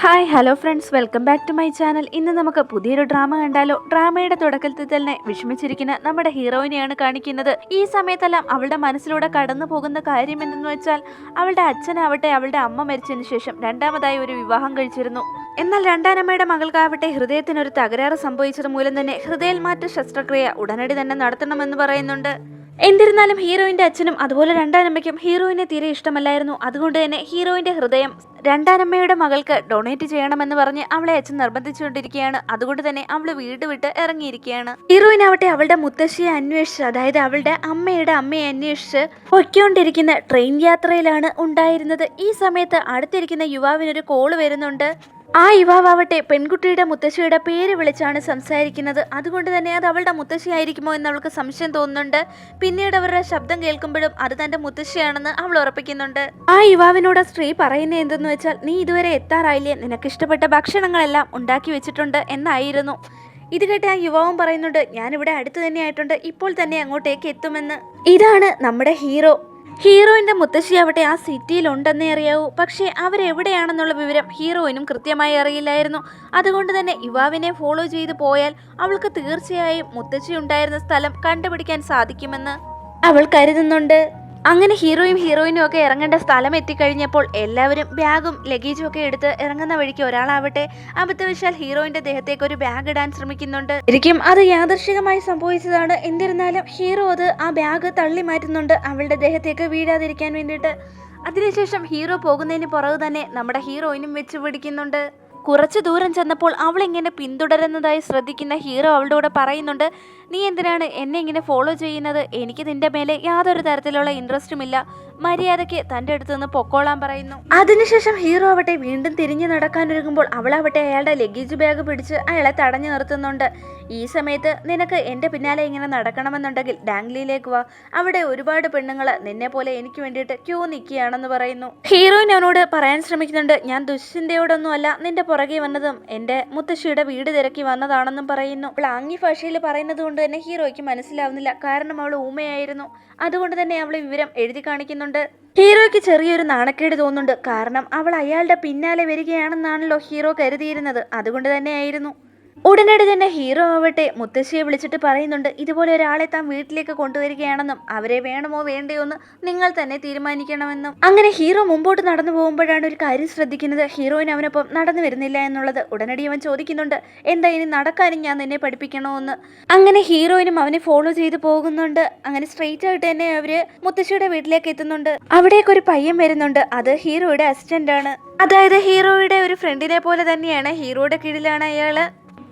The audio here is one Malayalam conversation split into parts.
Hi hello friends, welcome back to my channel. ഇന്ന് നമുക്ക് പുതിയൊരു ഡ്രാമ കണ്ടാലോ? ഡ്രാമയുടെ തുടക്കത്തിൽ തന്നെ വിഷമിച്ചിരിക്കുന്ന നമ്മുടെ ഹീറോയിനെയാണ് കാണിക്കുന്നത്. ഈ സമയത്തെല്ലാം അവളുടെ മനസ്സിലൂടെ കടന്നു പോകുന്ന കാര്യം എന്തെന്ന് വെച്ചാൽ, അവളുടെ അച്ഛനാവട്ടെ അവളുടെ അമ്മ മരിച്ചതിന് ശേഷം രണ്ടാമതായി ഒരു വിവാഹം കഴിച്ചിരുന്നു. എന്നാൽ രണ്ടാനമ്മയുടെ മകൾക്കാവട്ടെ ഹൃദയത്തിനൊരു തകരാറ് സംഭവിച്ചത് മൂലം തന്നെ ഹൃദയമാറ്റ ശസ്ത്രക്രിയ ഉടനടി തന്നെ നടത്തണമെന്ന് പറയുന്നുണ്ട്. എന്നിരുന്നാലും ഹീറോയിന്റെ അച്ഛനും അതുപോലെ രണ്ടാനമ്മയ്ക്കും ഹീറോയിനെ തീരെ ഇഷ്ടമല്ലായിരുന്നു. അതുകൊണ്ട് തന്നെ ഹീറോയിന്റെ ഹൃദയം രണ്ടാനമ്മയുടെ മകൾക്ക് ഡൊണേറ്റ് ചെയ്യണമെന്ന് പറഞ്ഞ് അവളെ അച്ഛൻ നിർബന്ധിച്ചുകൊണ്ടിരിക്കുകയാണ്. അതുകൊണ്ട് തന്നെ അവള് വീട് വിട്ട് ഇറങ്ങിയിരിക്കുകയാണ്. ഹീറോയിൻ ആവട്ടെ അവളുടെ മുത്തശ്ശിയെ അന്വേഷിച്ച്, അതായത് അവളുടെ അമ്മയുടെ അമ്മയെ അന്വേഷിച്ച് പൊയ്ക്കൊണ്ടിരിക്കുന്ന ട്രെയിൻ യാത്രയിലാണ് ഉണ്ടായിരുന്നത്. ഈ സമയത്ത് അടുത്തിരിക്കുന്ന യുവാവിനൊരു കോള് വരുന്നുണ്ട്. ആ യുവാവട്ടെ പെൺകുട്ടിയുടെ മുത്തശ്ശിയുടെ പേര് വിളിച്ചാണ് സംസാരിക്കുന്നത്. അതുകൊണ്ട് തന്നെ അത് അവളുടെ മുത്തശ്ശിയായിരിക്കുമോ എന്ന് അവൾക്ക് സംശയം തോന്നുന്നുണ്ട്. പിന്നീട് അവരുടെ ശബ്ദം കേൾക്കുമ്പോഴും അത് തന്റെ മുത്തശ്ശിയാണെന്ന് അവൾ ഉറപ്പിക്കുന്നുണ്ട്. ആ യുവാവിനോട് സ്ത്രീ പറയുന്നത് എന്തെന്ന് വെച്ചാൽ, നീ ഇതുവരെ എത്താറായില്ലേ, നിനക്കിഷ്ടപ്പെട്ട ഭക്ഷണങ്ങളെല്ലാം ഉണ്ടാക്കി വെച്ചിട്ടുണ്ട് എന്നായിരുന്നു. ഇത് കേട്ട് ആ യുവാവും പറയുന്നുണ്ട്, ഞാനിവിടെ അടുത്ത് തന്നെ ആയിട്ടുണ്ട്, ഇപ്പോൾ തന്നെ അങ്ങോട്ടേക്ക് എത്തുമെന്ന്. ഇതാണ് നമ്മുടെ ഹീറോ. ഹീറോയിന്റെ മുത്തശ്ശിയാവട്ടെ ആ സിറ്റിയിൽ ഉണ്ടെന്നേ അറിയാവൂ. പക്ഷേ അവരെവിടെയാണെന്നുള്ള വിവരം ഹീറോയിനും കൃത്യമായി അറിയില്ലായിരുന്നു. അതുകൊണ്ട് തന്നെ യുവാവിനെ ഫോളോ ചെയ്തു പോയാൽ അവൾക്ക് തീർച്ചയായും മുത്തശ്ശി ഉണ്ടായിരുന്ന സ്ഥലം കണ്ടുപിടിക്കാൻ സാധിക്കുമെന്ന് അവൾ കരുതുന്നുണ്ട്. അങ്ങനെ ഹീറോയിനും ഒക്കെ ഇറങ്ങേണ്ട സ്ഥലം എത്തിക്കഴിഞ്ഞപ്പോൾ എല്ലാവരും ബാഗും ലഗേജും ഒക്കെ എടുത്ത് ഇറങ്ങുന്ന വഴിക്ക് ഒരാളാവട്ടെ അബദ്ധവശാൽ ഹീറോയിന്റെ ദേഹത്തേക്ക് ഒരു ബാഗ് ഇടാൻ ശ്രമിക്കുന്നുണ്ട്. ശരിക്കും അത് യാദൃശ്ചികമായി സംഭവിച്ചതാണ്. എന്നിരുന്നാലും ഹീറോ ആ ബാഗ് തള്ളി മാറ്റുന്നുണ്ട് അവളുടെ ദേഹത്തേക്ക് വീഴാതിരിക്കാൻ വേണ്ടിയിട്ട്. അതിനുശേഷം ഹീറോ പോകുന്നതിന് പുറകെ തന്നെ നമ്മുടെ ഹീറോയിനും വെച്ച് പിടിക്കുന്നുണ്ട്. കുറച്ചു ദൂരം ചെന്നപ്പോൾ അവളിങ്ങനെ പിന്തുടരുന്നതായി ശ്രദ്ധിക്കുന്ന ഹീറോ അവളുടെ കൂടെ പറയുന്നുണ്ട്, നീ എന്തിനാണ് എന്നെ ഇങ്ങനെ ഫോളോ ചെയ്യുന്നത്? എനിക്ക് നിന്റെ മേലെ യാതൊരു തരത്തിലുള്ള ഇൻട്രസ്റ്റും ഇല്ല, മര്യാദയ്ക്ക് തൻ്റെ അടുത്ത് നിന്ന് പൊക്കോളാൻ പറയുന്നു. അതിനുശേഷം ഹീറോ ആവട്ടെ വീണ്ടും തിരിഞ്ഞു നടക്കാനൊരുങ്ങുമ്പോൾ അവളാവട്ടെ അയാളുടെ ലഗേജ് ബാഗ് പിടിച്ച് അയാളെ തടഞ്ഞു നിർത്തുന്നുണ്ട്. ഈ സമയത്ത് നിനക്ക് എൻ്റെ പിന്നാലെ ഇങ്ങനെ നടക്കണമെന്നുണ്ടെങ്കിൽ ഡാംഗ്ലിയിലേക്ക് വാ, അവിടെ ഒരുപാട് പെണ്ണുങ്ങൾ നിന്നെ പോലെ എനിക്ക് വേണ്ടിയിട്ട് ക്യൂ നിൽക്കുകയാണെന്ന് പറയുന്നു. ഹീറോയിൻ അവനോട് പറയാൻ ശ്രമിക്കുന്നുണ്ട്, ഞാൻ ദുശ്ചിന്തയോടൊന്നും അല്ല നിന്റെ പുറകെ വന്നതും എൻ്റെ മുത്തശ്ശിയുടെ വീട് തിരക്കി വന്നതാണെന്നും പറയുന്നു. അവൾ ആംഗ്യ ഭാഷയിൽ പറയുന്നത് കൊണ്ട് തന്നെ ഹീറോയ്ക്ക് മനസ്സിലാവുന്നില്ല. കാരണം അവൾ ഊമയായിരുന്നു. അതുകൊണ്ട് തന്നെ അവൾ വിവരം എഴുതി കാണിക്കുന്നുണ്ട്. ഹീറോയ്ക്ക് ചെറിയൊരു നാണക്കേട് തോന്നുന്നുണ്ട്. കാരണം അവൾ അയാളുടെ പിന്നാലെ വരികയാണെന്നാണല്ലോ ഹീറോ കരുതിയിരുന്നത്. അതുകൊണ്ട് തന്നെയായിരുന്നു. ഉടനടി തന്നെ ഹീറോ ആവട്ടെ മുത്തശ്ശിയെ വിളിച്ചിട്ട് പറയുന്നുണ്ട്, ഇതുപോലെ ഒരാളെ താൻ വീട്ടിലേക്ക് കൊണ്ടുവരികയാണെന്നും അവരെ വേണമോ വേണ്ടയോ എന്ന് നിങ്ങൾ തന്നെ തീരുമാനിക്കണമെന്നും. അങ്ങനെ ഹീറോ മുമ്പോട്ട് നടന്നു പോകുമ്പോഴാണ് ഒരു കാര്യം ശ്രദ്ധിക്കുന്നത്. ഹീറോയിൻ അവനൊപ്പം നടന്നു വരുന്നില്ല എന്നുള്ളത്. ഉടനടി അവൻ ചോദിക്കുന്നുണ്ട്, എന്താ ഇനി നടക്കാനും ഞാൻ നിന്നെ പഠിപ്പിക്കണോ എന്ന്. അങ്ങനെ ഹീറോയിനും അവനെ ഫോളോ ചെയ്ത് പോകുന്നുണ്ട്. അങ്ങനെ സ്ട്രെയിറ്റ് ആയിട്ട് തന്നെ അവര് മുത്തശ്ശിയുടെ വീട്ടിലേക്ക് എത്തുന്നുണ്ട്. അവിടേക്ക് ഒരു പയ്യൻ വരുന്നുണ്ട്. അത് ഹീറോയുടെ അസിസ്റ്റന്റ് ആണ്. അതായത് ഹീറോയുടെ ഒരു ഫ്രണ്ടിനെ പോലെ തന്നെയാണ്. ഹീറോയുടെ കീഴിലാണ് അയാള്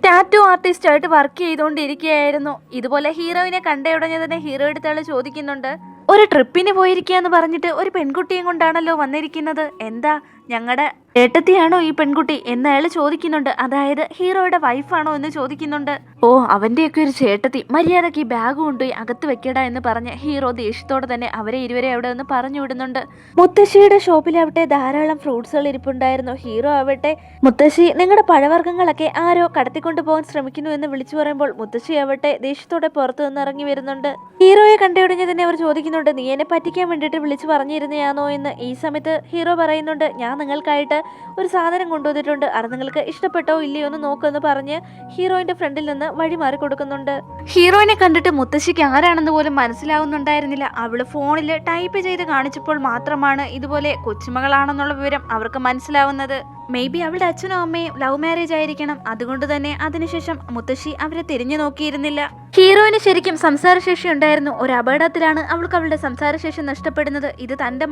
ടാറ്റു ആർട്ടിസ്റ്റ് ആയിട്ട് വർക്ക് ചെയ്തുകൊണ്ടിരിക്കുകയായിരുന്നു. ഇതുപോലെ ഹീറോയിനെ കണ്ടയുടനെ തന്നെ ഹീറോ എടുത്താള് ചോദിക്കുന്നുണ്ട്, ഒരു ട്രിപ്പിന് പോയിരിക്കുക എന്ന് പറഞ്ഞിട്ട് ഒരു പെൺകുട്ടിയും കൊണ്ടാണല്ലോ വന്നിരിക്കുന്നത്, എന്താ ഞങ്ങളുടെ ഏട്ടത്തിയാണോ ഈ പെൺകുട്ടി എന്ന് അയാൾ ചോദിക്കുന്നുണ്ട്. അതായത് ഹീറോയുടെ വൈഫാണോ എന്ന് ചോദിക്കുന്നുണ്ട്. ഓ, അവന്റെയൊക്കെ ഒരു ചേട്ടത്തി, മര്യാദക്ക് ഈ ബാഗ് കൊണ്ടുപോയി അകത്ത് വെക്കടാ എന്ന് പറഞ്ഞ് ഹീറോ ദേഷ്യത്തോടെ തന്നെ അവരെ ഇരുവരെ അവിടെ നിന്ന് പറഞ്ഞു വിടുന്നുണ്ട്. മുത്തശ്ശിയുടെ ഷോപ്പിലാവട്ടെ ധാരാളം ഫ്രൂട്ട്സുകൾ ഇരിപ്പുണ്ടായിരുന്നു. ഹീറോ ആവട്ടെ, മുത്തശ്ശി നിങ്ങളുടെ പഴവർഗ്ഗങ്ങളൊക്കെ ആരോ കടത്തിക്കൊണ്ടു പോകാൻ ശ്രമിക്കുന്നു എന്ന് വിളിച്ചു പറയുമ്പോൾ മുത്തശ്ശി ആവട്ടെ ദേഷ്യത്തോടെ പുറത്തു നിന്ന് ഇറങ്ങി വരുന്നുണ്ട്. ഹീറോയെ കണ്ടയുടനെ തന്നെ അവർ ചോദിക്കുന്നുണ്ട്, നീ എന്നെ പറ്റിക്കാൻ വേണ്ടിയിട്ട് വിളിച്ചു പറഞ്ഞിരുന്നയാണോ എന്ന്. ഈ സമയത്ത് ഹീറോ പറയുന്നുണ്ട്, ഞാൻ നിങ്ങൾക്കായിട്ട് ഒരു സാധനം കൊണ്ടുവന്നിട്ടുണ്ട്, അത് നിങ്ങൾക്ക് ഇഷ്ടപ്പെട്ടോ ഇല്ലയോ എന്ന് നോക്കുമെന്ന് പറഞ്ഞ് ഹീറോയിന്റെ ഫ്രണ്ടിൽ നിന്ന് വഴി മാറി കൊടുക്കുന്നുണ്ട്. ഹീറോയിനെ കണ്ടിട്ട് മുത്തശ്ശിക്ക് ആരാണെന്ന് പോലും മനസ്സിലാവുന്നുണ്ടായിരുന്നില്ല. അവള് ഫോണിൽ ടൈപ്പ് ചെയ്ത് കാണിച്ചപ്പോൾ മാത്രമാണ് ഇതുപോലെ കൊച്ചുമകളാണെന്നുള്ള വിവരം അവർക്ക് മനസ്സിലാവുന്നത്. മേ ബി അവളുടെ അച്ഛനും അമ്മയും ലവ് മാരേജ് ആയിരിക്കണം. അതുകൊണ്ട് തന്നെ അതിനുശേഷം മുത്തശ്ശി അവരെ തിരിഞ്ഞു നോക്കിയിരുന്നില്ല. ഹീറോയിന് ശരിക്കും സംസാരശേഷി ഉണ്ടായിരുന്നു. ഒരു അപകടത്തിലാണ് അവൾക്ക് അവളുടെ സംസാരശേഷി നഷ്ടപ്പെടുന്നത്. ഇത് തന്റെ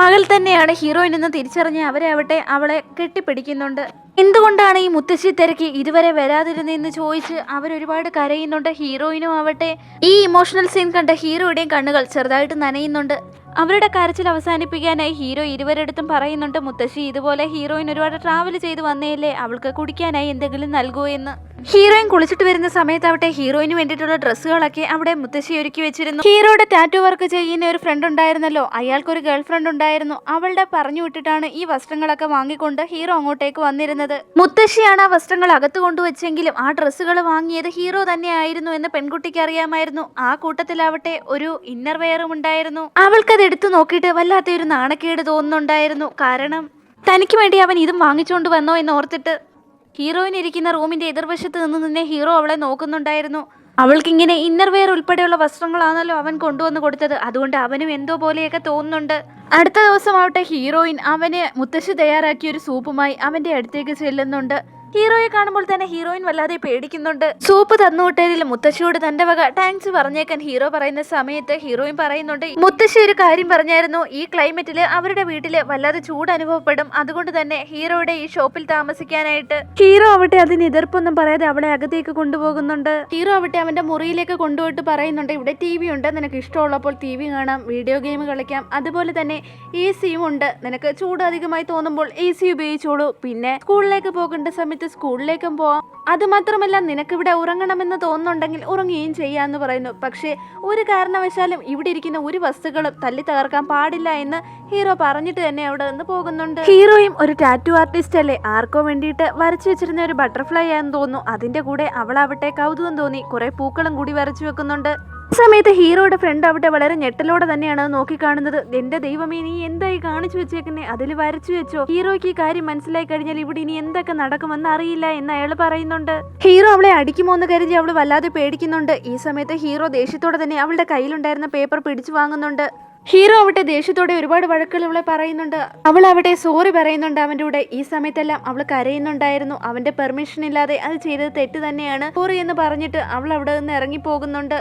മകൾ തന്നെയാണ് ഹീറോയിൻ എന്ന് തിരിച്ചറിഞ്ഞ് അവരെ ആവട്ടെ അവളെ കെട്ടിപ്പിടിക്കുന്നുണ്ട്. എന്തുകൊണ്ടാണ് ഈ മുത്തശ്ശി തിരക്കി ഇതുവരെ വരാതിരുന്നെന്ന് ചോദിച്ച് അവരൊരുപാട് കരയുന്നുണ്ട്. ഹീറോയിനും ആവട്ടെ ഈ ഇമോഷണൽ സീൻ കണ്ട ഹീറോയുടെയും കണ്ണുകൾ ചെറുതായിട്ട് നനയുന്നുണ്ട്. അവരുടെ കരച്ചിൽ അവസാനിപ്പിക്കാനായി ഹീറോ ഇരുവരെടുത്തും പറയുന്നുണ്ട്, മുത്തശ്ശി ഇതുപോലെ ഹീറോയിൻ ഒരുപാട് ട്രാവൽ ചെയ്ത് വന്നേലേ, അവൾക്ക് കുടിക്കാനായി എന്തെങ്കിലും നൽകുമോ എന്ന്. ഹീറോയിൻ കുളിച്ചിട്ട് വരുന്ന സമയത്താവട്ടെ ഹീറോയിന് വേണ്ടിയിട്ടുള്ള ഡ്രസ്സുകളൊക്കെ അവിടെ മുത്തശ്ശി ഒരുക്കി വെച്ചിരുന്നു. ഹീറോയുടെ ടാറ്റു വർക്ക് ചെയ്യുന്ന ഒരു ഫ്രണ്ട് ഉണ്ടായിരുന്നല്ലോ, അയാൾക്കൊരു ഗേൾ ഫ്രണ്ട് ഉണ്ടായിരുന്നു. അവളുടെ പറഞ്ഞു വിട്ടിട്ടാണ് ഈ വസ്ത്രങ്ങളൊക്കെ വാങ്ങിക്കൊണ്ട് ഹീറോ അങ്ങോട്ടേക്ക് വന്നിരുന്നത്. മുത്തശ്ശിയാണ് ആ വസ്ത്രങ്ങൾ അകത്ത് കൊണ്ടുവച്ചെങ്കിലും ആ ഡ്രസ്സുകൾ വാങ്ങിയത് ഹീറോ തന്നെയായിരുന്നു എന്ന് പെൺകുട്ടിക്ക് അറിയാമായിരുന്നു. ആ കൂട്ടത്തിലാവട്ടെ ഒരു ഇന്നർ വെയറും ഉണ്ടായിരുന്നു. അവൾക്കത് എടുത്തു നോക്കിയിട്ട് വല്ലാത്ത ഒരു നാണക്കേട് തോന്നുന്നുണ്ടായിരുന്നു. കാരണം തനിക്ക് വേണ്ടി അവൻ ഇതും വാങ്ങിച്ചുകൊണ്ട് വന്നോ എന്ന് ഓർത്തിട്ട് ഹീറോയിൻ ഇരിക്കുന്ന റൂമിന്റെ എതിർവശത്ത് നിന്ന് തന്നെ ഹീറോ അവളെ നോക്കുന്നുണ്ടായിരുന്നു. അവൾക്കിങ്ങനെ ഇന്നർ വെയർ ഉൾപ്പെടെയുള്ള വസ്ത്രങ്ങളാണല്ലോ അവൻ കൊണ്ടുവന്ന് കൊടുത്തത്. അതുകൊണ്ട് അവനും എന്തോ പോലെയൊക്കെ തോന്നുന്നുണ്ട്. അടുത്ത ദിവസം ആവട്ടെ ഹീറോയിൻ അവന് മുത്തശ്ശി തയ്യാറാക്കിയ ഒരു സൂപ്പുമായി അവന്റെ അടുത്തേക്ക് ചെല്ലുന്നുണ്ട്. ഹീറോയെ കാണുമ്പോൾ തന്നെ ഹീറോയിൻ വല്ലാതെ പേടിക്കുന്നുണ്ട്. സൂപ്പ് തന്നുവിട്ടതിൽ മുത്തശ്ശിയോട് തന്റെ വക താങ്ക്സ് പറഞ്ഞേക്കാൻ ഹീറോ പറയുന്ന സമയത്ത് ഹീറോയിൻ പറയുന്നുണ്ട്, മുത്തശ്ശി ഒരു കാര്യം പറഞ്ഞായിരുന്നു, ഈ ക്ലൈമറ്റില് അവരുടെ വീട്ടില് വല്ലാതെ ചൂട് അനുഭവപ്പെടും, അതുകൊണ്ട് തന്നെ ഹീറോയുടെ ഈ ഷോപ്പിൽ താമസിക്കാനായിട്ട്. ഹീറോ ആവട്ടെ അതിന് എതിർപ്പൊന്നും പറയാതെ അവളെ അകത്തേക്ക് കൊണ്ടുപോകുന്നുണ്ട്. ഹീറോ ആവട്ടെ അവന്റെ മുറിയിലേക്ക് കൊണ്ടുപോയിട്ട് പറയുന്നുണ്ട്, ഇവിടെ TV ഉണ്ട്, നിനക്ക് ഇഷ്ടമുള്ളപ്പോൾ TV കാണാം, വീഡിയോ ഗെയിം കളിക്കാം, അതുപോലെ തന്നെ AC ഉണ്ട്, നിനക്ക് ചൂട് അധികമായി തോന്നുമ്പോൾ AC ഉപയോഗിച്ചോളൂ, പിന്നെ സ്കൂളിലേക്ക് പോകേണ്ട സമയത്ത് സ്കൂളിലേക്കും പോവാം, അതുമാത്രമല്ല നിനക്കിവിടെ ഉറങ്ങണമെന്ന് തോന്നുന്നുണ്ടെങ്കിൽ ഉറങ്ങുകയും ചെയ്യാന്ന് പറയുന്നു. പക്ഷേ ഒരു കാരണവശാലും ഇവിടെ ഇരിക്കുന്ന ഒരു വസ്തുക്കളും തല്ലി തകർക്കാൻ പാടില്ല എന്ന് ഹീറോ പറഞ്ഞിട്ട് തന്നെ അവിടെ നിന്ന് പോകുന്നുണ്ട്. ഹീറോയും ഒരു ടാറ്റു ആർട്ടിസ്റ്റ് അല്ലേ, ആർക്കോ വേണ്ടിയിട്ട് വരച്ചു വെച്ചിരുന്ന ഒരു ബട്ടർഫ്ലൈ ആണെന്ന് തോന്നുന്നു. അതിന്റെ കൂടെ അവളാവട്ടെ കൗതുകം തോന്നി കുറെ പൂക്കളും കൂടി വരച്ചു വെക്കുന്നുണ്ട്. ഈ സമയത്ത് ഹീറോയുടെ ഫ്രണ്ട് അവിടെ വളരെ ഞെട്ടലോടെ തന്നെയാണ് നോക്കിക്കാണുന്നത്. എന്റെ ദൈവമേ, നീ എന്തായി കാണിച്ചു വെച്ചേക്കുന്നേ, അതിൽ വരച്ചു വെച്ചോ? ഹീറോയ്ക്ക് ഈ കാര്യം മനസ്സിലായി കഴിഞ്ഞാൽ ഇവിടെ ഇനി എന്തൊക്കെ നടക്കുമെന്ന് അറിയില്ല എന്ന് അയാൾ പറയുന്നുണ്ട്. ഹീറോ അവളെ അടിക്കുമോ എന്ന് കരുതി അവൾ വല്ലാതെ പേടിക്കുന്നുണ്ട്. ഈ സമയത്ത് ഹീറോ ദേഷ്യത്തോടെ തന്നെ അവളുടെ കയ്യിലുണ്ടായിരുന്ന പേപ്പർ പിടിച്ചു വാങ്ങുന്നുണ്ട്. ഹീറോ അവിടെ ദേഷ്യത്തോടെ ഒരുപാട് വഴക്കുകൾ അവളെ പറയുന്നുണ്ട്. അവൾ അവിടെ സോറി പറയുന്നുണ്ട് അവന്റെ കൂടെ. ഈ സമയത്തെല്ലാം അവൾ കരയുന്നുണ്ടായിരുന്നു. അവന്റെ പെർമിഷൻ ഇല്ലാതെ അത് ചെയ്തത് തെറ്റ് തന്നെയാണ്, സോറി എന്ന് പറഞ്ഞിട്ട് അവൾ അവിടെ നിന്ന് ഇറങ്ങിപ്പോകുന്നുണ്ട്.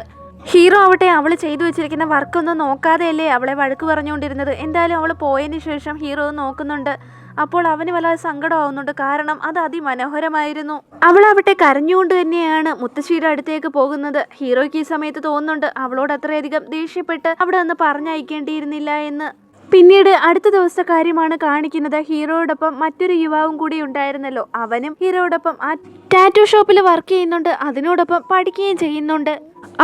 ഹീറോ ആവട്ടെ അവൾ ചെയ്തു വെച്ചിരിക്കുന്ന വർക്കൊന്നും നോക്കാതെയല്ലേ അവളെ വഴക്ക് പറഞ്ഞുകൊണ്ടിരുന്നത്. എന്തായാലും അവൾ പോയതിന് ശേഷം ഹീറോ നോക്കുന്നുണ്ട്. അപ്പോൾ അവന് വല്ലാതെ സങ്കടമാവുന്നുണ്ട്, കാരണം അത് അതിമനോഹരമായിരുന്നു. അവളാവട്ടെ കരഞ്ഞുകൊണ്ട് തന്നെയാണ് മുത്തശ്ശിയുടെ അടുത്തേക്ക് പോകുന്നത്. ഹീറോയ്ക്ക് ഈ സമയത്ത് തോന്നുന്നുണ്ട് അവളോട് അത്രയധികം ദേഷ്യപ്പെട്ട് അവിടെ നിന്ന് പറഞ്ഞയക്കേണ്ടിയിരുന്നില്ല എന്ന്. പിന്നീട് അടുത്ത ദിവസത്തെ കാര്യമാണ് കാണിക്കുന്നത്. ഹീറോയോടൊപ്പം മറ്റൊരു യുവാവും കൂടി ഉണ്ടായിരുന്നല്ലോ, അവനും ഹീറോയോടൊപ്പം ആ ടാറ്റു ഷോപ്പിൽ വർക്ക് ചെയ്യുന്നുണ്ട്, അതിനോടൊപ്പം പഠിക്കുകയും ചെയ്യുന്നുണ്ട്.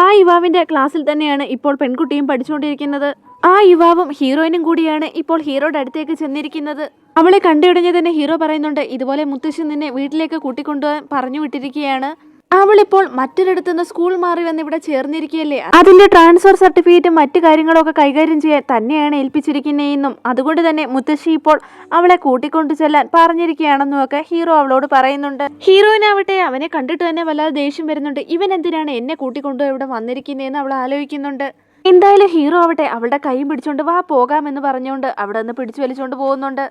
ആ യുവാവിന്റെ ക്ലാസ്സിൽ തന്നെയാണ് ഇപ്പോൾ പെൺകുട്ടിയും പഠിച്ചുകൊണ്ടിരിക്കുന്നത്. ആ യുവാവും ഹീറോയിനും കൂടിയാണ് ഇപ്പോൾ ഹീറോയുടെ അടുത്തേക്ക് ചെന്നിരിക്കുന്നത്. അവളെ കണ്ടുടഞ്ഞ് തന്നെ ഹീറോ പറയുന്നുണ്ട്, ഇതുപോലെ മുത്തശ്ശി നിന്നെ വീട്ടിലേക്ക് കൂട്ടിക്കൊണ്ടുപോകാൻ പറഞ്ഞു വിട്ടിരിക്കുകയാണ്. അവളിപ്പോൾ മറ്റൊരിടത്തുനിന്ന് സ്കൂൾ മാറി വന്ന് ഇവിടെ ചേർന്നിരിക്കുകയല്ലേ, അതിന്റെ ട്രാൻസ്ഫർ സർട്ടിഫിക്കറ്റും മറ്റു കാര്യങ്ങളൊക്കെ കൈകാര്യം ചെയ്യാൻ തന്നെയാണ് ഏൽപ്പിച്ചിരിക്കുന്നതെന്നും അതുകൊണ്ട് തന്നെ മുത്തശ്ശി ഇപ്പോൾ അവളെ കൂട്ടിക്കൊണ്ടു ചെല്ലാൻ പറഞ്ഞിരിക്കുകയാണെന്നും ഒക്കെ ഹീറോ അവളോട് പറയുന്നുണ്ട്. ഹീറോയിനാവട്ടെ അവനെ കണ്ടിട്ട് തന്നെ വല്ലാതെ ദേഷ്യം വരുന്നുണ്ട്. ഇവൻ എന്തിനാണ് എന്നെ കൂട്ടിക്കൊണ്ടു ഇവിടെ വന്നിരിക്കുന്നതെന്ന് അവൾ ആലോചിക്കുന്നുണ്ട്. എന്തായാലും ഹീറോ ആവട്ടെ അവളുടെ കൈയും പിടിച്ചോണ്ട് വാ പോകാമെന്ന് പറഞ്ഞുകൊണ്ട് അവിടെ നിന്ന് പിടിച്ചു വലിച്ചുകൊണ്ട് പോകുന്നുണ്ട്.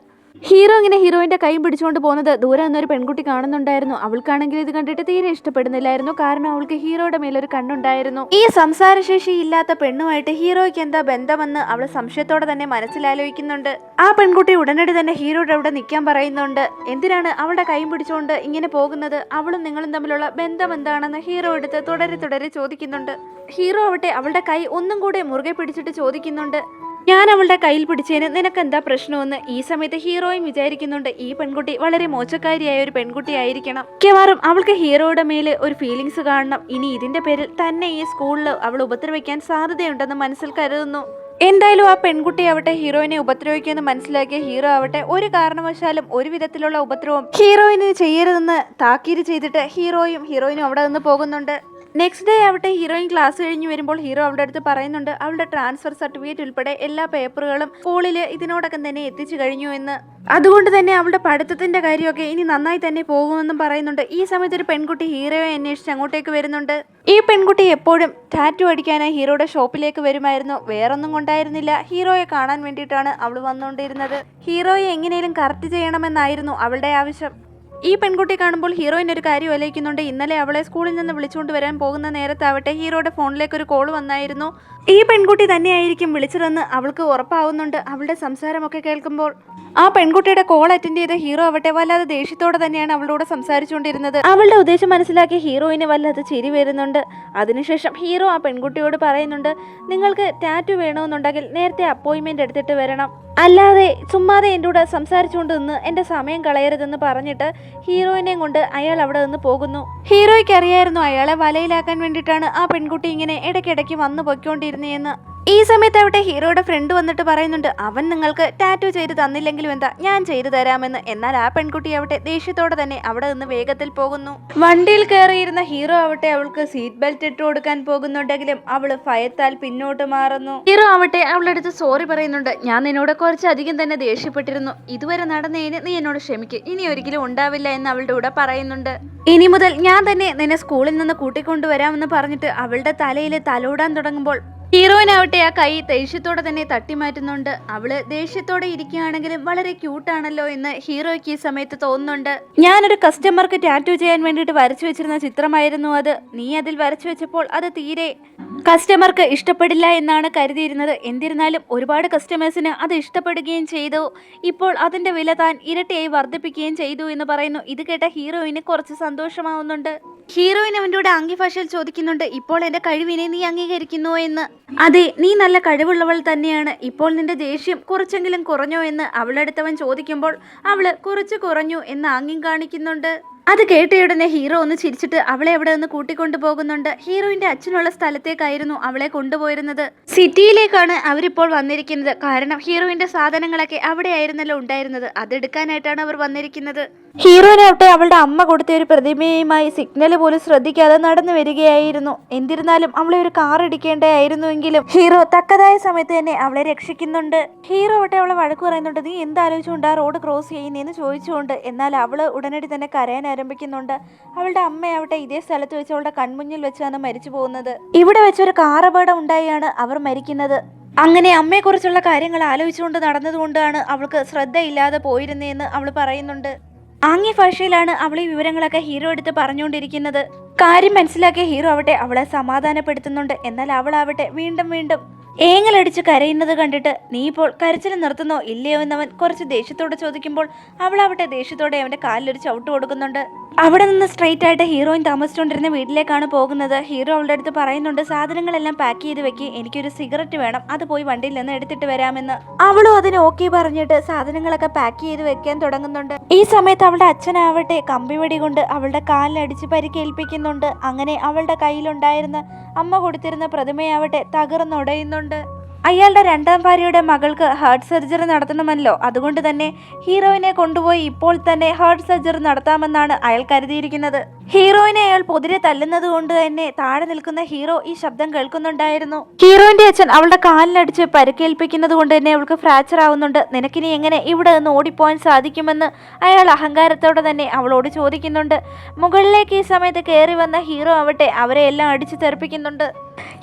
ഹീറോ ഇങ്ങനെ ഹീറോയിന്റെ കൈയും പിടിച്ചുകൊണ്ട് പോകുന്നത് ദൂരെ നിന്നൊരു പെൺകുട്ടി കാണുന്നുണ്ടായിരുന്നു. അവൾക്കാണെങ്കിൽ ഇത് കണ്ടിട്ട് തീരെ ഇഷ്ടപ്പെടുന്നില്ലായിരുന്നു, കാരണം അവൾക്ക് ഹീറോയുടെ മേലൊരു കണ്ണുണ്ടായിരുന്നു. ഈ സംസാരശേഷി ഇല്ലാത്ത പെണ്ണുമായിട്ട് ഹീറോയ്ക്ക് എന്താ ബന്ധമെന്ന് അവൾ സംശയത്തോടെ തന്നെ മനസ്സിലാലോചിക്കുന്നുണ്ട്. ആ പെൺകുട്ടി ഉടനടി തന്നെ ഹീറോയുടെ അവിടെ നിൽക്കാൻ പറയുന്നുണ്ട്. എന്തിനാണ് അവളുടെ കൈയും പിടിച്ചുകൊണ്ട് ഇങ്ങനെ പോകുന്നത്, അവളും നിങ്ങളും തമ്മിലുള്ള ബന്ധം എന്താണെന്ന് ഹീറോ എടുത്ത് തുടരെ ചോദിക്കുന്നുണ്ട്. ഹീറോ ആവട്ടെ അവളുടെ കൈ ഒന്നും കൂടെ മുറുകെ പിടിച്ചിട്ട് ചോദിക്കുന്നുണ്ട്, ഞാൻ അവളുടെ കയ്യിൽ പിടിച്ചതിന് നിനക്കെന്താ പ്രശ്നമെന്ന്. ഈ സമയത്ത് ഹീറോയും വിചാരിക്കുന്നുണ്ട് ഈ പെൺകുട്ടി വളരെ മോശക്കാരിയായ ഒരു പെൺകുട്ടി ആയിരിക്കണം, മിക്കവാറും അവൾക്ക് ഹീറോയുടെ മേല് ഒരു ഫീലിങ്സ് കാണണം. ഇനി ഇതിന്റെ പേരിൽ തന്നെ ഈ സ്കൂളിൽ അവൾ ഉപദ്രവിക്കാൻ സാധ്യതയുണ്ടെന്ന് മനസ്സിൽ കരുതുന്നു. എന്തായാലും ആ പെൺകുട്ടി ആവട്ടെ ഹീറോയിനെ ഉപദ്രവിക്കുമെന്ന് മനസ്സിലാക്കിയ ഹീറോ ആവട്ടെ ഒരു കാരണവശാലും ഒരു വിധത്തിലുള്ള ഉപദ്രവം ഹീറോയിന് ചെയ്യരുതെന്ന് താക്കീത് ചെയ്തിട്ട് ഹീറോയിനും അവിടെ നിന്ന് പോകുന്നുണ്ട്. നെക്സ്റ്റ് ഡേ ആവട്ടെ ഹീറോയിൻ ക്ലാസ് കഴിഞ്ഞ് വരുമ്പോൾ ഹീറോ അവളുടെ അടുത്ത് പറയുന്നുണ്ട് അവളുടെ ട്രാൻസ്ഫർ സർട്ടിഫിക്കറ്റ് ഉൾപ്പെടെ എല്ലാ പേപ്പറുകളും സ്കൂളിൽ ഇതിനോടൊപ്പം തന്നെ എത്തിച്ചു കഴിഞ്ഞു എന്ന്. അതുകൊണ്ട് തന്നെ അവളുടെ പഠിത്തത്തിന്റെ കാര്യമൊക്കെ ഇനി നന്നായി തന്നെ പോകുമെന്നും പറയുന്നുണ്ട്. ഈ സമയത്ത് ഒരു പെൺകുട്ടി ഹീറോയെ അന്വേഷിച്ച് അങ്ങോട്ടേക്ക് വരുന്നുണ്ട്. ഈ പെൺകുട്ടി എപ്പോഴും ടാറ്റു അടിക്കാനായി ഹീറോയുടെ ഷോപ്പിലേക്ക് വരുമായിരുന്നു, വേറൊന്നും കൊണ്ടായിരുന്നില്ല, ഹീറോയെ കാണാൻ വേണ്ടിയിട്ടാണ് അവൾ വന്നുകൊണ്ടിരുന്നത്. ഹീറോയെ എങ്ങനെയും കറക്റ്റ് ചെയ്യണമെന്നായിരുന്നു അവളുടെ ആവശ്യം. ഈ പെൺകുട്ടി കാണുമ്പോൾ ഹീറോയിൻ ഒരു കാര്യം ആലോചിക്കുന്നുണ്ട്. ഇന്നലെ അവളെ സ്കൂളിൽ നിന്ന് വിളിച്ചുകൊണ്ട് വരാൻ പോകുന്ന നേരത്താവട്ടെ ഹീറോയുടെ ഫോണിലേക്ക് ഒരു കോൾ വന്നായിരുന്നു. ഈ പെൺകുട്ടി തന്നെയായിരിക്കും വിളിച്ചതെന്ന് അവൾക്ക് ഉറപ്പാവുന്നുണ്ട് അവളുടെ സംസാരമൊക്കെ കേൾക്കുമ്പോൾ. ആ പെൺകുട്ടിയുടെ കോൾ അറ്റൻഡ് ചെയ്ത ഹീറോ ആവട്ടെ വല്ലാതെ ദേഷ്യത്തോടെ തന്നെയാണ് അവളോട് സംസാരിച്ചുകൊണ്ടിരുന്നത്. അവളുടെ ഉദ്ദേശം മനസ്സിലാക്കി ഹീറോയിന് വല്ലാതെ ചിരി വരുന്നുണ്ട്. അതിനുശേഷം ഹീറോ ആ പെൺകുട്ടിയോട് പറയുന്നുണ്ട്, നിങ്ങൾക്ക് ടാറ്റു വേണമെന്നുണ്ടെങ്കിൽ നേരത്തെ അപ്പോയിൻമെന്റ് എടുത്തിട്ട് വരണം, അല്ലാതെ ചുമ്മാതെ എൻ്റെ കൂടെ സംസാരിച്ചുകൊണ്ട് നിന്ന് എൻ്റെ സമയം കളയരുതെന്ന് പറഞ്ഞിട്ട് ഹീറോയിനെയും കൊണ്ട് അയാൾ അവിടെ നിന്ന് പോകുന്നു. ഹീറോയ്ക്ക് അറിയായിരുന്നു അയാളെ വലയിലാക്കാൻ വേണ്ടിയിട്ടാണ് ആ പെൺകുട്ടി ഇങ്ങനെ ഇടയ്ക്കിടയ്ക്ക് വന്നു പൊയ്ക്കൊണ്ടിരുന്നതെന്ന്. ഈ സമയത്ത് അവിടെ ഹീറോയുടെ ഫ്രണ്ട് വന്നിട്ട് പറയുന്നുണ്ട്, അവൻ നിങ്ങൾക്ക് ടാറ്റു ചെയ്ത് തന്നില്ലെങ്കിലും എന്താ, ഞാൻ ചെയ്തു തരാമെന്ന്. എന്നാൽ ആ പെൺകുട്ടി ആവട്ടെ ദേഷ്യത്തോടെ തന്നെ അവിടെ നിന്ന് വേഗത്തിൽ പോകുന്നു. വണ്ടിയിൽ കയറിയിരുന്ന ഹീറോ ആവട്ടെ അവൾക്ക് സീറ്റ് ബെൽറ്റ് ഇട്ട് കൊടുക്കാൻ പോകുന്നുണ്ടെങ്കിലും അവള് ഭയത്താൽ പിന്നോട്ട് മാറുന്നു. ഹീറോ ആവട്ടെ അവളടുത്ത് സോറി പറയുന്നുണ്ട്, ഞാൻ നിന്നോട് കുറച്ചധികം തന്നെ ദേഷ്യപ്പെട്ടിരുന്നു, ഇതുവരെ നടന്നതിന് നീ എന്നോട് ക്ഷമിക്ക്, ഇനി ഒരിക്കലും ഉണ്ടാവില്ല എന്ന് അവളുടെ കൂടെ പറയുന്നുണ്ട്. ഇനി മുതൽ ഞാൻ തന്നെ നിന്നെ സ്കൂളിൽ നിന്ന് കൂട്ടിക്കൊണ്ടുവരാമെന്ന് പറഞ്ഞിട്ട് അവളുടെ തലയിൽ തലോടാൻ തുടങ്ങുമ്പോൾ ഹീറോയിനാവട്ടെ ആ കൈ ദേഷ്യത്തോടെ തന്നെ തട്ടിമാറ്റുന്നുണ്ട്. അവള് ദേഷ്യത്തോടെ ഇരിക്കുകയാണെങ്കിലും വളരെ ക്യൂട്ടാണല്ലോ എന്ന് ഹീറോയ്ക്ക് ഈ സമയത്ത് തോന്നുന്നുണ്ട്. ഞാനൊരു കസ്റ്റമർക്ക് ടാറ്റു ചെയ്യാൻ വേണ്ടിയിട്ട് വരച്ചു വെച്ചിരുന്ന ചിത്രമായിരുന്നു അത്. നീ അതിൽ വരച്ചു വെച്ചപ്പോൾ അത് തീരെ കസ്റ്റമർക്ക് ഇഷ്ടപ്പെടില്ല എന്നാണ് കരുതിയിരുന്നത്. എന്നിരുന്നാലും ഒരുപാട് കസ്റ്റമേഴ്സിന് അത് ഇഷ്ടപ്പെടുകയും ചെയ്തു. ഇപ്പോൾ അതിന്റെ വില താൻ ഇരട്ടിയായി വർദ്ധിപ്പിക്കുകയും ചെയ്തു എന്ന് പറയുന്നു. ഇത് കേട്ട ഹീറോയിന് കുറച്ച് സന്തോഷമാവുന്നുണ്ട്. ഹീറോയിൻ അവൻ്റെ കൂടെ ആംഗ്യഭാഷയിൽ ചോദിക്കുന്നുണ്ട്, ഇപ്പോൾ എൻ്റെ കഴിവിനെ നീ അംഗീകരിക്കുന്നുവോ എന്ന്. അതെ, നീ നല്ല കഴിവുള്ളവൾ തന്നെയാണ്. ഇപ്പോൾ നിന്റെ ദേഷ്യം കുറച്ചെങ്കിലും കുറഞ്ഞോ എന്ന് അവളടുത്തവൻ ചോദിക്കുമ്പോൾ അവള് കുറച്ച് കുറഞ്ഞു എന്ന് ആംഗ്യം കാണിക്കുന്നുണ്ട്. അത് കേട്ടയുടനെ ഹീറോ ഒന്ന് ചിരിച്ചിട്ട് അവളെ അവിടെ നിന്ന് കൂട്ടിക്കൊണ്ടു പോകുന്നുണ്ട്. ഹീറോയിന്റെ അച്ഛനുള്ള സ്ഥലത്തേക്കായിരുന്നു അവളെ കൊണ്ടുപോയിരുന്നത്. സിറ്റിയിലേക്കാണ് അവരിപ്പോൾ വന്നിരിക്കുന്നത്. കാരണം ഹീറോയിന്റെ സാധനങ്ങളൊക്കെ അവിടെയായിരുന്നല്ലോ ഉണ്ടായിരുന്നത്. അതെടുക്കാനായിട്ടാണ് അവർ വന്നിരിക്കുന്നത്. ഹീറോയിനാവട്ടെ അവളുടെ അമ്മ കൊടുത്ത ഒരു പ്രതിമയുമായി സിഗ്നൽ പോലും ശ്രദ്ധിക്കാതെ നടന്നു വരികയായിരുന്നു. എന്നിരുന്നാലും അവളെ ഒരു കാർ ഇടിക്കേണ്ടതായിരുന്നുവെങ്കിലും ഹീറോ തക്കതായ സമയത്ത് തന്നെ അവളെ രക്ഷിക്കുന്നുണ്ട്. ഹീറോ ആവട്ടെ അവളെ വഴക്ക് പറയുന്നുണ്ട്, നീ എന്താലോചിച്ചുകൊണ്ട് ആ റോഡ് ക്രോസ് ചെയ്യുന്നതെന്ന് ചോദിച്ചുകൊണ്ട്. എന്നാൽ അവള് ഉടനടി തന്നെ കരയാൻ ആരംഭിക്കുന്നുണ്ട്. അവളുടെ അമ്മയാവട്ടെ ഇതേ സ്ഥലത്ത് വെച്ച് അവളുടെ കൺമുന്നിൽ വെച്ചാണ് മരിച്ചു പോകുന്നത്. ഇവിടെ വെച്ചൊരു കാർ അപകടം ഉണ്ടായാണ് അവർ മരിക്കുന്നത്. അങ്ങനെ അമ്മയെക്കുറിച്ചുള്ള കാര്യങ്ങൾ ആലോചിച്ചുകൊണ്ട് നടന്നതുകൊണ്ടാണ് അവൾക്ക് ശ്രദ്ധയില്ലാതെ പോയിരുന്നതെന്ന് അവൾ പറയുന്നുണ്ട്. ആംഗ്യഭാഷയിലാണ് അവൾ ഈ വിവരങ്ങളൊക്കെ ഹീറോ എടുത്ത് പറഞ്ഞുകൊണ്ടിരിക്കുന്നത്. കാര്യം മനസ്സിലാക്കിയ ഹീറോ ആവട്ടെ അവളെ സമാധാനപ്പെടുത്തുന്നുണ്ട്. എന്നാൽ അവളാവട്ടെ വീണ്ടും വീണ്ടും ഏങ്ങലടിച്ച് കരയുന്നത് കണ്ടിട്ട് നീ ഇപ്പോൾ കരച്ചിൽ നിർത്തുന്നോ ഇല്ലയോ എന്നവൻ കുറച്ച് ദേഷ്യത്തോടെ ചോദിക്കുമ്പോൾ അവളാവട്ടെ ദേഷ്യത്തോടെ അവന്റെ കാലിലൊരു ചവിട്ട് കൊടുക്കുന്നുണ്ട്. അവിടെ നിന്ന് സ്ട്രെയിറ്റ് ആയിട്ട് ഹീറോയിൻ താമസിച്ചുകൊണ്ടിരുന്ന വീട്ടിലേക്കാണ് പോകുന്നത്. ഹീറോ അവളുടെ അടുത്ത് പറയുന്നുണ്ട്, സാധനങ്ങളെല്ലാം പാക്ക് ചെയ്ത് വെക്കി, എനിക്കൊരു സിഗരറ്റ് വേണം, അത് പോയി വണ്ടിയിൽ നിന്ന് എടുത്തിട്ട് വരാമെന്ന്. അവളും അതിന് ഓക്കെ പറഞ്ഞിട്ട് സാധനങ്ങളൊക്കെ പാക്ക് ചെയ്ത് വെക്കാൻ തുടങ്ങുന്നുണ്ട്. ഈ സമയത്ത് അവളുടെ അച്ഛനാവട്ടെ കമ്പിവടി കൊണ്ട് അവളുടെ കാലിലടിച്ച് പരിക്കേൽപ്പിക്കുന്നുണ്ട്. അങ്ങനെ അവളുടെ കയ്യിലുണ്ടായിരുന്ന അമ്മ കൊടുത്തിരുന്ന പ്രതിമയാവട്ടെ തകർന്നുടയുന്നുണ്ട്. അയാളുടെ രണ്ടാം ഭാര്യയുടെ മകൾക്ക് ഹാർട്ട് സർജറി നടത്തണമല്ലോ. അതുകൊണ്ട് തന്നെ ഹീറോയിനെ കൊണ്ടുപോയി ഇപ്പോൾ തന്നെ ഹാർട്ട് സർജറി നടത്താമെന്നാണ് അയാൾ കരുതിയിരിക്കുന്നത്. ഹീറോയിനെ അയാൾ പൊതിരെ തല്ലുന്നത് കൊണ്ട് തന്നെ താഴെ നിൽക്കുന്ന ഹീറോ ഈ ശബ്ദം കേൾക്കുന്നുണ്ടായിരുന്നു. ഹീറോയിന്റെ അച്ഛൻ അവളുടെ കാലിലടിച്ച് പരിക്കേൽപ്പിക്കുന്നത് കൊണ്ട് തന്നെ അവൾക്ക് ഫ്രാക്ചർ ആവുന്നുണ്ട്. നിനക്കിനി എങ്ങനെ ഇവിടെ നിന്ന് ഓടിപ്പോവാൻ സാധിക്കുമെന്ന് അയാൾ അഹങ്കാരത്തോടെ തന്നെ അവളോട് ചോദിക്കുന്നുണ്ട്. മുകളിലേക്ക് ഈ സമയത്ത് കയറി വന്ന ഹീറോ ആവട്ടെ അവരെ എല്ലാം അടിച്ചു തെറിപ്പിക്കുന്നുണ്ട്.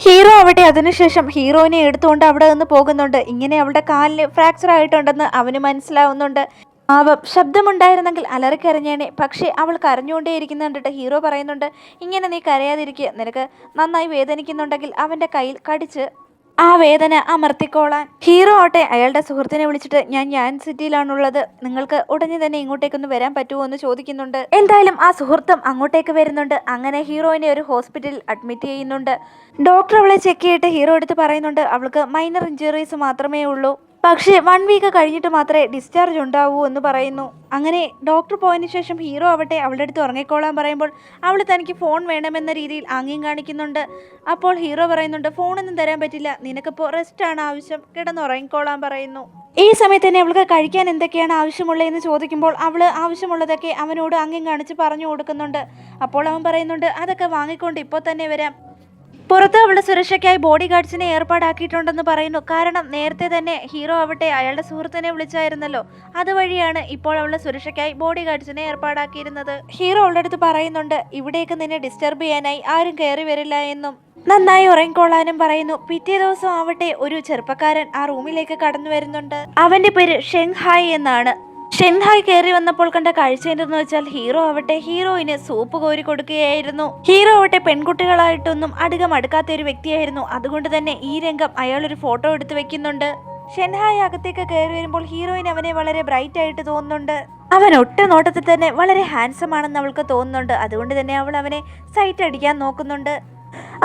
ഹീറോ ആവട്ടെ അതിനുശേഷം ഹീറോയിനെ എടുത്തുകൊണ്ട് അവിടെ നിന്ന് പോകുന്നുണ്ട്. ഇങ്ങനെ അവളുടെ കാലിന് ഫ്രാക്ചർ ആയിട്ടുണ്ടെന്ന് അവന് മനസ്സിലാവുന്നുണ്ട്. പാവം, ശബ്ദമുണ്ടായിരുന്നെങ്കിൽ അലറിക്കരഞ്ഞേനെ. പക്ഷേ അവൾ കരഞ്ഞുകൊണ്ടേയിരിക്കുന്ന കണ്ടിട്ട് ഹീറോ പറയുന്നുണ്ട്, ഇങ്ങനെ നീ കരയാതിരിക്കുക, നിനക്ക് നന്നായി വേദനിക്കുന്നുണ്ടെങ്കിൽ അവൻ്റെ കയ്യിൽ കടിച്ച് ആ വേദന അമർത്തിക്കോളാൻ. ഹീറോ ആവട്ടെ അയാളുടെ സുഹൃത്തിനെ വിളിച്ചിട്ട് ഞാൻ സിറ്റിയിലാണുള്ളത്, നിങ്ങൾക്ക് ഉടനെ തന്നെ ഇങ്ങോട്ടേക്കൊന്ന് വരാൻ പറ്റുമോ എന്ന് ചോദിക്കുന്നുണ്ട്. എന്തായാലും ആ സുഹൃത്തും അങ്ങോട്ടേക്ക് വരുന്നുണ്ട്. അങ്ങനെ ഹീറോയിനെ ഒരു ഹോസ്പിറ്റലിൽ അഡ്മിറ്റ് ചെയ്യുന്നുണ്ട്. ഡോക്ടർ അവളെ ചെക്ക് ചെയ്തിട്ട് ഹീറോ എടുത്ത് പറയുന്നുണ്ട്, അവൾക്ക് മൈനർ ഇഞ്ചുറീസ് മാത്രമേ ഉള്ളൂ, പക്ഷേ 1 വീക്ക് കഴിഞ്ഞിട്ട് മാത്രമേ ഡിസ്ചാർജ് ഉണ്ടാവൂ എന്ന് പറയുന്നു. അങ്ങനെ ഡോക്ടർ പോയതിനു ശേഷം ഹീറോ ആവട്ടെ അവളുടെ അടുത്ത് ഉറങ്ങിക്കോളാൻ പറയുമ്പോൾ അവൾ തനിക്ക് ഫോൺ വേണമെന്ന രീതിയിൽ ആംഗ്യം കാണിക്കുന്നുണ്ട്. അപ്പോൾ ഹീറോ പറയുന്നുണ്ട്, ഫോണൊന്നും തരാൻ പറ്റില്ല, നിനക്കിപ്പോൾ റെസ്റ്റാണ് ആവശ്യം, കിടന്നുറങ്ങിക്കോളാൻ പറയുന്നു. ഈ സമയത്ത് തന്നെ അവൾക്ക് കഴിക്കാൻ എന്തൊക്കെയാണ് ആവശ്യമുള്ളതെന്ന് ചോദിക്കുമ്പോൾ അവൾ ആവശ്യമുള്ളതൊക്കെ അവനോട് ആംഗ്യം കാണിച്ച് പറഞ്ഞു കൊടുക്കുന്നുണ്ട്. അപ്പോൾ അവൻ പറയുന്നുണ്ട്, അതൊക്കെ വാങ്ങിക്കൊണ്ട് ഇപ്പോൾ തന്നെ വരാം. പുറത്ത് അവളുടെ സുരക്ഷയ്ക്കായി ബോഡി ഗാർഡ്സിനെ ഏർപ്പാടാക്കിയിട്ടുണ്ടെന്ന് പറയുന്നു. കാരണം നേരത്തെ തന്നെ ഹീറോ ആവട്ടെ അയാളുടെ സുഹൃത്തിനെ വിളിച്ചായിരുന്നല്ലോ, അതുവഴിയാണ് ഇപ്പോൾ അവളുടെ സുരക്ഷയ്ക്കായി ബോഡി ഗാർഡ്സിനെ ഏർപ്പാടാക്കിയിരുന്നത്. ഹീറോ അവളുടെ അടുത്ത് പറയുന്നുണ്ട്, ഇവിടേക്ക് നിന്നെ ഡിസ്റ്റർബ് ചെയ്യാനായി ആരും കയറി വരില്ല എന്നും നന്നായി ഉറങ്ങിക്കൊള്ളാനും പറയുന്നു. പിറ്റേ ദിവസം ആവട്ടെ ഒരു ചെറുപ്പക്കാരൻ ആ റൂമിലേക്ക് കടന്നു വരുന്നുണ്ട്. അവന്റെ പേര് ഷെങ്ഹായ് എന്നാണ്. ഷെൻഹായ് കയറി വന്നപ്പോൾ കണ്ട കാഴ്ച എന്തെന്ന് വെച്ചാൽ ഹീറോ ആവട്ടെ ഹീറോയിന് സൂപ്പ് കോരി കൊടുക്കുകയായിരുന്നു. ഹീറോ ആവട്ടെ പെൺകുട്ടികളായിട്ടൊന്നും അധികം അടുക്കാത്ത ഒരു വ്യക്തിയായിരുന്നു. അതുകൊണ്ട് തന്നെ ഈ രംഗം അയാൾ ഒരു ഫോട്ടോ എടുത്ത് വെക്കുന്നുണ്ട്. ഷെൻഹായ് അകത്തേക്ക് കയറി വരുമ്പോൾ ഹീറോയിൻ അവനെ വളരെ ബ്രൈറ്റ് ആയിട്ട് തോന്നുന്നുണ്ട്. അവൻ ഒറ്റ നോട്ടത്തിൽ തന്നെ വളരെ ഹാൻസം ആണെന്ന് അവൾക്ക് തോന്നുന്നുണ്ട്. അതുകൊണ്ട് തന്നെ അവൾ അവനെ സൈറ്റ് അടിക്കാൻ നോക്കുന്നുണ്ട്.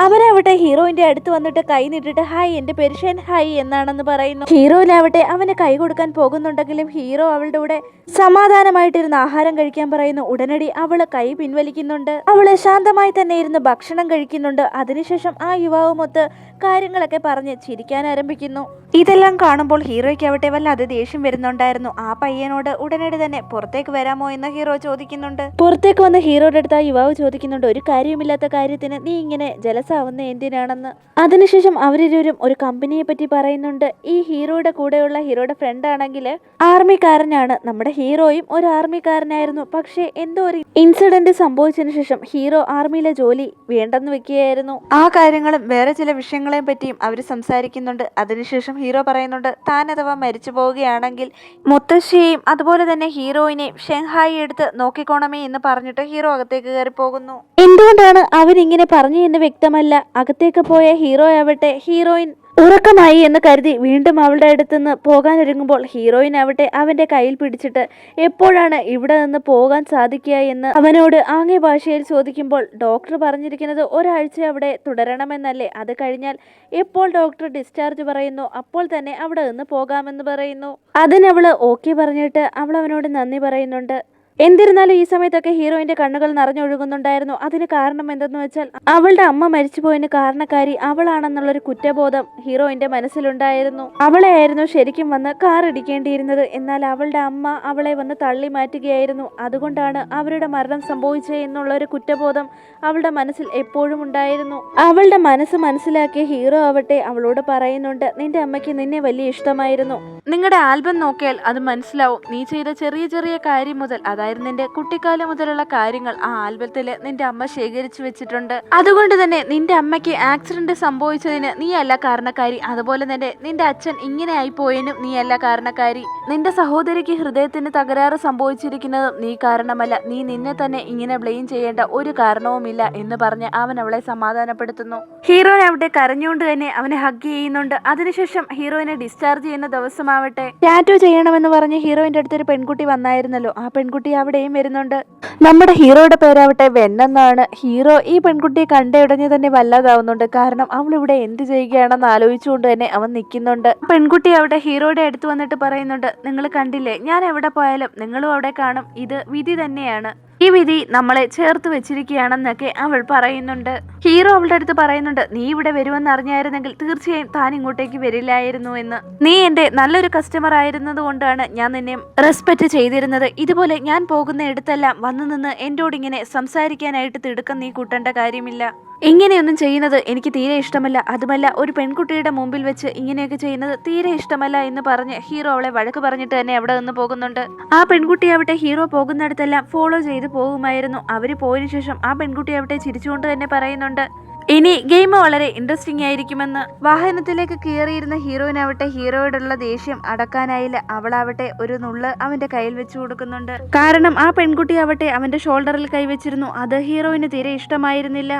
അവനാവട്ടെ ഹീറോയിന്റെ അടുത്ത് വന്നിട്ട് കൈ നീട്ടിട്ട് ഹായ് എന്റെ പേര് ഷെൻ ഹായ് എന്നാണെന്ന് പറയുന്നു. ഹീറോയിനാവട്ടെ അവന് കൈ കൊടുക്കാൻ പോകുന്നുണ്ടെങ്കിലും ഹീറോ അവളുടെ കൂടെ സമാധാനമായിട്ടിരുന്ന് ആഹാരം കഴിക്കാൻ പറയുന്നു. ഉടനടി അവള് കൈ പിൻവലിക്കുന്നുണ്ട്. അവള് ശാന്തമായി തന്നെ ഇരുന്ന് ഭക്ഷണം കഴിക്കുന്നുണ്ട്. അതിനുശേഷം ആ യുവാവുമൊത്ത് കാര്യങ്ങളൊക്കെ പറഞ്ഞ് ചിരിക്കാൻ ആരംഭിക്കുന്നു. ഇതെല്ലാം കാണുമ്പോൾ ഹീറോയ്ക്കാവട്ടെ വല്ലാതെ ദേഷ്യം വരുന്നുണ്ടായിരുന്നു. ആ പയ്യനോട് ഉടനടി തന്നെ പുറത്തേക്ക് വരാമോ എന്ന് ഹീറോ ചോദിക്കുന്നുണ്ട്. പുറത്തേക്ക് വന്ന് ഹീറോയുടെ അടുത്ത് ആ യുവാവ് ചോദിക്കുന്നുണ്ട്, ഒരു കാര്യമില്ലാത്ത കാര്യത്തിന് നീ ഇങ്ങനെ ജലസാവുന്ന എന്തിനാണെന്ന്. അതിനുശേഷം അവരിരുവരും ഒരു കമ്പനിയെ പറ്റി പറയുന്നുണ്ട്. ഈ ഹീറോയുടെ കൂടെയുള്ള ഹീറോയുടെ ഫ്രണ്ട് ആണെങ്കിൽ ആർമിക്കാരനാണ്. നമ്മുടെ ഹീറോയും ഒരു ആർമിക്കാരനായിരുന്നു. പക്ഷേ എന്തോ ഒരു ഇൻസിഡന്റ് സംഭവിച്ചതിന് ശേഷം ഹീറോ ആർമിയിലെ ജോലി വേണ്ടെന്ന് വെക്കുകയായിരുന്നു. ആ കാര്യങ്ങളും വേറെ ചില വിഷയങ്ങളെയും പറ്റിയും അവർ സംസാരിക്കുന്നുണ്ട്. അതിനുശേഷം ഹീറോ പറയുന്നുണ്ട്, താൻ അഥവാ മരിച്ചു പോവുകയാണെങ്കിൽ മുത്തശ്ശിയെയും അതുപോലെ തന്നെ ഹീറോയിനെയും ഷെൻഹായി എടുത്ത് നോക്കിക്കോണമേ എന്ന് പറഞ്ഞിട്ട് ഹീറോ അകത്തേക്ക് കയറി പോകുന്നു. എന്തുകൊണ്ടാണ് അവരിങ്ങനെ പറഞ്ഞു എന്ന് വ്യക്തമല്ല. അകത്തേക്ക് പോയ ഹീറോ ആവട്ടെ ഹീറോയിൻ ഉറക്കമായി എന്ന് കരുതി വീണ്ടും അവളുടെ അടുത്തുനിന്ന് പോകാനൊരുങ്ങുമ്പോൾ ഹീറോയിൻ ആവട്ടെ അവന്റെ കയ്യിൽ പിടിച്ചിട്ട് എപ്പോഴാണ് ഇവിടെ നിന്ന് പോകാൻ സാധിക്കുക എന്ന് അവനോട് ആംഗ്യ ഭാഷയിൽ ചോദിക്കുമ്പോൾ ഡോക്ടർ പറഞ്ഞിരിക്കുന്നത് ഒരാഴ്ച അവിടെ തുടരണമെന്നല്ലേ. അത് കഴിഞ്ഞാൽ എപ്പോൾ ഡോക്ടർ ഡിസ്ചാർജ് പറയുന്നു അപ്പോൾ തന്നെ അവിടെ നിന്ന് പോകാമെന്ന് പറയുന്നു. അതിനവള് ഓക്കെ പറഞ്ഞിട്ട് അവൾ അവനോട് നന്ദി പറയുന്നുണ്ട്. എന്നിരുന്നാലും ഈ സമയത്തൊക്കെ ഹീറോയിന്റെ കണ്ണുകൾ നിറഞ്ഞൊഴുകുന്നുണ്ടായിരുന്നു. അതിന് കാരണം എന്തെന്ന് വെച്ചാൽ അവളുടെ അമ്മ മരിച്ചുപോയതിന് കാരണക്കാരി അവളാണെന്നുള്ളൊരു കുറ്റബോധം ഹീറോയിന്റെ മനസ്സിലുണ്ടായിരുന്നു. അവളെയായിരുന്നു ശരിക്കും വന്ന് കാർ ഇടിക്കേണ്ടിയിരുന്നത്. എന്നാൽ അവളുടെ അമ്മ അവളെ വന്ന് തള്ളി മാറ്റുകയായിരുന്നു. അതുകൊണ്ടാണ് അവരുടെ മരണം സംഭവിച്ചത് എന്നുള്ളൊരു കുറ്റബോധം അവളുടെ മനസ്സിൽ എപ്പോഴും ഉണ്ടായിരുന്നു. അവളുടെ മനസ്സ് മനസ്സിലാക്കിയ ഹീറോ ആവട്ടെ അവളോട് പറയുന്നുണ്ട്, നിന്റെ അമ്മയ്ക്ക് നിന്നെ വലിയ ഇഷ്ടമായിരുന്നു. നിങ്ങളുടെ ആൽബം നോക്കിയാൽ അത് മനസ്സിലാവും. നീ ചെയ്ത ചെറിയ ചെറിയ കാര്യം മുതൽ അതായത് നിന്റെ കുട്ടിക്കാലം മുതലുള്ള കാര്യങ്ങൾ ആ ആൽബത്തില് നിന്റെ അമ്മ ശേഖരിച്ചു വെച്ചിട്ടുണ്ട്. അതുകൊണ്ട് തന്നെ നിന്റെ അമ്മയ്ക്ക് ആക്സിഡന്റ് സംഭവിച്ചതിന് നീയല്ല കാരണക്കാരി. അതുപോലെ തന്നെ നിന്റെ അച്ഛൻ ഇങ്ങനെ ആയി പോയതിനും നീയല്ല കാരണക്കാരി. നിന്റെ സഹോദരിക്ക് ഹൃദയത്തിന് തകരാറ് സംഭവിച്ചിരിക്കുന്നതും നീ കാരണമല്ല. നീ നിന്നെ തന്നെ ഇങ്ങനെ ബ്ലെയിം ചെയ്യേണ്ട ഒരു കാരണവുമില്ല എന്ന് പറഞ്ഞ് അവൻ അവളെ സമാധാനപ്പെടുത്തുന്നു. ഹീറോയിൻ അവിടെ കരഞ്ഞുകൊണ്ട് തന്നെ അവനെ ഹഗ് ചെയ്യുന്നുണ്ട്. അതിനുശേഷം ഹീറോയിനെ ഡിസ്ചാർജ് ചെയ്യുന്ന ദിവസമാവട്ടെ ടാറ്റു ചെയ്യണമെന്ന് പറഞ്ഞ് ഹീറോയിന്റെ അടുത്തൊരു പെൺകുട്ടി വന്നായിരുന്നല്ലോ. ആ പെൺകുട്ടി അവിടെയും വരുന്നുണ്ട്. നമ്മുടെ ഹീറോയുടെ പേരാവട്ടെ വെന്നെന്നാണ്. ഹീറോ ഈ പെൺകുട്ടിയെ കണ്ടയുടനെ തന്നെ വല്ലാതാവുന്നുണ്ട്. കാരണം അവൾ ഇവിടെ എന്ത് ചെയ്യുകയാണെന്ന് ആലോചിച്ചുകൊണ്ട് തന്നെ അവൻ നിൽക്കുന്നുണ്ട്. പെൺകുട്ടി അവിടെ ഹീറോയുടെ അടുത്ത് വന്നിട്ട് പറയുന്നുണ്ട്, നിങ്ങൾ കണ്ടില്ലേ, ഞാൻ എവിടെ പോയാലും നിങ്ങളും അവിടെ കാണും. ഇത് വിധി തന്നെയാണ്. ഈ വിധി നമ്മളെ ചേർത്ത് വെച്ചിരിക്കുകയാണെന്നൊക്കെ അവൾ പറയുന്നുണ്ട്. ഹീറോ അവളുടെ അടുത്ത് പറയുന്നുണ്ട്, നീ ഇവിടെ വരുമെന്ന് അറിഞ്ഞായിരുന്നെങ്കിൽ തീർച്ചയായും താൻ ഇങ്ങോട്ടേക്ക് വരില്ലായിരുന്നു എന്ന്. നീ എന്റെ നല്ലൊരു കസ്റ്റമർ ആയിരുന്നത് കൊണ്ടാണ് ഞാൻ നിന്നെ റെസ്പെക്ട് ചെയ്തിരുന്നത്. ഇതുപോലെ ഞാൻ പോകുന്ന ഇടത്തെല്ലാം വന്നു നിന്ന് എന്നോട് ഇങ്ങനെ സംസാരിക്കാനായിട്ട് തിടുക്കം നീ കൂട്ടേണ്ട കാര്യമില്ല. ഇങ്ങനെയൊന്നും ചെയ്യുന്നത് എനിക്ക് തീരെ ഇഷ്ടമല്ല. അതുമല്ല ഒരു പെൺകുട്ടിയുടെ മുമ്പിൽ വെച്ച് ഇങ്ങനെയൊക്കെ ചെയ്യുന്നത് തീരെ ഇഷ്ടമല്ല എന്ന് പറഞ്ഞ് ഹീറോ അവളെ വഴക്ക് പറഞ്ഞിട്ട് തന്നെ അവിടെ നിന്ന് പോകുന്നുണ്ട്. ആ പെൺകുട്ടി ആവട്ടെ ഹീറോ പോകുന്നിടത്തെല്ലാം ഫോളോ ചെയ്ത് പോകുമായിരുന്നു. അവര് പോയതിനു ശേഷം ആ പെൺകുട്ടി ആവട്ടെ ചിരിച്ചുകൊണ്ട് തന്നെ പറയുന്നുണ്ട്, ഇനി ഗെയിം വളരെ ഇൻട്രസ്റ്റിംഗ് ആയിരിക്കുമെന്ന്. വാഹനത്തിലേക്ക് കയറിയിരുന്ന ഹീറോയിനാവട്ടെ ഹീറോയോടുള്ള ദേഷ്യം അടക്കാനായില്ല. അവളാവട്ടെ ഒരു നുള്ള് അവന്റെ കയ്യിൽ വെച്ചു കൊടുക്കുന്നുണ്ട്. കാരണം ആ പെൺകുട്ടി ആവട്ടെ അവന്റെ ഷോൾഡറിൽ കൈവച്ചിരുന്നു. അത് ഹീറോയിന് തീരെ ഇഷ്ടമായിരുന്നില്ല.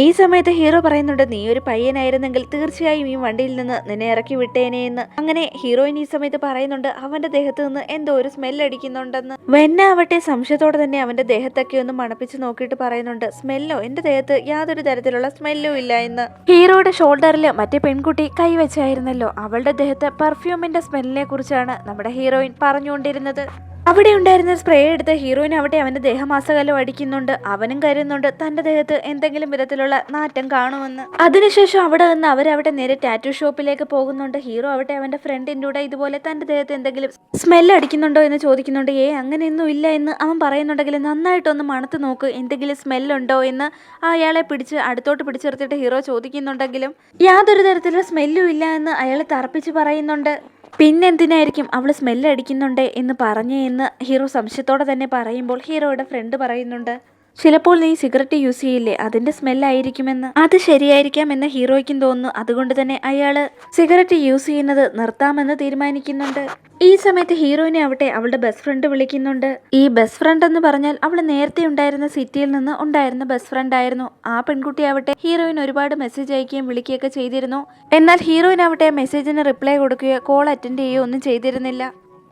ഈ സമയത്ത് ഹീറോ പറയുന്നുണ്ട്, നീ ഒരു പയ്യനായിരുന്നെങ്കിൽ തീർച്ചയായും ഈ വണ്ടിയിൽ നിന്ന് നിന്നെ ഇറക്കി വിട്ടേനെ എന്ന്. അങ്ങനെ ഹീറോയിൻ ഈ സമയത്ത് പറയുന്നുണ്ട് അവന്റെ ദേഹത്ത് നിന്ന് എന്തോ ഒരു സ്മെല്ല് അടിക്കുന്നുണ്ടെന്ന്. വെന്നാവട്ടെ സംശയത്തോടെ തന്നെ അവന്റെ ദേഹത്തൊക്കെ ഒന്ന് മണപ്പിച്ച് നോക്കിയിട്ട് പറയുന്നുണ്ട്, സ്മെല്ലോ, എന്റെ ദേഹത്ത് യാതൊരു തരത്തിലുള്ള സ്മെല്ലും ഇല്ല എന്ന്. ഹീറോയുടെ ഷോൾഡറിൽ മറ്റേ പെൺകുട്ടി കൈവച്ചായിരുന്നല്ലോ. അവളുടെ ദേഹത്ത് പെർഫ്യൂമിന്റെ സ്മെല്ലിനെ കുറിച്ചാണ് നമ്മുടെ ഹീറോയിൻ പറഞ്ഞുകൊണ്ടിരുന്നത്. അവിടെ ഉണ്ടായിരുന്ന സ്പ്രേ എടുത്ത് ഹീറോയിൻ അവിടെ അവന്റെ ദേഹമാസകലം അടിക്കുന്നുണ്ട്. അവനും കരുതുന്നുണ്ട് തന്റെ ദേഹത്ത് എന്തെങ്കിലും വിധത്തിലുള്ള നാറ്റം കാണുമെന്ന്. അതിനുശേഷം അവിടെ നിന്ന് അവരവിടെ നേരെ ടാറ്റു ഷോപ്പിലേക്ക് പോകുന്നുണ്ട്. ഹീറോ അവിടെ അവന്റെ ഫ്രണ്ടിന്റെ കൂടെ ഇതുപോലെ തന്റെ ദേഹത്ത് എന്തെങ്കിലും സ്മെല്ല് അടിക്കുന്നുണ്ടോ എന്ന് ചോദിക്കുന്നുണ്ട്. അങ്ങനെയൊന്നും ഇല്ല എന്ന് അവൻ പറയുന്നുണ്ടെങ്കിൽ നന്നായിട്ടൊന്ന് മണത്ത് നോക്ക്, എന്തെങ്കിലും സ്മെല്ലുണ്ടോ എന്ന് അയാളെ അടുത്തോട്ട് പിടിച്ചു നിർത്തിയിട്ട് ഹീറോ ചോദിക്കുന്നുണ്ടെങ്കിലും യാതൊരു തരത്തിലുള്ള സ്മെല്ലും ഇല്ല എന്ന് അയാൾ തറപ്പിച്ച് പറയുന്നുണ്ട്. പിന്നെന്തിനായിരിക്കും അവൾ സ്മെല്ല് അടിക്കുന്നുണ്ടേ എന്ന് പറഞ്ഞേ എന്ന് ഹീറോ സംശയത്തോടെ തന്നെ പറയുമ്പോൾ ഹീറോയുടെ ഫ്രണ്ട് പറയുന്നുണ്ട്, ചിലപ്പോൾ നീ സിഗരറ്റ് യൂസ് ചെയ്യില്ലേ, അതിന്റെ സ്മെല്ലായിരിക്കുമെന്ന്. അത് ശരിയായിരിക്കാം എന്ന് ഹീറോയ്ക്കും തോന്നുന്നു. അതുകൊണ്ട് തന്നെ അയാള് സിഗരറ്റ് യൂസ് ചെയ്യുന്നത് നിർത്താമെന്ന് തീരുമാനിക്കുന്നുണ്ട്. ഈ സമയത്ത് ഹീറോയിനെ ആവട്ടെ അവളുടെ ബെസ്റ്റ് ഫ്രണ്ട് വിളിക്കുന്നുണ്ട്. ഈ ബെസ്റ്റ് ഫ്രണ്ട് എന്ന് പറഞ്ഞാൽ അവൾ നേരത്തെ ഉണ്ടായിരുന്ന സിറ്റിയിൽ നിന്ന് ഉണ്ടായിരുന്ന ബെസ്റ്റ് ഫ്രണ്ട് ആയിരുന്നു. ആ പെൺകുട്ടി ആവട്ടെ ഹീറോയിൻ ഒരുപാട് മെസ്സേജ് അയക്കുകയും വിളിക്കുകയൊക്കെ ചെയ്തിരുന്നു. എന്നാൽ ഹീറോയിൻ ആവട്ടെ മെസ്സേജിന് റിപ്ലൈ കൊടുക്കുകയോ കോൾ അറ്റൻഡ് ചെയ്യുകയോ ഒന്നും ചെയ്തിരുന്നില്ല.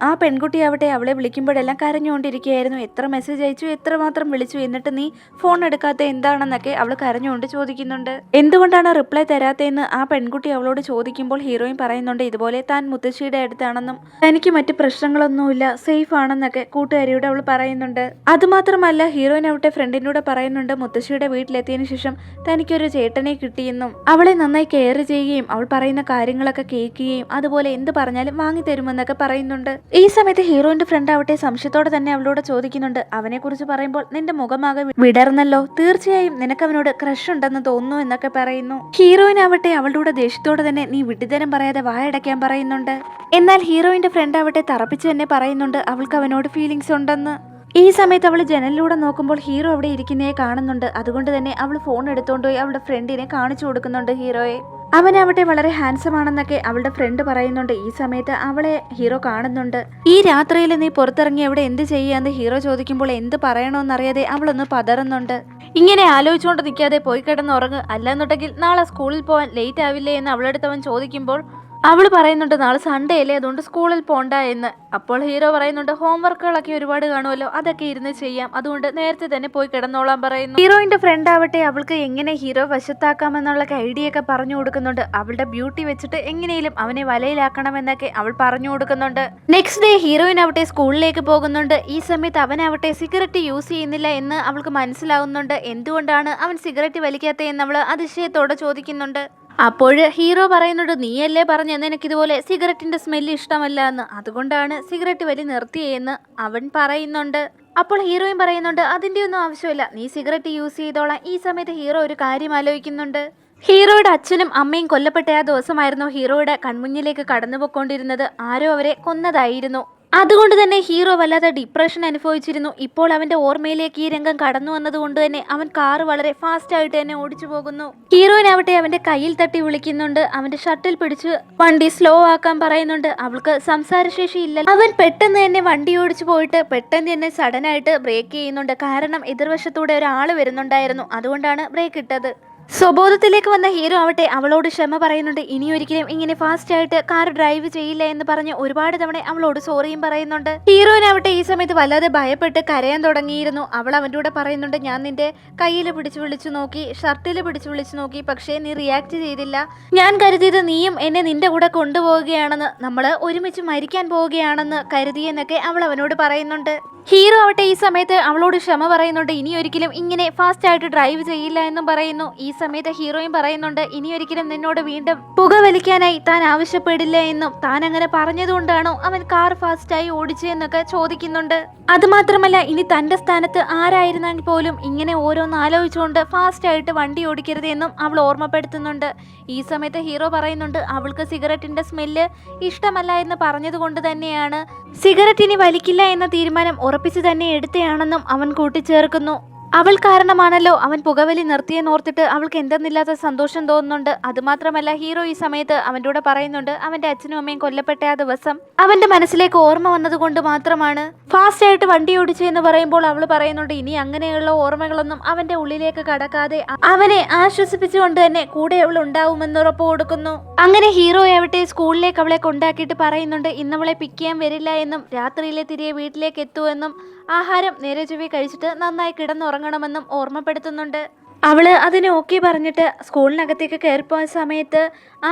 ആ പെൺകുട്ടി ആവട്ടെ അവളെ വിളിക്കുമ്പോഴെല്ലാം കരഞ്ഞുകൊണ്ടിരിക്കുകയായിരുന്നു. എത്ര മെസ്സേജ് അയച്ചു, എത്രമാത്രം വിളിച്ചു, എന്നിട്ട് നീ ഫോൺ എടുക്കാത്ത എന്താണെന്നൊക്കെ അവൾ കരഞ്ഞുകൊണ്ട് ചോദിക്കുന്നുണ്ട്. എന്തുകൊണ്ടാണ് റിപ്ലൈ തരാത്തതെന്ന് ആ പെൺകുട്ടി അവളോട് ചോദിക്കുമ്പോൾ ഹീറോയിൻ പറയുന്നുണ്ട് ഇതുപോലെ താൻ മുത്തശ്ശിയുടെ അടുത്താണെന്നും തനിക്ക് മറ്റു പ്രശ്നങ്ങളൊന്നുമില്ല, സേഫ് ആണെന്നൊക്കെ കൂട്ടുകാരിയോട് അവൾ പറയുന്നുണ്ട്. അതുമാത്രമല്ല ഹീറോയിൻ അവളുടെ ഫ്രണ്ടിനോട് പറയുന്നുണ്ട് മുത്തശ്ശിയുടെ വീട്ടിലെത്തിയതിനു ശേഷം തനിക്കൊരു ചേട്ടനെ കിട്ടിയെന്നും അവളെ നന്നായി കെയർ ചെയ്യുകയും അവൾ പറയുന്ന കാര്യങ്ങളൊക്കെ കേൾക്കുകയും അതുപോലെ എന്ത് പറഞ്ഞാലും വാങ്ങി തരുമെന്നൊക്കെ പറയുന്നുണ്ട്. ഈ സമയത്ത് ഹീറോയിന്റെ ഫ്രണ്ട് ആവട്ടെ സംശയത്തോടെ തന്നെ അവളോട് ചോദിക്കുന്നുണ്ട് അവനെ കുറിച്ച് പറയുമ്പോൾ നിന്റെ മുഖമാകെ വിടർന്നല്ലോ, തീർച്ചയായും നിനക്ക് അവനോട് ക്രഷ് ഉണ്ടെന്ന് തോന്നുന്നു എന്നൊക്കെ പറയുന്നു. ഹീറോയിൻ ആവട്ടെ അവളുടെ ദേഷ്യത്തോടെ തന്നെ നീ വിഡ്ഢിത്തരം പറയാതെ വായടയ്ക്കാൻ പറയുന്നുണ്ട്. എന്നാൽ ഹീറോയിന്റെ ഫ്രണ്ട് ആവട്ടെ തറപ്പിച്ച് തന്നെ പറയുന്നുണ്ട് അവൾക്ക് അവനോട് ഫീലിങ്സ് ഉണ്ടെന്ന്. ഈ സമയത്ത് അവൾ ജനലിലൂടെ നോക്കുമ്പോൾ ഹീറോ അവിടെ ഇരിക്കുന്നേ കാണുന്നുണ്ട്. അതുകൊണ്ട് തന്നെ അവൾ ഫോൺ എടുത്തുകൊണ്ട് പോയി അവളുടെ ഫ്രണ്ടിനെ കാണിച്ചു കൊടുക്കുന്നുണ്ട് ഹീറോയെ. അവനവിടെ വളരെ ഹാൻസം ആണെന്നൊക്കെ അവളുടെ ഫ്രണ്ട് പറയുന്നുണ്ട്. ഈ സമയത്ത് അവളെ ഹീറോ കാണുന്നുണ്ട്. ഈ രാത്രിയിൽ നീ പുറത്തിറങ്ങി അവിടെ എന്ത് ചെയ്യാന്ന് ഹീറോ ചോദിക്കുമ്പോൾ എന്ത് പറയണമെന്നറിയാതെ അവളൊന്ന് പതറുന്നുണ്ട്. ഇങ്ങനെ ആലോചിച്ചുകൊണ്ട് നിൽക്കാതെ പോയി കിടന്നുറങ്ങ്, അല്ലെന്നുണ്ടെങ്കിൽ നാളെ സ്കൂളിൽ പോകാൻ ലേറ്റ് ആവില്ലേ എന്ന് അവളടുത്ത് അവൻ ചോദിക്കുമ്പോൾ അവൾ പറയുന്നുണ്ട് നാളെ സൺഡേ അല്ലേ, അതുകൊണ്ട് സ്കൂളിൽ പോണ്ട എന്ന്. അപ്പോൾ ഹീറോ പറയുന്നുണ്ട് ഹോംവർക്കുകളൊക്കെ ഒരുപാട് കാണുമല്ലോ, അതൊക്കെ ഇരുന്ന് ചെയ്യാം, അതുകൊണ്ട് നേരത്തെ തന്നെ പോയി കിടന്നോളാൻ പറയുന്നു. ഹീറോയിന്റെ ഫ്രണ്ട് ആവട്ടെ അവൾക്ക് എങ്ങനെ ഹീറോ വശത്താക്കാമെന്നുള്ള ഐഡിയ ഒക്കെ പറഞ്ഞു കൊടുക്കുന്നുണ്ട്. അവളുടെ ബ്യൂട്ടി വെച്ചിട്ട് എങ്ങനെയും അവനെ വലയിലാക്കണമെന്നൊക്കെ അവൾ പറഞ്ഞു കൊടുക്കുന്നുണ്ട്. നെക്സ്റ്റ് ഡേ ഹീറോയിൻ ആവട്ടെ സ്കൂളിലേക്ക് പോകുന്നുണ്ട്. ഈ സമയത്ത് അവനാവട്ടെ സിഗരറ്റ് യൂസ് ചെയ്യുന്നില്ല എന്ന് അവൾക്ക് മനസ്സിലാവുന്നുണ്ട്. എന്തുകൊണ്ടാണ് അവൻ സിഗരറ്റ് വലിക്കാത്തതെന്ന് അവൾ അതിശയത്തോടെ ചോദിക്കുന്നുണ്ട്. അപ്പോൾ ഹീറോ പറയുന്നുണ്ട് നീയല്ലേ പറഞ്ഞ നിനക്കിതുപോലെ സിഗരറ്റിന്റെ സ്മെല്ല് ഇഷ്ടമല്ല എന്ന്, അതുകൊണ്ടാണ് സിഗരറ്റ് വലി നിർത്തിയെന്ന് അവൻ പറയുന്നുണ്ട്. അപ്പോൾ ഹീറോയും പറയുന്നുണ്ട് അതിൻ്റെ ഒന്നും ആവശ്യമില്ല, നീ സിഗരറ്റ് യൂസ് ചെയ്തോളാം. ഈ സമയത്ത് ഹീറോ ഒരു കാര്യം ആലോചിക്കുന്നുണ്ട്. ഹീറോയുടെ അച്ഛനും അമ്മയും കൊല്ലപ്പെട്ട ആ ദിവസമായിരുന്നു ഹീറോയുടെ കൺമുന്നിലേക്ക് കടന്നു പോയിക്കൊണ്ടിരുന്നത്. ആരോ അവരെ കൊന്നതായിരുന്നു. അതുകൊണ്ട് തന്നെ ഹീറോ വല്ലാതെ ഡിപ്രഷൻ അനുഭവിച്ചിരുന്നു. ഇപ്പോൾ അവന്റെ ഓർമ്മയിലേക്ക് ഈ രംഗം കടന്നു വന്നതുകൊണ്ട് തന്നെ അവൻ കാറ് വളരെ ഫാസ്റ്റ് ആയിട്ട് തന്നെ ഓടിച്ചു പോകുന്നു. ഹീറോയിനാവട്ടെ അവന്റെ കയ്യിൽ തട്ടി വിളിക്കുന്നുണ്ട്. അവന്റെ ഷർട്ടിൽ പിടിച്ച് വണ്ടി സ്ലോ ആക്കാൻ പറയുന്നുണ്ട്. അവൾക്ക് സംസാരശേഷി ഇല്ല. അവൻ പെട്ടെന്ന് തന്നെ വണ്ടി ഓടിച്ചു പോയിട്ട് പെട്ടെന്ന് തന്നെ സഡൻ ആയിട്ട് ബ്രേക്ക് ചെയ്യുന്നുണ്ട്. കാരണം എതിർവശത്തൂടെ ഒരാൾ വരുന്നുണ്ടായിരുന്നു, അതുകൊണ്ടാണ് ബ്രേക്ക് ഇട്ടത്. സ്വബോധത്തിലേക്ക് വന്ന ഹീറോ ആവട്ടെ അവളോട് ക്ഷമ പറയുന്നുണ്ട്. ഇനിയൊരിക്കലും ഇങ്ങനെ ഫാസ്റ്റ് ആയിട്ട് കാർ ഡ്രൈവ് ചെയ്യില്ല എന്ന് പറഞ്ഞ് ഒരുപാട് തവണ അവളോട് സോറിയും പറയുന്നുണ്ട്. ഹീറോയിനാവട്ടെ ഈ സമയത്ത് വല്ലാതെ ഭയപ്പെട്ട് കരയാൻ തുടങ്ങിയിരുന്നു. അവൾ അവൻ്റെ കൂടെ പറയുന്നുണ്ട് ഞാൻ നിന്റെ കയ്യിൽ പിടിച്ചു വിളിച്ചു നോക്കി, ഷർട്ടിൽ പിടിച്ചു വിളിച്ചു നോക്കി, പക്ഷേ നീ റിയാക്ട് ചെയ്തില്ല. ഞാൻ കരുതിയത് നീയും എന്നെ നിന്റെ കൂടെ കൊണ്ടുപോവുകയാണെന്ന്, നമ്മൾ ഒരുമിച്ച് മരിക്കാൻ പോവുകയാണെന്ന് കരുതിയെന്നൊക്കെ അവൾ അവനോട് പറയുന്നുണ്ട്. ഹീറോ ആവട്ടെ ഈ സമയത്ത് അവളോട് ക്ഷമ പറയുന്നുണ്ട്. ഇനിയൊരിക്കലും ഇങ്ങനെ ഫാസ്റ്റ് ആയിട്ട് ഡ്രൈവ് ചെയ്യില്ല എന്നും പറയുന്നു. ഈ സമയത്ത് ഹീറോയും പറയുന്നുണ്ട് ഇനിയൊരിക്കലും നിന്നോട് വീണ്ടും പുകവലിക്കാനായി താൻ ആവശ്യപ്പെടില്ല എന്നും, താൻ അങ്ങനെ പറഞ്ഞതുകൊണ്ടാണോ അവൻ കാർ ഫാസ്റ്റായി ഓടിച്ചെന്നൊക്കെ ചോദിക്കുന്നുണ്ട്. അതുമാത്രമല്ല ഇനി തന്റെ സ്ഥാനത്ത് ആരായിരുന്നെങ്കിൽ പോലും ഇങ്ങനെ ഓരോന്ന് ആലോചിച്ചുകൊണ്ട് ഫാസ്റ്റ് ആയിട്ട് വണ്ടി ഓടിക്കരുത് എന്നും അവൾ ഓർമ്മപ്പെടുത്തുന്നുണ്ട്. ഈ സമയത്ത് ഹീറോ പറയുന്നുണ്ട് അവൾക്ക് സിഗരറ്റിന്റെ സ്മെല്ല് ഇഷ്ടമല്ല എന്ന് പറഞ്ഞതുകൊണ്ട് തന്നെയാണ് സിഗരറ്റ് ഇനി വലിക്കില്ല എന്ന തീരുമാനം ഉറപ്പിച്ചു തന്നെ എടുത്തയാണെന്നും അവൻ കൂട്ടിച്ചേർക്കുന്നു. അവൾ കാരണമാണല്ലോ അവൻ പുകവലി നിർത്തിയെന്നോർത്തിട്ട് അവൾക്ക് എന്തെന്നില്ലാത്ത സന്തോഷം തോന്നുന്നുണ്ട്. അതുമാത്രമല്ല ഹീറോ ഈ സമയത്ത് അവൻ്റെ കൂടെ പറയുന്നുണ്ട് അവൻ്റെ അച്ഛനും അമ്മയും കൊല്ലപ്പെട്ട ആ ദിവസം അവൻ്റെ മനസ്സിലേക്ക് ഓർമ്മ വന്നതുകൊണ്ട് മാത്രമാണ് ഫാസ്റ്റ് ആയിട്ട് വണ്ടി ഓടിച്ചെന്ന് പറയുമ്പോൾ അവൾ പറയുന്നുണ്ട് ഇനി അങ്ങനെയുള്ള ഓർമ്മകളൊന്നും അവൻ്റെ ഉള്ളിലേക്ക് കടക്കാതെ അവനെ ആശ്വസിപ്പിച്ചുകൊണ്ട് തന്നെ കൂടെ അവൾ ഉണ്ടാവുമെന്ന് ഉറപ്പ് കൊടുക്കുന്നു. അങ്ങനെ ഹീറോ ആവട്ടെ സ്കൂളിലേക്ക് അവളെ കൊണ്ടാക്കിയിട്ട് പറയുന്നുണ്ട് ഇന്നവളെ പിക്ക് ചെയ്യാൻ വരില്ല എന്നും, രാത്രിയിലെ തിരികെ വീട്ടിലേക്ക് എത്തുമെന്നും, ആഹാരം നേരെ ചൊവ്വേ കഴിച്ചിട്ട് നന്നായി കിടന്നുറങ്ങണമെന്നും ഓർമ്മപ്പെടുത്തുന്നുണ്ട്. അവള് അതിന് ഓക്കെ പറഞ്ഞിട്ട് സ്കൂളിനകത്തേക്ക് കയറിപ്പോയ സമയത്ത്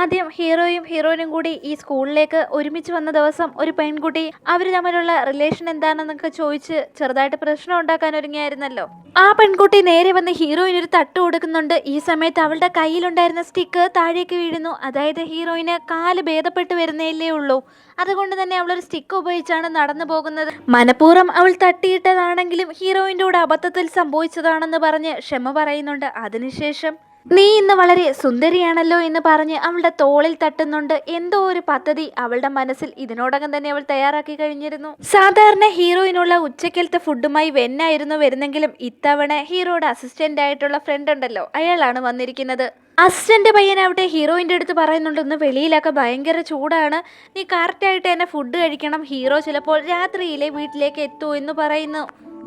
ആദ്യം ഹീറോയും ഹീറോയിനും കൂടി ഈ സ്കൂളിലേക്ക് ഒരുമിച്ച് വന്ന ദിവസം ഒരു പെൺകുട്ടി അവർ തമ്മിലുള്ള റിലേഷൻ എന്താണെന്നൊക്കെ ചോദിച്ച് ചെറുതായിട്ട് പ്രശ്നം ഉണ്ടാക്കാൻ ഒരുങ്ങിയായിരുന്നല്ലോ. ആ പെൺകുട്ടി നേരെ വന്ന് ഹീറോയിന് ഒരു തട്ട് കൊടുക്കുന്നുണ്ട്. ഈ സമയത്ത് അവളുടെ കയ്യിലുണ്ടായിരുന്ന സ്റ്റിക്ക് താഴേക്ക് വീഴുന്നു. അതായത് ഹീറോയിന് കാല് ഭേദപ്പെട്ട് വരുന്നേലേ ഉള്ളൂ. അതുകൊണ്ട് തന്നെ അവളൊരു സ്റ്റിക്ക് ഉപയോഗിച്ചാണ് നടന്നു പോകുന്നത്. മനഃപൂർവ്വം അവൾ തട്ടിയിട്ടതാണെങ്കിലും ഹീറോയിൻ്റെ കൂടെ അബദ്ധത്തിൽ സംഭവിച്ചതാണെന്ന് പറഞ്ഞ് ക്ഷമ പറയുന്നുണ്ട്. അതിനുശേഷം നീ ഇന്ന് വളരെ സുന്ദരിയാണല്ലോ എന്ന് പറഞ്ഞ് അവളുടെ തോളിൽ തട്ടുന്നുണ്ട്. എന്തോ ഒരു പദ്ധതി അവളുടെ മനസ്സിൽ ഇതിനോടകം തന്നെ അവൾ തയ്യാറാക്കി കഴിഞ്ഞിരുന്നു. സാധാരണ ഹീറോയിനുള്ള ഉച്ചക്കലത്തെ ഫുഡുമായി വെന്നായിരുന്നു വരുന്നെങ്കിലും ഇത്തവണ ഹീറോയുടെ അസിസ്റ്റന്റ് ആയിട്ടുള്ള ഫ്രണ്ട് ഉണ്ടല്ലോ അയാളാണ് വന്നിരിക്കുന്നത്. അസിസ്റ്റന്റ് പയ്യനാവട്ടെ ഹീറോയിൻ്റെ അടുത്ത് പറയുന്നുണ്ട് ഇന്ന് വെളിയിലൊക്കെ ഭയങ്കര ചൂടാണ്, നീ കറക്റ്റായിട്ട് തന്നെ ഫുഡ് കഴിക്കണം, ഹീറോ ചിലപ്പോൾ രാത്രിയിലെ വീട്ടിലേക്ക് എത്തൂ എന്ന് പറയുന്നു.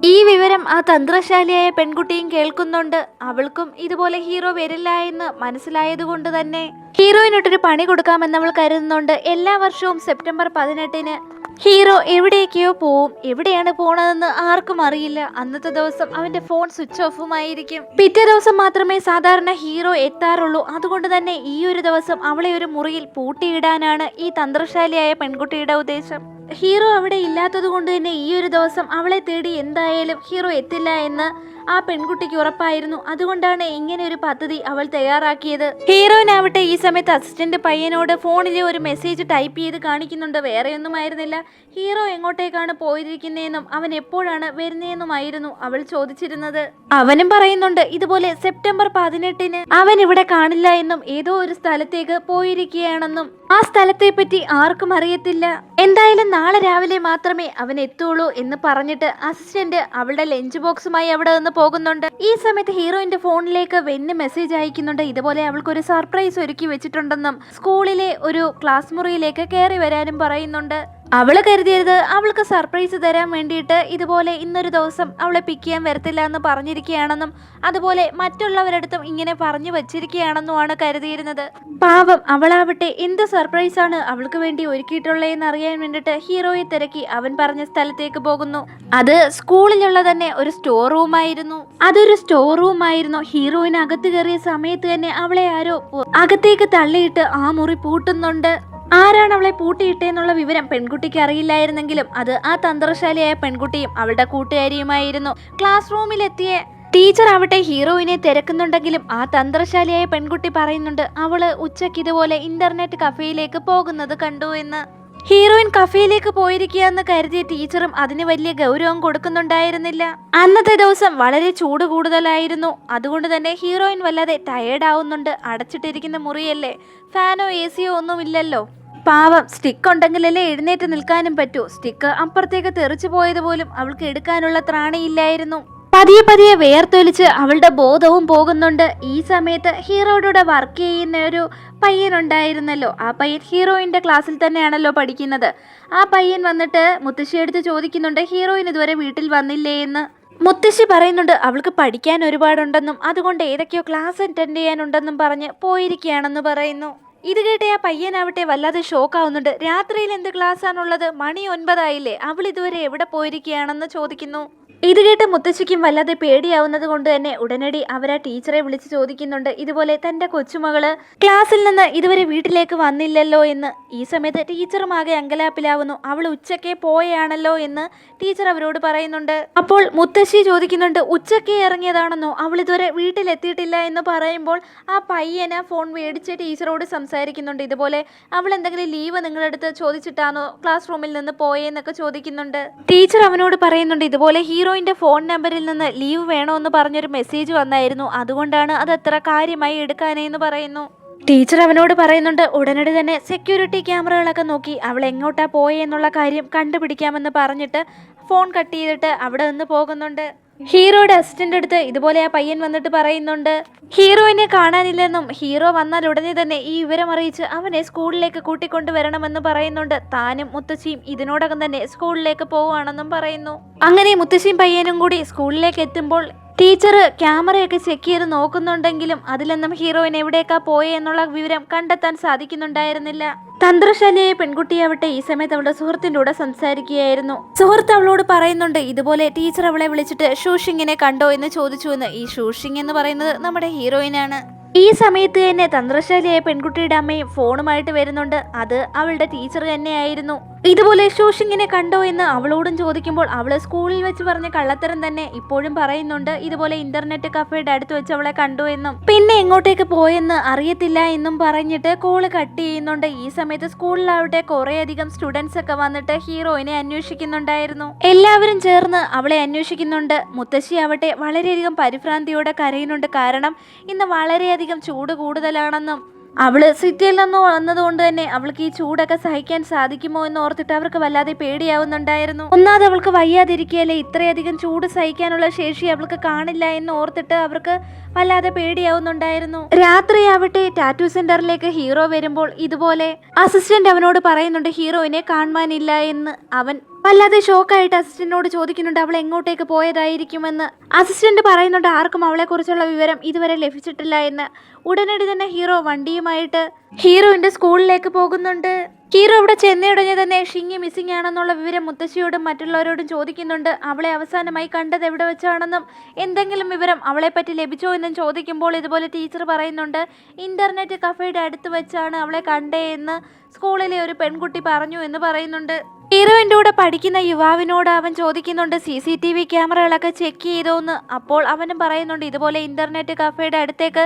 ഈ വിവരം ആ തന്ത്രശാലിയായ പെൺകുട്ടിയും കേൾക്കുന്നുണ്ട്. അവൾക്കും ഇതുപോലെ ഹീറോ വരില്ല എന്ന് മനസ്സിലായതുകൊണ്ട് തന്നെ ഹീറോയിനൊട്ടൊരു പണി കൊടുക്കാമെന്ന് അവൾ കരുതുന്നുണ്ട്. എല്ലാ വർഷവും സെപ്റ്റംബർ 18-ന് ഹീറോ എവിടേക്കോ പോവും. എവിടെയാണ് പോണതെന്ന് ആർക്കും അറിയില്ല. അന്നത്തെ ദിവസം അവന്റെ ഫോൺ സ്വിച്ച് ഓഫുമായിരിക്കും. പിറ്റേ ദിവസം മാത്രമേ സാധാരണ ഹീറോ എത്താറുള്ളൂ. അതുകൊണ്ട് തന്നെ ഈ ഒരു ദിവസം അവളെ ഒരു മുറിയിൽ പൂട്ടിയിടാനാണ് ഈ തന്ത്രശാലിയായ പെൺകുട്ടിയുടെ ഉദ്ദേശം. ഹീറോ അവിടെ ഇല്ലാത്തത് കൊണ്ട് തന്നെ ഈ ഒരു ദിവസം അവളെ തേടി എന്തായാലും ഹീറോ എത്തില്ല എന്ന് ആ പെൺകുട്ടിക്ക് ഉറപ്പായിരുന്നു. അതുകൊണ്ടാണ് ഇങ്ങനെ ഒരു പദ്ധതി അവൾ തയ്യാറാക്കിയത്. ഹീറോയിനാവട്ടെ ഈ സമയത്ത് അസിസ്റ്റന്റ് പയ്യനോട് ഫോണിലെ ഒരു മെസ്സേജ് ടൈപ്പ് ചെയ്ത് കാണിക്കുന്നുണ്ട്. വേറെയൊന്നും ആയിരുന്നില്ല, ഹീറോ എങ്ങോട്ടേക്കാണ് പോയിരിക്കുന്നതെന്നും അവൻ എപ്പോഴാണ് വരുന്നതെന്നുമായിരുന്നു അവൾ ചോദിച്ചിരുന്നത്. അവനും പറയുന്നുണ്ട് ഇതുപോലെ സെപ്റ്റംബർ 18-ന് അവൻ ഇവിടെ കാണില്ല എന്നും ഏതോ ഒരു സ്ഥലത്തേക്ക് പോയിരിക്കുകയാണെന്നും ആ സ്ഥലത്തെ പറ്റി ആർക്കും അറിയത്തില്ല. എന്തായാലും നാളെ രാവിലെ മാത്രമേ അവൻ എത്തുള്ളൂ എന്ന് പറഞ്ഞിട്ട് അസിസ്റ്റന്റ് അവളുടെ ലഞ്ച് ബോക്സുമായി അവിടെ നിന്ന് പോകുന്നുണ്ട്. ഈ സമയത്ത് ഹീറോയിന്റെ ഫോണിലേക്ക് വെന്ന് മെസ്സേജ് അയക്കുന്നുണ്ട്. ഇതുപോലെ അവൾക്കൊരു സർപ്രൈസ് ഒരുക്കി വെച്ചിട്ടുണ്ടെന്നും സ്കൂളിലെ ഒരു ക്ലാസ് മുറിയിലേക്ക് കയറി വരാനും പറയുന്നുണ്ട്. അവള് കരുതിയത് അവൾക്ക് സർപ്രൈസ് തരാൻ വേണ്ടിയിട്ട് ഇതുപോലെ ഇന്നൊരു ദിവസം അവളെ പിക്ക് ചെയ്യാൻ വരത്തില്ല എന്ന് പറഞ്ഞിരിക്കുകയാണെന്നും അതുപോലെ മറ്റുള്ളവരടുത്തും ഇങ്ങനെ പറഞ്ഞു വച്ചിരിക്കുകയാണെന്നുമാണ് കരുതിയിരുന്നത്. പാവം അവളാവട്ടെ എന്ത് സർപ്രൈസാണ് അവൾക്ക് വേണ്ടി ഒരുക്കിയിട്ടുള്ളതെന്ന് അറിയാൻ വേണ്ടിയിട്ട് ഹീറോയെ തിരക്കി അവൻ പറഞ്ഞ സ്ഥലത്തേക്ക് പോകുന്നു. അത് സ്കൂളിലുള്ള തന്നെ ഒരു സ്റ്റോർ റൂമായിരുന്നു. അതൊരു സ്റ്റോർ റൂമായിരുന്നു. ഹീറോയിന് അകത്ത് കയറിയ സമയത്ത് തന്നെ അവളെ ആരോ അകത്തേക്ക് തള്ളിയിട്ട് ആ മുറി പൂട്ടുന്നുണ്ട്. ആരാണ് അവളെ പൂട്ടിയിട്ടേന്നുള്ള വിവരം പെൺകുട്ടിക്ക് അറിയില്ലായിരുന്നെങ്കിലും അത് ആ തന്ത്രശാലിയായ പെൺകുട്ടിയും അവളുടെ കൂട്ടുകാരിയുമായിരുന്നു. ക്ലാസ് റൂമിലെത്തിയ ടീച്ചർ ആവട്ടെ ഹീറോയിനെ തിരക്കുന്നുണ്ടെങ്കിലും ആ തന്ത്രശാലിയായ പെൺകുട്ടി പറയുന്നുണ്ട് അവള് ഉച്ചയ്ക്ക് ഇതുപോലെ ഇന്റർനെറ്റ് കഫേയിലേക്ക് പോകുന്നത് കണ്ടു എന്ന്. ഹീറോയിൻ കഫേയിലേക്ക് പോയിരിക്കുകയെന്ന് കരുതിയ ടീച്ചറും അതിന് വലിയ ഗൗരവം കൊടുക്കുന്നുണ്ടായിരുന്നില്ല. അന്നത്തെ ദിവസം വളരെ ചൂട് കൂടുതലായിരുന്നു. അതുകൊണ്ട് തന്നെ ഹീറോയിൻ വല്ലാതെ ടയേർഡ് ആവുന്നുണ്ട്. അടച്ചിട്ടിരിക്കുന്ന മുറിയല്ലേ, ഫാനോ എസിയോ ഒന്നുമില്ലല്ലോ. പാവം, സ്റ്റിക്ക് ഉണ്ടെങ്കിലല്ലേ എഴുന്നേറ്റ് നിൽക്കാനും പറ്റൂ. സ്റ്റിക്ക് അപ്പുറത്തേക്ക് തെറിച്ചു പോയതുപോലും അവൾക്ക് എടുക്കാനുള്ള ത്രാണിയില്ലായിരുന്നു. പതിയെ പതിയെ വേർത്തൊലിച്ച് അവളുടെ ബോധവും പോകുന്നുണ്ട്. ഈ സമയത്ത് ഹീറോയുടെ വർക്ക് ചെയ്യുന്ന ഒരു പയ്യനുണ്ടായിരുന്നല്ലോ. ആ പയ്യൻ ഹീറോയിൻ്റെ ക്ലാസ്സിൽ തന്നെയാണല്ലോ പഠിക്കുന്നത്. ആ പയ്യൻ വന്നിട്ട് മുത്തശ്ശിയെടുത്ത് ചോദിക്കുന്നുണ്ട് ഹീറോയിൻ ഇതുവരെ വീട്ടിൽ വന്നില്ലേ എന്ന്. മുത്തശ്ശി പറയുന്നുണ്ട് അവൾക്ക് പഠിക്കാൻ ഒരുപാടുണ്ടെന്നും അതുകൊണ്ട് ഏതൊക്കെയോ ക്ലാസ് അറ്റൻഡ് ചെയ്യാനുണ്ടെന്നും പറഞ്ഞ് പോയിരിക്കുകയാണെന്ന് പറയുന്നു. ഇത് കേട്ട ആ പയ്യനാവട്ടെ വല്ലാതെ ഷോക്കാവുന്നുണ്ട്. രാത്രിയിൽ എന്ത് ക്ലാസ്സാണുള്ളത്? മണി 9 ആയില്ലേ, അവൾ ഇതുവരെ എവിടെ പോയിരിക്കുകയാണെന്ന് ചോദിക്കുന്നു. ഇത് കേട്ട് മുത്തശ്ശിക്കും വല്ലാതെ പേടിയാവുന്നത് കൊണ്ട് തന്നെ ഉടനടി അവരാ ടീച്ചറെ വിളിച്ച് ചോദിക്കുന്നുണ്ട് ഇതുപോലെ തൻ്റെ കൊച്ചുമകള് ക്ലാസ്സിൽ നിന്ന് ഇതുവരെ വീട്ടിലേക്ക് വന്നില്ലല്ലോ എന്ന്. ഈ സമയത്ത് ടീച്ചറും ആകെ അങ്കലാപ്പിലാവുന്നു. അവൾ ഉച്ചയ്ക്ക് പോയാണല്ലോ എന്ന് ടീച്ചർ അവരോട് പറയുന്നുണ്ട്. അപ്പോൾ മുത്തശ്ശി ചോദിക്കുന്നുണ്ട് ഉച്ചയ്ക്ക് ഇറങ്ങിയതാണെന്നോ, അവൾ ഇതുവരെ വീട്ടിലെത്തിയിട്ടില്ല എന്ന് പറയുമ്പോൾ ആ പയ്യന് ഫോൺ മേടിച്ച് ടീച്ചറോട് സംസാരിക്കുന്നുണ്ട്. ഇതുപോലെ അവൾ എന്തെങ്കിലും ലീവ് നിങ്ങളുടെ അടുത്ത് ചോദിച്ചിട്ടാണോ ക്ലാസ് റൂമിൽ നിന്ന് പോയെന്നൊക്കെ ചോദിക്കുന്നുണ്ട്. ടീച്ചർ അവനോട് പറയുന്നുണ്ട് ഇതുപോലെ ഹീറോയിന്റെ ഫോൺ നമ്പറിൽ നിന്ന് ലീവ് വേണമെന്ന് പറഞ്ഞൊരു മെസ്സേജ് വന്നായിരുന്നു, അതുകൊണ്ടാണ് അത് അത്ര കാര്യമായി എടുക്കാനേന്ന് പറയുന്നു. ടീച്ചർ അവനോട് പറയുന്നുണ്ട് ഉടനടി തന്നെ സെക്യൂരിറ്റി ക്യാമറകളൊക്കെ നോക്കി അവൾ എങ്ങോട്ടാ പോയെന്നുള്ള കാര്യം കണ്ടുപിടിക്കാമെന്ന് പറഞ്ഞിട്ട് ഫോൺ കട്ട് ചെയ്തിട്ട് അവിടെ നിന്ന് പോകുന്നുണ്ട്. ഹീറോയുടെ അസിസ്റ്റന്റ് അടുത്ത് ഇതുപോലെ ആ പയ്യൻ വന്നിട്ട് പറയുന്നുണ്ട് ഹീറോയിനെ കാണാനില്ലെന്നും ഹീറോ വന്നാൽ ഉടനെ തന്നെ ഈ വിവരം അറിയിച്ച് അവനെ സ്കൂളിലേക്ക് കൂട്ടിക്കൊണ്ടുവരണമെന്ന് പറയുന്നുണ്ട്. താനും മുത്തശ്ശിയും ഇതിനോടകം തന്നെ സ്കൂളിലേക്ക് പോവുകയാണെന്നും പറയുന്നു. അങ്ങനെ മുത്തശ്ശിയും പയ്യനും കൂടി സ്കൂളിലേക്ക് എത്തുമ്പോൾ ടീച്ചർ ക്യാമറയൊക്കെ ചെക്ക് ചെയ്ത് നോക്കുന്നുണ്ടെങ്കിലും അതിലൊന്നും ഹീറോയിൻ എവിടേക്കാ പോയേ എന്നുള്ള വിവരം കണ്ടെത്താൻ സാധിക്കുന്നുണ്ടായിരുന്നില്ല. തന്ത്രശാലിയായ പെൺകുട്ടിയാവട്ടെ ഈ സമയത്ത് അവളുടെ സുഹൃത്തിൻ്റെ കൂടെ സംസാരിക്കുകയായിരുന്നു. സുഹൃത്ത് അവളോട് പറയുന്നുണ്ട് ഇതുപോലെ ടീച്ചർ അവളെ വിളിച്ചിട്ട് ഷൂഷിങ്ങിനെ കണ്ടോ എന്ന് ചോദിച്ചു എന്ന്. ഈ ഷൂഷിങ് എന്ന് പറയുന്നത് നമ്മുടെ ഹീറോയിനാണ്. ഈ സമയത്ത് തന്നെ തന്ത്രശാലിയായ പെൺകുട്ടിയുടെ അമ്മയും ഫോണുമായിട്ട് വരുന്നുണ്ട്. അത് അവളുടെ ടീച്ചർ തന്നെയായിരുന്നു. ഇതുപോലെ ഷൂഷിങ്ങിനെ കണ്ടോ എന്ന് അവളോടും ചോദിക്കുമ്പോൾ അവള് സ്കൂളിൽ വെച്ച് പറഞ്ഞ കള്ളത്തരം തന്നെ ഇപ്പോഴും പറയുന്നുണ്ട്. ഇതുപോലെ ഇന്റർനെറ്റ് കഫേയുടെ അടുത്ത് വെച്ച് അവളെ കണ്ടു എന്നും പിന്നെ എങ്ങോട്ടേക്ക് പോയെന്ന് അറിയത്തില്ല എന്നും പറഞ്ഞിട്ട് കോള് കട്ട് ചെയ്യുന്നുണ്ട്. ഈ സമയത്ത് സ്കൂളിലാവട്ടെ കുറേയധികം സ്റ്റുഡൻസ് ഒക്കെ വന്നിട്ട് ഹീറോയിനെ അന്വേഷിക്കുന്നുണ്ടായിരുന്നു. എല്ലാവരും ചേർന്ന് അവളെ അന്വേഷിക്കുന്നുണ്ട്. മുത്തശ്ശി ആവട്ടെ വളരെയധികം പരിഭ്രാന്തിയോടെ കരയുന്നുണ്ട്. കാരണം ഇന്ന് വളരെയധികം ചൂട് കൂടുതലാണെന്നും അവള് സിറ്റിയിൽ നിന്ന് വന്നതുകൊണ്ട് തന്നെ അവൾക്ക് ഈ ചൂടൊക്കെ സഹിക്കാൻ സാധിക്കുമോ എന്ന് ഓർത്തിട്ട് അവർക്ക് വല്ലാതെ പേടിയാവുന്നുണ്ടായിരുന്നു. ഒന്നാമത് അവൾക്ക് വയ്യാതിരിക്കുകയല്ലേ, ഇത്രയധികം ചൂട് സഹിക്കാനുള്ള ശേഷി അവൾക്ക് കാണില്ല എന്ന് ഓർത്തിട്ട് അവർക്ക് വല്ലാതെ പേടിയാവുന്നുണ്ടായിരുന്നു. രാത്രിയാവട്ടെ ടാറ്റു സെന്ററിലേക്ക് ഹീറോ വരുമ്പോൾ ഇതുപോലെ അസിസ്റ്റന്റ് അവനോട് പറയുന്നുണ്ട് ഹീറോയിനെ കാണുവാനില്ല എന്ന്. അവൻ വല്ലാതെ ഷോക്കായിട്ട് അസിസ്റ്റന്റിനോട് ചോദിക്കുന്നുണ്ട് അവൾ എങ്ങോട്ടേക്ക് പോയതായിരിക്കുമെന്ന്. അസിസ്റ്റന്റ് പറയുന്നുണ്ട് ആർക്കും അവളെക്കുറിച്ചുള്ള വിവരം ഇതുവരെ ലഭിച്ചിട്ടില്ല എന്ന്. ഉടനടി തന്നെ ഹീറോ വണ്ടിയുമായിട്ട് ഹീറോയിന്റെ സ്കൂളിലേക്ക് പോകുന്നുണ്ട്. ഹീറോ ഇവിടെ ചെന്നയുടനെ തന്നെ ഷിങ്ങി മിസ്സിംഗ് ആണെന്നുള്ള വിവരം മുത്തശ്ശിയോടും മറ്റുള്ളവരോടും ചോദിക്കുന്നുണ്ട്. അവളെ അവസാനമായി കണ്ടത് എവിടെ വെച്ചാണെന്നും എന്തെങ്കിലും വിവരം അവളെപ്പറ്റി ലഭിച്ചോ എന്നും ചോദിക്കുമ്പോൾ ഇതുപോലെ ടീച്ചർ പറയുന്നുണ്ട് ഇന്റർനെറ്റ് കഫേയുടെ അടുത്ത് വെച്ചാണ് അവളെ കണ്ടേ എന്ന് സ്കൂളിലെ ഒരു പെൺകുട്ടി പറഞ്ഞു എന്ന് പറയുന്നുണ്ട്. ഹീറോയിൻ്റെ കൂടെ പഠിക്കുന്ന യുവാവിനോട് അവൻ ചോദിക്കുന്നുണ്ട് CCTV ക്യാമറകളൊക്കെ ചെക്ക് ചെയ്തോന്ന്. അപ്പോൾ അവനും പറയുന്നുണ്ട് ഇതുപോലെ ഇന്റർനെറ്റ് കഫേയുടെ അടുത്തേക്ക്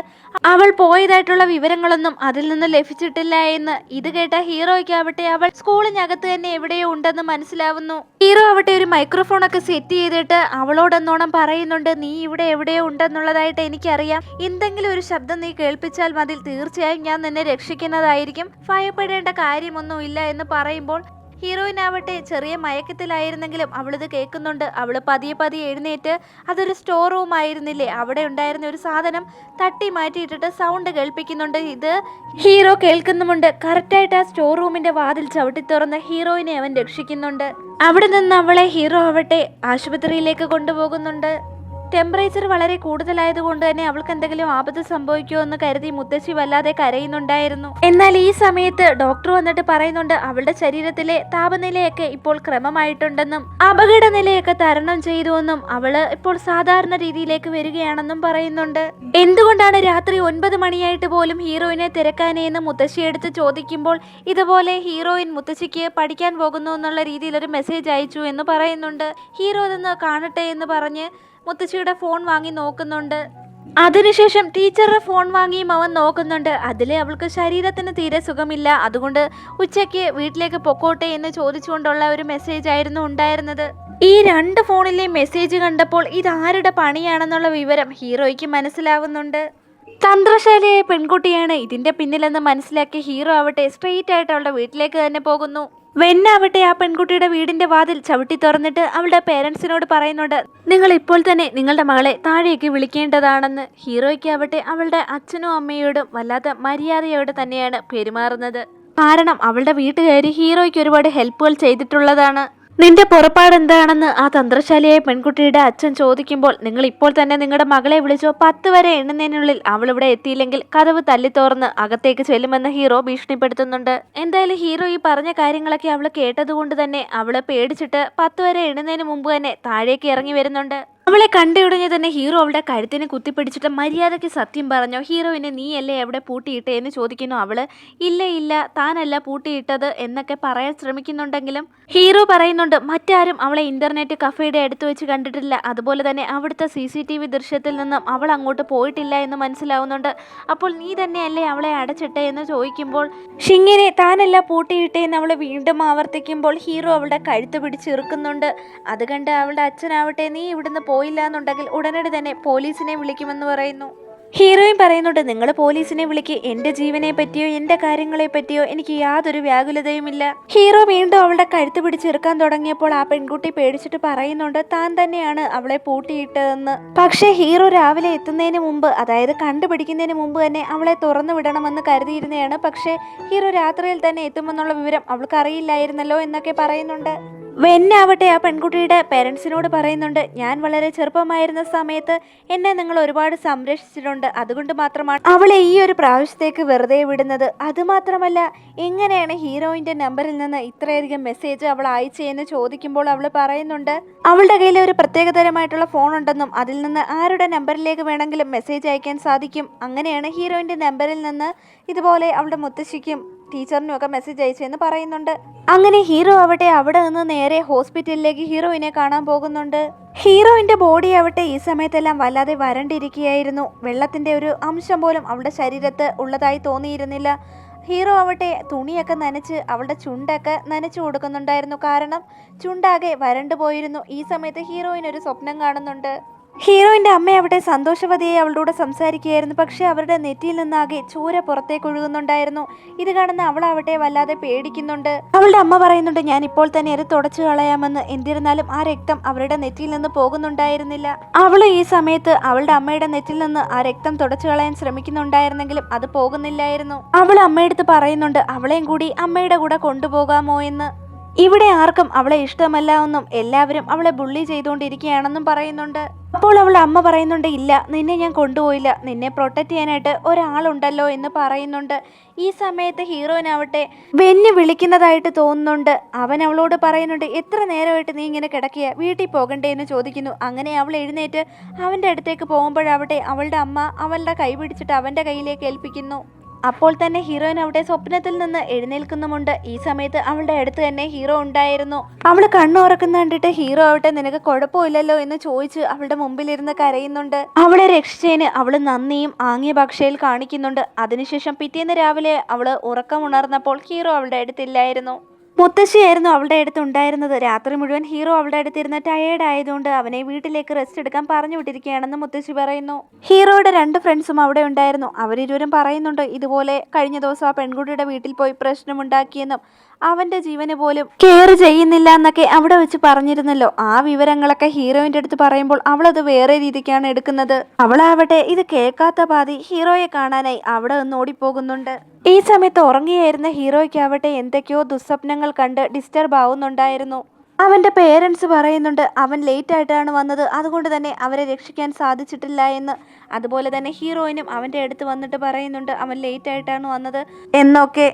അവൾ പോയതായിട്ടുള്ള വിവരങ്ങളൊന്നും അതിൽ നിന്ന് ലഭിച്ചിട്ടില്ല എന്ന്. ഇത് കേട്ട ഹീറോയ്ക്ക് ആവട്ടെ അവൾ സ്കൂളിനകത്ത് തന്നെ എവിടെയോ ഉണ്ടെന്ന് മനസ്സിലാവുന്നു. ഹീറോ ആവട്ടെ ഒരു മൈക്രോഫോണൊക്കെ സെറ്റ് ചെയ്തിട്ട് അവളോടെന്നോണം പറയുന്നുണ്ട് നീ ഇവിടെ എവിടെയോ ഉണ്ടെന്നുള്ളതായിട്ട് എനിക്കറിയാം. എന്തെങ്കിലും ഒരു ശബ്ദം നീ കേൾപ്പിച്ചാൽ മതി, തീർച്ചയായും ഞാൻ നിന്നെ രക്ഷിക്കുന്നതായിരിക്കും, ഭയപ്പെടേണ്ട കാര്യമൊന്നുമില്ല എന്ന് പറയുമ്പോൾ ഹീറോയിനാവട്ടെ ചെറിയ മയക്കത്തിലായിരുന്നെങ്കിലും അവളിത് കേൾക്കുന്നുണ്ട്. അവൾ പതിയെ എഴുന്നേറ്റ് അതൊരു സ്റ്റോർ റൂം ആയിരുന്നില്ലേ, അവിടെ ഉണ്ടായിരുന്ന ഒരു സാധനം തട്ടി മാറ്റിയിട്ടിട്ട് സൗണ്ട് കേൾപ്പിക്കുന്നുണ്ട്. ഇത് ഹീറോ കേൾക്കുന്നുമുണ്ട്. കറക്റ്റായിട്ട് ആ സ്റ്റോർ റൂമിന്റെ വാതിൽ ചവിട്ടി തുറന്ന് ഹീറോയിനെ അവൻ രക്ഷിക്കുന്നുണ്ട്. അവിടെ നിന്ന് അവളെ ഹീറോ ആവട്ടെ ആശുപത്രിയിലേക്ക് കൊണ്ടുപോകുന്നുണ്ട്. ടെമ്പറേച്ചർ വളരെ കൂടുതലായതുകൊണ്ട് തന്നെ അവൾക്ക് എന്തെങ്കിലും ആപത്ത് സംഭവിക്കുമോ എന്ന് കരുതി മുത്തശ്ശി വല്ലാതെ കരയുന്നുണ്ടായിരുന്നു. എന്നാൽ ഈ സമയത്ത് ഡോക്ടർ വന്നിട്ട് പറയുന്നുണ്ട് അവളുടെ ശരീരത്തിലെ താപനിലയൊക്കെ ഇപ്പോൾ ക്രമമായിട്ടുണ്ടെന്നും അപകട നിലയൊക്കെ തരണം ചെയ്തുവെന്നും അവള് ഇപ്പോൾ സാധാരണ രീതിയിലേക്ക് വരികയാണെന്നും പറയുന്നുണ്ട്. എന്തുകൊണ്ടാണ് രാത്രി 9 മണിയായിട്ട് പോലും ഹീറോയിനെ തിരക്കാനേ എന്ന് മുത്തശ്ശി എടുത്ത് ചോദിക്കുമ്പോൾ ഇതുപോലെ ഹീറോയിൻ മുത്തശ്ശിക്ക് പഠിക്കാൻ പോകുന്നു എന്നുള്ള രീതിയിൽ ഒരു മെസ്സേജ് അയച്ചു എന്ന് പറയുന്നുണ്ട്. ഹീറോ ഇതൊന്ന് കാണട്ടെ എന്ന് പറഞ്ഞ് മുത്തശ്ശിയുടെ ഫോൺ വാങ്ങി നോക്കുന്നുണ്ട്. അതിനുശേഷം ടീച്ചറുടെ ഫോൺ വാങ്ങിയും അവൻ നോക്കുന്നുണ്ട്. അതിൽ അവൾക്ക് ശരീരത്തിന് തീരെ സുഖമില്ല, അതുകൊണ്ട് ഉച്ചയ്ക്ക് വീട്ടിലേക്ക് പൊക്കോട്ടെ എന്ന് ചോദിച്ചുകൊണ്ടുള്ള ഒരു മെസ്സേജ് ആയിരുന്നു ഉണ്ടായിരുന്നത്. ഈ 2 ഫോണിലെയും മെസ്സേജ് കണ്ടപ്പോൾ ഇതാരുടെ പണിയാണെന്നുള്ള വിവരം ഹീറോയ്ക്ക് മനസ്സിലാവുന്നുണ്ട്. തന്ത്രശാലിയായ പെൺകുട്ടിയാണ് ഇതിന്റെ പിന്നിലെന്ന് മനസ്സിലാക്കി ഹീറോ ആവട്ടെ സ്ട്രെയിറ്റ് ആയിട്ട് അവളുടെ വീട്ടിലേക്ക് തന്നെ പോകുന്നു. വെന്നാവട്ടെ ആ പെൺകുട്ടിയുടെ വീടിന്റെ വാതിൽ ചവിട്ടി തുറന്നിട്ട് അവളുടെ പേരൻസിനോട് പറയുന്നുണ്ട് നിങ്ങൾ ഇപ്പോൾ തന്നെ നിങ്ങളുടെ മകളെ താഴേക്ക് വിളിക്കേണ്ടതാണെന്ന്. ഹീറോയ്ക്കാവട്ടെ അവളുടെ അച്ഛനും അമ്മയോടും വല്ലാത്ത മര്യാദയോടെ തന്നെയാണ് പെരുമാറുന്നത്. കാരണം അവളുടെ വീട്ടുകാരി ഹീറോയ്ക്ക് ഒരുപാട് ഹെൽപ്പുകൾ ചെയ്തിട്ടുള്ളതാണ്. നിന്റെ പുറപ്പാട് എന്താണെന്ന് ആ തന്ത്രശാലിയായ പെൺകുട്ടിയുടെ അച്ഛൻ ചോദിക്കുമ്പോൾ നിങ്ങൾ ഇപ്പോൾ തന്നെ നിങ്ങളുടെ മകളെ വിളിച്ചോ, 10 വരെ എണ്ണുന്നതിനുള്ളിൽ അവൾ ഇവിടെ എത്തിയില്ലെങ്കിൽ കതവ് തല്ലി തുറന്ന് അകത്തേക്ക് ചെല്ലുമെന്ന് ഹീറോ ഭീഷണിപ്പെടുത്തുന്നുണ്ട്. എന്തായാലും ഹീറോ ഈ പറഞ്ഞ കാര്യങ്ങളൊക്കെ അവൾ കേട്ടതുകൊണ്ട് തന്നെ അവള് പേടിച്ചിട്ട് 10 വരെ എണ്ണുന്നതിന് മുമ്പ് തന്നെ താഴേക്ക് ഇറങ്ങി വരുന്നുണ്ട്. അവളെ കണ്ടുടനെ തന്നെ ഹീറോ അവളുടെ കഴുത്തിനെ കുത്തിപ്പിടിച്ചിട്ട് മര്യാദയ്ക്ക് സത്യം പറഞ്ഞോ, ഹീറോയിനെ നീയല്ലേ എവിടെ പൂട്ടിയിട്ടേ എന്ന് ചോദിക്കുന്നു. അവള് ഇല്ല താനല്ല പൂട്ടിയിട്ടത് എന്നൊക്കെ പറയാൻ ശ്രമിക്കുന്നുണ്ടെങ്കിലും ഹീറോ പറയുന്നുണ്ട് മറ്റാരും അവളെ ഇന്റർനെറ്റ് കഫേയുടെ അടുത്ത് വെച്ച് കണ്ടിട്ടില്ല, അതുപോലെ തന്നെ അവിടുത്തെ CCTV ദൃശ്യത്തിൽ നിന്നും അവൾ അങ്ങോട്ട് പോയിട്ടില്ല എന്ന് മനസ്സിലാവുന്നുണ്ട്. അപ്പോൾ നീ തന്നെയല്ലേ അവളെ അടച്ചിട്ടേ എന്ന് ചോദിക്കുമ്പോൾ ഷിങ്ങിനെ താനല്ല പൂട്ടിയിട്ടേ എന്ന് അവൾ വീണ്ടും ആവർത്തിക്കുമ്പോൾ ഹീറോ അവളുടെ കഴുത്ത് പിടിച്ചിറുക്കുന്നുണ്ട്. അത് കണ്ട് അവളുടെ അച്ഛനാവട്ടെ നീ ഇവിടുന്ന് പോയില്ല എന്നുണ്ടെങ്കിൽ ഉടനടി തന്നെ പോലീസിനെ വിളിക്കുമെന്ന് പറയുന്നു. ഹീറോയും പറയുന്നുണ്ട് നിങ്ങൾ പോലീസിനെ വിളിക്ക്, എന്റെ ജീവനെ പറ്റിയോ എന്റെ കാര്യങ്ങളെ പറ്റിയോ എനിക്ക് യാതൊരു വ്യാകുലതയുമില്ല. ഹീറോ വീണ്ടും അവളുടെ കഴുത്ത് പിടിച്ചെറുക്കാൻ തുടങ്ങിയപ്പോൾ ആ പെൺകുട്ടി പേടിച്ചിട്ട് പറയുന്നുണ്ട് താൻ തന്നെയാണ് അവളെ പൂട്ടിയിട്ടതെന്ന്. പക്ഷേ ഹീറോ രാവിലെ എത്തുന്നതിന് മുമ്പ്, അതായത് കണ്ടുപിടിക്കുന്നതിന് മുമ്പ് തന്നെ അവളെ തുറന്നു വിടണമെന്ന് കരുതിയിരുന്നതാണ്. പക്ഷേ ഹീറോ രാത്രിയിൽ തന്നെ എത്തുമെന്നുള്ള വിവരം അവൾക്ക് അറിയില്ലായിരുന്നല്ലോ എന്നൊക്കെ പറയുന്നുണ്ട്. വെന്നാവട്ടെ ആ പെൺകുട്ടിയുടെ പേരൻസിനോട് പറയുന്നുണ്ട് ഞാൻ വളരെ ചെറുപ്പമായിരുന്ന സമയത്ത് എന്നെ നിങ്ങൾ ഒരുപാട് സംരക്ഷിച്ചിട്ടുണ്ട്, അതുകൊണ്ട് മാത്രമാണ് അവളെ ഈ ഒരു പ്രാവശ്യത്തേക്ക് വെറുതെ വിടുന്നത്. അതുമാത്രമല്ല എങ്ങനെയാണ് ഹീറോയിന്റെ നമ്പറിൽ നിന്ന് ഇത്രയധികം മെസ്സേജ് അവൾ അയച്ചെന്ന് ചോദിക്കുമ്പോൾ അവൾ പറയുന്നുണ്ട് അവളുടെ കയ്യിൽ ഒരു പ്രത്യേകതരമായിട്ടുള്ള ഫോൺ ഉണ്ടെന്നും അതിൽ നിന്ന് ആരുടെ നമ്പറിലേക്ക് വേണമെങ്കിലും മെസ്സേജ് അയക്കാൻ സാധിക്കും. അങ്ങനെയാണ് ഹീറോയിന്റെ നമ്പറിൽ നിന്ന് ഇതുപോലെ അവളുടെ മുത്തശ്ശിക്കും ടീച്ചറിനും ഒക്കെ മെസ്സേജ് അയച്ചെന്ന് പറയുന്നുണ്ട്. അങ്ങനെ ഹീറോ ആവട്ടെ അവിടെ നിന്ന് നേരെ ഹോസ്പിറ്റലിലേക്ക് ഹീറോയിനെ കാണാൻ പോകുന്നുണ്ട്. ഹീറോയിന്റെ ബോഡി ആവട്ടെ ഈ സമയത്തെല്ലാം വല്ലാതെ വരണ്ടിരിക്കുകയായിരുന്നു. വെള്ളത്തിന്റെ ഒരു അംശം പോലും അവളുടെ ശരീരത്ത് ഉള്ളതായി തോന്നിയിരുന്നില്ല. ഹീറോ ആവട്ടെ തുണിയൊക്കെ നനച്ച് അവളുടെ ചുണ്ടൊക്കെ നനച്ചു കൊടുക്കുന്നുണ്ടായിരുന്നു, കാരണം ചുണ്ടാകെ വരണ്ടു പോയിരുന്നു. ഈ സമയത്ത് ഹീറോയിൻ ഒരു സ്വപ്നം കാണുന്നുണ്ട്. ഹീറോയിന്റെ അമ്മ അവിടെ സന്തോഷവതിയായി അവളോട് സംസാരിക്കുകയായിരുന്നു. പക്ഷെ അവരുടെ നെറ്റിയിൽ നിന്നാകെ ചോര പുറത്തേക്ക് ഒഴുകുന്നുണ്ടായിരുന്നു. ഇത് കാണുന്ന അവളാവട്ടെ വല്ലാതെ പേടിക്കുന്നുണ്ട്. അവളുടെ അമ്മ പറയുന്നുണ്ട് ഞാൻ ഇപ്പോൾ തന്നെ അത് തുടച്ചു കളയാമെന്ന്. എന്നിരുന്നാലും ആ രക്തം അവരുടെ നെറ്റിയിൽ നിന്ന് പോകുന്നുണ്ടായിരുന്നില്ല. അവൾ ഈ സമയത്ത് അവളുടെ അമ്മയുടെ നെറ്റിൽ നിന്ന് ആ രക്തം തുടച്ചു കളയാൻ ശ്രമിക്കുന്നുണ്ടായിരുന്നെങ്കിലും അത് പോകുന്നില്ലായിരുന്നു. അവൾ അമ്മയടുത്ത് പറയുന്നുണ്ട് അവളെയും കൂടി അമ്മയുടെ കൂടെ കൊണ്ടുപോകാമോ എന്ന്. ഇവിടെ ആർക്കും അവളെ ഇഷ്ടമല്ല എന്നും എല്ലാവരും അവളെ ബുള്ളി ചെയ്തുകൊണ്ടിരിക്കുകയാണെന്നും പറയുന്നുണ്ട്. അപ്പോൾ അവളുടെ അമ്മ പറയുന്നുണ്ട്, ഇല്ല, നിന്നെ ഞാൻ കൊണ്ടുപോയില്ല, നിന്നെ പ്രൊട്ടക്ട് ചെയ്യാനായിട്ട് ഒരാളുണ്ടല്ലോ എന്ന് പറയുന്നുണ്ട്. ഈ സമയത്ത് ഹീറോയിനാവട്ടെ വെന്ന് വിളിക്കുന്നതായിട്ട് തോന്നുന്നുണ്ട്. അവൻ അവളോട് പറയുന്നുണ്ട്, എത്ര നേരമായിട്ട് നീ ഇങ്ങനെ കിടക്കുക, വീട്ടിൽ പോകണ്ടേ എന്ന് ചോദിക്കുന്നു. അങ്ങനെ അവൾ എഴുന്നേറ്റ് അവൻ്റെ അടുത്തേക്ക് പോകുമ്പോഴാവട്ടെ അവളുടെ അമ്മ അവളുടെ കൈ പിടിച്ചിട്ട് അവൻ്റെ കയ്യിലേക്ക് ഏൽപ്പിക്കുന്നു. അപ്പോൾ തന്നെ ഹീറോയിൻ അവിടെ സ്വപ്നത്തിൽ നിന്ന് എഴുന്നേൽക്കുന്നുമുണ്ട്. ഈ സമയത്ത് അവളുടെ അടുത്ത് തന്നെ ഹീറോ ഉണ്ടായിരുന്നു. അവള് കണ്ണുറക്കുന്ന കണ്ടിട്ട് ഹീറോ ആവട്ടെ നിനക്ക് കുഴപ്പമില്ലല്ലോ എന്ന് ചോദിച്ച് അവളുടെ മുമ്പിലിരുന്ന് കരയുന്നുണ്ട്. അവളെ രക്ഷിച്ചതിന് അവള് നന്ദിയും ആംഗ്യ ഭാഷയിൽ കാണിക്കുന്നുണ്ട്. അതിനുശേഷം പിറ്റേന്ന് രാവിലെ അവള് ഉറക്കമുണർന്നപ്പോൾ ഹീറോ അവളുടെ അടുത്തില്ലായിരുന്നു. മുത്തശ്ശിയായിരുന്നു അവളുടെ അടുത്ത് ഉണ്ടായിരുന്നത്. രാത്രി മുഴുവൻ ഹീറോ അവളുടെ അടുത്തിരുന്ന് ടയേർഡ് ആയതുകൊണ്ട് അവനെ വീട്ടിലേക്ക് റെസ്റ്റ് എടുക്കാൻ പറഞ്ഞു വിട്ടിരിക്കുകയാണെന്ന് മുത്തശ്ശി പറയുന്നു. ഹീറോയുടെ 2 ഫ്രണ്ട്സും അവിടെ ഉണ്ടായിരുന്നു. അവരിരുവരും പറയുന്നുണ്ട്, ഇതുപോലെ കഴിഞ്ഞ ദിവസം ആ പെൺകുട്ടിയുടെ വീട്ടിൽ പോയി പ്രശ്നമുണ്ടാക്കിയെന്നും അവന്റെ ജീവന് പോലും കെയർ ചെയ്യുന്നില്ല എന്നൊക്കെ അവിടെ വെച്ച് പറഞ്ഞിരുന്നല്ലോ. ആ വിവരങ്ങളൊക്കെ ഹീറോയിന്റെ അടുത്ത് പറയുമ്പോൾ അവളത് വേറെ രീതിക്കാണ് എടുക്കുന്നത്. അവളാവട്ടെ ഇത് കേൾക്കാത്ത പാതി ഹീറോയെ കാണാനായി അവിടെ നിന്ന് ഓടിപ്പോകുന്നുണ്ട്. ഈ സമയത്ത് ഉറങ്ങിയായിരുന്ന ഹീറോയ്ക്കാവട്ടെ എന്തൊക്കെയോ ദുസ്വപ്നങ്ങൾ കണ്ട് ഡിസ്റ്റർബ് ആവുന്നുണ്ടായിരുന്നു. അവന്റെ പേരൻസ് പറയുന്നുണ്ട് അവൻ ലേറ്റ് ആയിട്ടാണ് വന്നത്, അതുകൊണ്ട് തന്നെ അവരെ രക്ഷിക്കാൻ സാധിച്ചിട്ടില്ല എന്ന്. അതുപോലെ തന്നെ ഹീറോയിനും അവന്റെ അടുത്ത് വന്നിട്ട് പറയുന്നുണ്ട് അവൻ ലേറ്റ് ആയിട്ടാണ് വന്നത് എന്നൊക്കെ.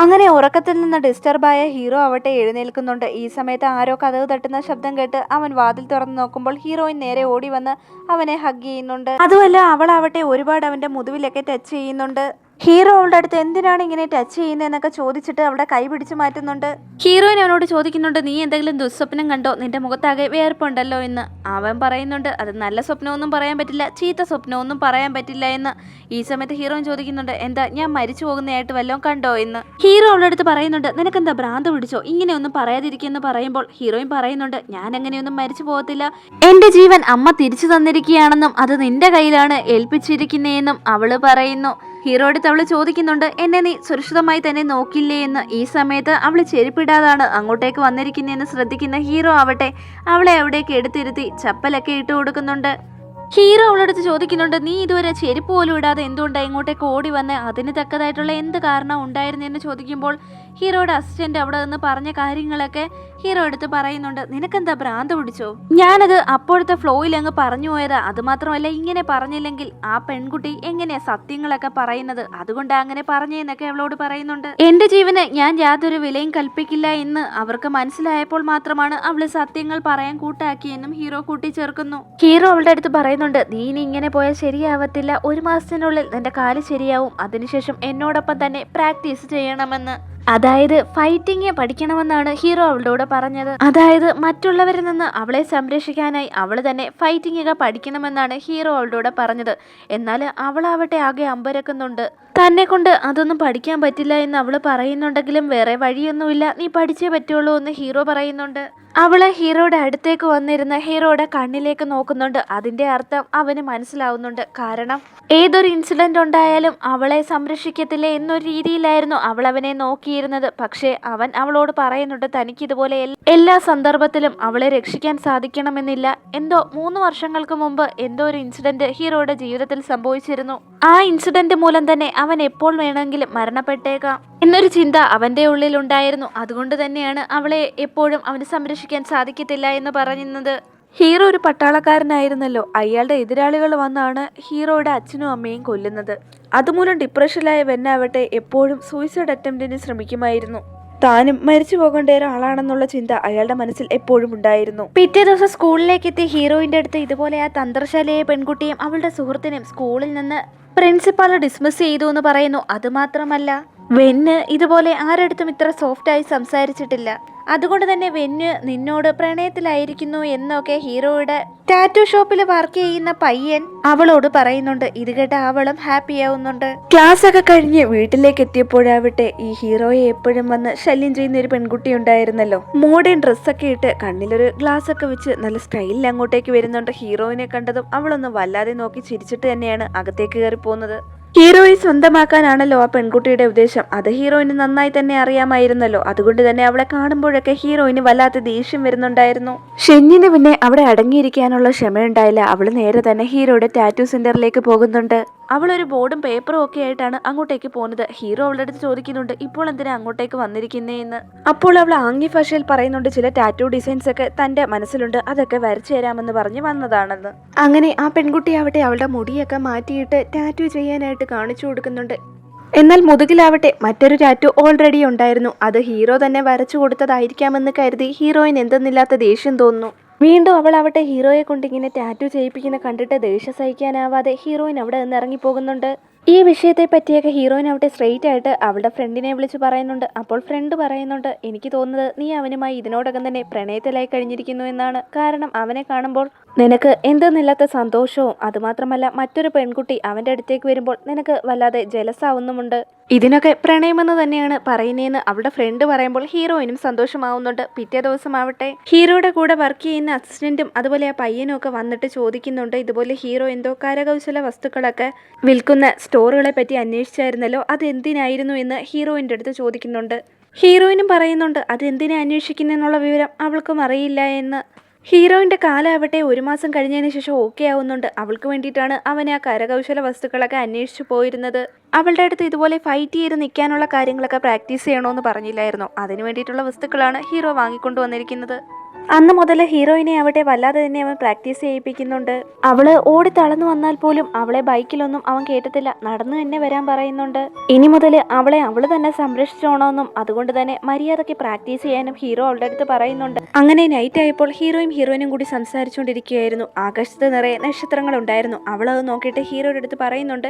അങ്ങനെ ഉറക്കത്തിൽ നിന്ന് ഡിസ്റ്റർബായ ഹീറോ ആവട്ടെ എഴുന്നേൽക്കുന്നുണ്ട്. ഈ സമയത്ത് ആരോ കതക് തട്ടുന്ന ശബ്ദം കേട്ട് അവൻ വാതിൽ തുറന്ന് നോക്കുമ്പോൾ ഹീറോയിൻ നേരെ ഓടി വന്ന് അവനെ ഹഗ് ചെയ്യുന്നുണ്ട്. അതുമല്ല അവളാവട്ടെ ഒരുപാട് അവന്റെ മുതുവിലൊക്കെ ടച്ച് ചെയ്യുന്നുണ്ട്. ഹീറോ അവളുടെ അടുത്ത് എന്തിനാണ് ഇങ്ങനെ ടച്ച് ചെയ്യുന്നതെന്നൊക്കെ ചോദിച്ചിട്ട് അവളുടെ കൈ പിടിച്ചു മാറ്റുന്നുണ്ട്. ഹീറോയിൻ അവനോട് ചോദിക്കുന്നുണ്ട്, നീ എന്തെങ്കിലും ദുസ്വപ്നം കണ്ടോ, നിന്റെ മുഖത്താകെ വേർപ്പുണ്ടല്ലോ എന്ന്. അവൻ പറയുന്നുണ്ട് അത് നല്ല സ്വപ്നമൊന്നും പറയാൻ പറ്റില്ല, ചീത്ത സ്വപ്നമൊന്നും പറയാൻ പറ്റില്ല എന്ന്. ഈ സമയത്ത് ഹീറോയിൻ ചോദിക്കുന്നുണ്ട്, എന്താ ഞാൻ മരിച്ചു പോകുന്നതായിട്ട് വല്ലതും കണ്ടോ എന്ന്. ഹീറോ അവളുടെ അടുത്ത് പറയുന്നുണ്ട്, നിനക്കെന്താ ഭ്രാന്ത് പിടിച്ചോ, ഇങ്ങനെയൊന്നും പറയാതിരിക്കുമെന്ന് പറയുമ്പോൾ ഹീറോയിൻ പറയുന്നുണ്ട്, ഞാൻ അങ്ങനെയൊന്നും മരിച്ചു പോകത്തില്ല, എന്റെ ജീവൻ അമ്മ തിരിച്ചു തന്നിരിക്കുകയാണെന്നും അത് നിന്റെ കയ്യിലാണ് ഏൽപ്പിച്ചിരിക്കുന്നതെന്നും അവള് പറയുന്നു. ഹീറോയുടെ അവള് ചോദിക്കുന്നുണ്ട്, എന്നെ നീ സുരക്ഷിതമായി തന്നെ നോക്കില്ലേ എന്ന്. ഈ സമയത്ത് അവള് ചെരുപ്പിടാതാണ് അങ്ങോട്ടേക്ക് വന്നിരിക്കുന്നതെന്ന് ശ്രദ്ധിക്കുന്ന ഹീറോ ആവട്ടെ അവളെ അവിടേക്ക് എടുത്തിരുത്തി ചപ്പലൊക്കെ ഇട്ട് കൊടുക്കുന്നുണ്ട്. ഹീറോ അവളടുത്ത് ചോദിക്കുന്നുണ്ട്, നീ ഇതുവരെ ചെരുപ്പ് പോലും ഇടാതെ എന്തുകൊണ്ടാണ് ഇങ്ങോട്ടേക്ക് ഓടി വന്ന്, അതിന് തക്കതായിട്ടുള്ള എന്ത് കാരണം ഉണ്ടായിരുന്നെന്ന് ചോദിക്കുമ്പോൾ ഹീറോയുടെ അസിസ്റ്റന്റ് അവിടെ നിന്ന് പറഞ്ഞ കാര്യങ്ങളൊക്കെ ഹീറോ എടുത്ത് പറയുന്നുണ്ട്. നിനക്കെന്താ ഭ്രാന്ത് പിടിച്ചോ, ഞാനത് അപ്പോഴത്തെ ഫ്ലോയിൽ അങ്ങ് പറഞ്ഞു പോയതാ, അതുമാത്രമല്ല ഇങ്ങനെ പറഞ്ഞില്ലെങ്കിൽ ആ പെൺകുട്ടി എങ്ങനെയാ സത്യങ്ങളൊക്കെ പറയുന്നത്, അതുകൊണ്ടാണ് അങ്ങനെ പറഞ്ഞതെന്നൊക്കെ അവളോട് പറയുന്നുണ്ട്. എന്റെ ജീവന് ഞാൻ യാതൊരു വിലയും കൽപ്പിക്കില്ല എന്ന് അവർക്ക് മനസ്സിലായപ്പോൾ മാത്രമാണ് അവള് സത്യങ്ങൾ പറയാൻ കൂട്ടാക്കിയെന്നും ഹീറോ കൂട്ടിച്ചേർക്കുന്നു. ഹീറോ അവളുടെ അടുത്ത് പറയുന്നുണ്ട്, നീ ഇനി ഇങ്ങനെ പോയാൽ ശരിയാവത്തില്ല, 1 മാസത്തിനുള്ളിൽ നിന്റെ കാല് ശരിയാവും, അതിനുശേഷം എന്നോടൊപ്പം തന്നെ പ്രാക്ടീസ് ചെയ്യണമെന്ന്. അതായത് ഫൈറ്റിംഗ് പഠിക്കണമെന്നാണ് ഹീറോ അവളോട് പറഞ്ഞത്. അതായത് മറ്റുള്ളവരിൽ നിന്ന് അവളെ സംരക്ഷിക്കാനായി അവൾ തന്നെ ഫൈറ്റിംഗ് ഒക്കെ പഠിക്കണമെന്നാണ് ഹീറോ അവളോട് പറഞ്ഞത്. എന്നാൽ അവളാവട്ടെ ആകെ അമ്പരക്കുന്നുണ്ട്. തന്നെ കൊണ്ട് അതൊന്നും പഠിക്കാൻ പറ്റില്ല എന്ന് അവള് പറയുന്നുണ്ടെങ്കിലും വേറെ വഴിയൊന്നുമില്ല, നീ പഠിച്ചേ പറ്റുള്ളൂ എന്ന് ഹീറോ പറയുന്നുണ്ട്. അവള് ഹീറോയുടെ അടുത്തേക്ക് വന്നിരുന്ന് ഹീറോയുടെ കണ്ണിലേക്ക് നോക്കുന്നുണ്ട്. അതിന്റെ അർത്ഥം അവന് മനസ്സിലാവുന്നുണ്ട്. കാരണം ഏതൊരു ഇൻസിഡന്റ് ഉണ്ടായാലും അവളെ സംരക്ഷിക്കത്തില്ലേ എന്നൊരു രീതിയിലായിരുന്നു അവൾ അവനെ നോക്കിയിരുന്നത്. പക്ഷേ അവൻ അവളോട് പറയുന്നുണ്ട്, തനിക്കിതുപോലെ എല്ലാ സന്ദർഭത്തിലും അവളെ രക്ഷിക്കാൻ സാധിക്കണമെന്നില്ല. എന്തോ 3 വർഷങ്ങൾക്ക് മുമ്പ് എന്തോ ഒരു ഇൻസിഡന്റ് ഹീറോയുടെ ജീവിതത്തിൽ സംഭവിച്ചിരുന്നു. ആ ഇൻസിഡന്റ് മൂലം തന്നെ അവൻ എപ്പോൾ വേണമെങ്കിലും മരണപ്പെട്ടേക്കാം എന്നൊരു ചിന്ത അവന്റെ ഉള്ളിൽ ഉണ്ടായിരുന്നു. അതുകൊണ്ട് തന്നെയാണ് അവളെ എപ്പോഴും അവന് സംരക്ഷിക്കാൻ സാധിക്കത്തില്ല എന്ന് പറയുന്നത്. ഹീറോ ഒരു പട്ടാളക്കാരനായിരുന്നല്ലോ. അയാളുടെ എതിരാളികൾ വന്നാണ് ഹീറോയുടെ അച്ഛനും അമ്മയും കൊല്ലുന്നത്. അതുമൂലം ഡിപ്രഷനിലായ വെന്നാവട്ടെ എപ്പോഴും സൂയിസൈഡ് അറ്റംപ്റ്റിന് ശ്രമിക്കുമായിരുന്നു. താനും മരിച്ചു പോകേണ്ട ഒരാളാണെന്നുള്ള ചിന്ത അയാളുടെ മനസ്സിൽ എപ്പോഴും ഉണ്ടായിരുന്നു. പിറ്റേ ദിവസം സ്കൂളിലേക്ക് എത്തി ഹീറോയിന്റെ അടുത്ത് ഇതുപോലെ ആ തന്ത്രശാലിയായ പെൺകുട്ടിയും അവളുടെ സുഹൃത്തിനെയും സ്കൂളിൽ നിന്ന് പ്രിൻസിപ്പാൾ ഡിസ്മിസ് ചെയ്തു എന്ന് പറയുന്നു. അതുമാത്രമല്ല വെന്ന് ഇതുപോലെ ആരടുത്തും ഇത്ര സോഫ്റ്റായി സംസാരിച്ചിട്ടില്ല, അതുകൊണ്ട് തന്നെ വെന്ന് നിന്നോട് പ്രണയത്തിലായിരിക്കുന്നു എന്നൊക്കെ ഹീറോയുടെ ടാറ്റു ഷോപ്പിൽ വർക്ക് ചെയ്യുന്ന പയ്യൻ അവളോട് പറയുന്നുണ്ട്. ഇത് കേട്ട അവളും ഹാപ്പി ആവുന്നുണ്ട്. ക്ലാസ് ഒക്കെ കഴിഞ്ഞ് വീട്ടിലേക്ക് എത്തിയപ്പോഴാവട്ടെ ഈ ഹീറോയെ എപ്പോഴും വന്ന് ശല്യം ചെയ്യുന്ന ഒരു പെൺകുട്ടി ഉണ്ടായിരുന്നല്ലോ. മോഡേൺ ഡ്രസ്സൊക്കെ ഇട്ട് കണ്ണിലൊരു ഗ്ലാസ് ഒക്കെ വെച്ച് നല്ല സ്റ്റൈലിൽ അങ്ങോട്ടേക്ക് വരുന്നുണ്ട്. ഹീറോയിനെ കണ്ടതും അവളൊന്ന് വല്ലാതെ നോക്കി ചിരിച്ചിട്ട് തന്നെയാണ് അകത്തേക്ക് കയറി പോകുന്നത്. ഹീറോയെ സ്വന്തമാക്കാനാണല്ലോ ആ പെൺകുട്ടിയുടെ ഉദ്ദേശം. അത് ഹീറോയിന് നന്നായി തന്നെ അറിയാമായിരുന്നല്ലോ. അതുകൊണ്ട് തന്നെ അവളെ കാണുമ്പോഴൊക്കെ ഹീറോയിന് വല്ലാത്ത ദേഷ്യം വരുന്നുണ്ടായിരുന്നു. ഷെന്നിന് പിന്നെ അവിടെ അടങ്ങിയിരിക്കാനുള്ള ക്ഷമയുണ്ടായില്ല. അവള് നേരെ തന്നെ ഹീറോയുടെ ടാറ്റു സെന്ററിലേക്ക് പോകുന്നുണ്ട്. അവളൊരു ബോർഡും പേപ്പറും ഒക്കെ ആയിട്ടാണ് അങ്ങോട്ടേക്ക് പോകുന്നത്. ഹീറോ അവളുടെ അടുത്ത് ചോദിക്കുന്നുണ്ട് ഇപ്പോൾ എന്തിനാ അങ്ങോട്ടേക്ക് വന്നിരിക്കുന്നേന്ന്. അപ്പോൾ അവൾ ആംഗ്യ ഭാഷയിൽ പറയുന്നുണ്ട് ചില ടാറ്റൂ ഡിസൈൻസ് ഒക്കെ തന്റെ മനസ്സിലുണ്ട്, അതൊക്കെ വരച്ചു തരാമെന്ന് പറഞ്ഞ് വന്നതാണെന്ന്. അങ്ങനെ ആ പെൺകുട്ടി ആവട്ടെ അവളുടെ മുടിയൊക്കെ മാറ്റിയിട്ട് ടാറ്റൂ ചെയ്യാനായിട്ട് കാണിച്ചു കൊടുക്കുന്നുണ്ട്. എന്നാൽ മുതുകിലാവട്ടെ മറ്റൊരു ടാറ്റു ഓൾറെഡി ഉണ്ടായിരുന്നു. അത് ഹീറോ തന്നെ വരച്ചു കൊടുത്തതായിരിക്കാമെന്ന് കരുതി ഹീറോയിൻ എന്തെന്നില്ലാത്ത ദേഷ്യം തോന്നുന്നു. വീണ്ടും അവളാവട്ടെ ഹീറോയെ കൊണ്ട് ഇങ്ങനെ ടാറ്റു ചെയ്യിപ്പിക്കുന്ന കണ്ടിട്ട് ദേഷ്യം സഹിക്കാനാവാതെ ഹീറോയിൻ അവിടെ നിന്ന് ഇറങ്ങിപ്പോകുന്നുണ്ട്. ഈ വിഷയത്തെ പറ്റിയൊക്കെ ഹീറോയിൻ അവിടെ സ്ട്രെയിറ്റ് ആയിട്ട് അവളുടെ ഫ്രണ്ടിനെ വിളിച്ച് പറയുന്നുണ്ട്. അപ്പോൾ ഫ്രണ്ട് പറയുന്നുണ്ട് എനിക്ക് തോന്നുന്നത് നീ അവനുമായി ഇതിനോടകം തന്നെ പ്രണയത്തിലായി കഴിഞ്ഞിരിക്കുന്നു എന്നാണ്. കാരണം അവനെ കാണുമ്പോൾ നിനക്ക് എന്തെന്നില്ലാത്ത സന്തോഷവും അതുമാത്രമല്ല മറ്റൊരു പെൺകുട്ടി അവൻ്റെ അടുത്തേക്ക് വരുമ്പോൾ നിനക്ക് വല്ലാതെ ജലസാവുന്നുമുണ്ട്. ഇതിനൊക്കെ പ്രണയമെന്ന് തന്നെയാണ് പറയുന്നതെന്ന് അവളുടെ ഫ്രണ്ട് പറയുമ്പോൾ ഹീറോയിനും സന്തോഷമാവുന്നുണ്ട്. പിറ്റേ ദിവസം ആവട്ടെ ഹീറോയുടെ കൂടെ വർക്ക് ചെയ്യുന്ന അസിസ്റ്റന്റും അതുപോലെ ആ പയ്യനും ഒക്കെ വന്നിട്ട് ചോദിക്കുന്നുണ്ട് ഇതുപോലെ ഹീറോ എന്തോ കരകൗശല വസ്തുക്കളൊക്കെ വിൽക്കുന്ന സ്റ്റോറുകളെ പറ്റി അന്വേഷിച്ചായിരുന്നല്ലോ, അത് എന്തിനായിരുന്നു എന്ന് ഹീറോയിൻ്റെ അടുത്ത് ചോദിക്കുന്നുണ്ട്. ഹീറോയിനും പറയുന്നുണ്ട് അതെന്തിനാ അന്വേഷിക്കുന്നെന്നുള്ള വിവരം അവൾക്കും അറിയില്ല എന്ന്. ഹീറോയിൻ്റെ കാലാവട്ടെ 1 മാസം കഴിഞ്ഞതിന് ശേഷം ഓക്കെ ആവുന്നുണ്ട്. അവൾക്ക് വേണ്ടിയിട്ടാണ് അവൻ ആ കരകൗശല വസ്തുക്കളൊക്കെ അന്വേഷിച്ചു പോയിരുന്നത്. അവളുടെ അടുത്ത് ഇതുപോലെ ഫൈറ്റ് ചെയ്ത് നിൽക്കാനുള്ള കാര്യങ്ങളൊക്കെ പ്രാക്ടീസ് ചെയ്യണമെന്ന് പറഞ്ഞില്ലായിരുന്നോ, അതിന് വേണ്ടിയിട്ടുള്ള വസ്തുക്കളാണ് ഹീറോ വാങ്ങിക്കൊണ്ടു വന്നിരിക്കുന്നത്. അന്ന് മുതൽ ഹീറോയിനെ അവിടെ വല്ലാതെ തന്നെ അവൻ പ്രാക്ടീസ് ചെയ്യിപ്പിക്കുന്നുണ്ട്. അവള് ഓടി തളർന്നു വന്നാൽ പോലും അവളെ ബൈക്കിലൊന്നും അവൻ കേട്ടത്തില്ല, നടന്നു തന്നെ വരാൻ പറയുന്നുണ്ട്. ഇനി മുതൽ അവളെ അവള് തന്നെ സംരക്ഷിച്ചോണമെന്നും അതുകൊണ്ട് തന്നെ മര്യാദയ്ക്ക് പ്രാക്ടീസ് ചെയ്യാനും ഹീറോ അവളുടെ അടുത്ത് പറയുന്നുണ്ട്. അങ്ങനെ നൈറ്റ് ആയപ്പോൾ ഹീറോയിനും കൂടി സംസാരിച്ചുകൊണ്ടിരിക്കുകയായിരുന്നു. ആകാശത്ത് നിറയെ നക്ഷത്രങ്ങൾ ഉണ്ടായിരുന്നു. അവളത് നോക്കിയിട്ട് ഹീറോയുടെ അടുത്ത് പറയുന്നുണ്ട്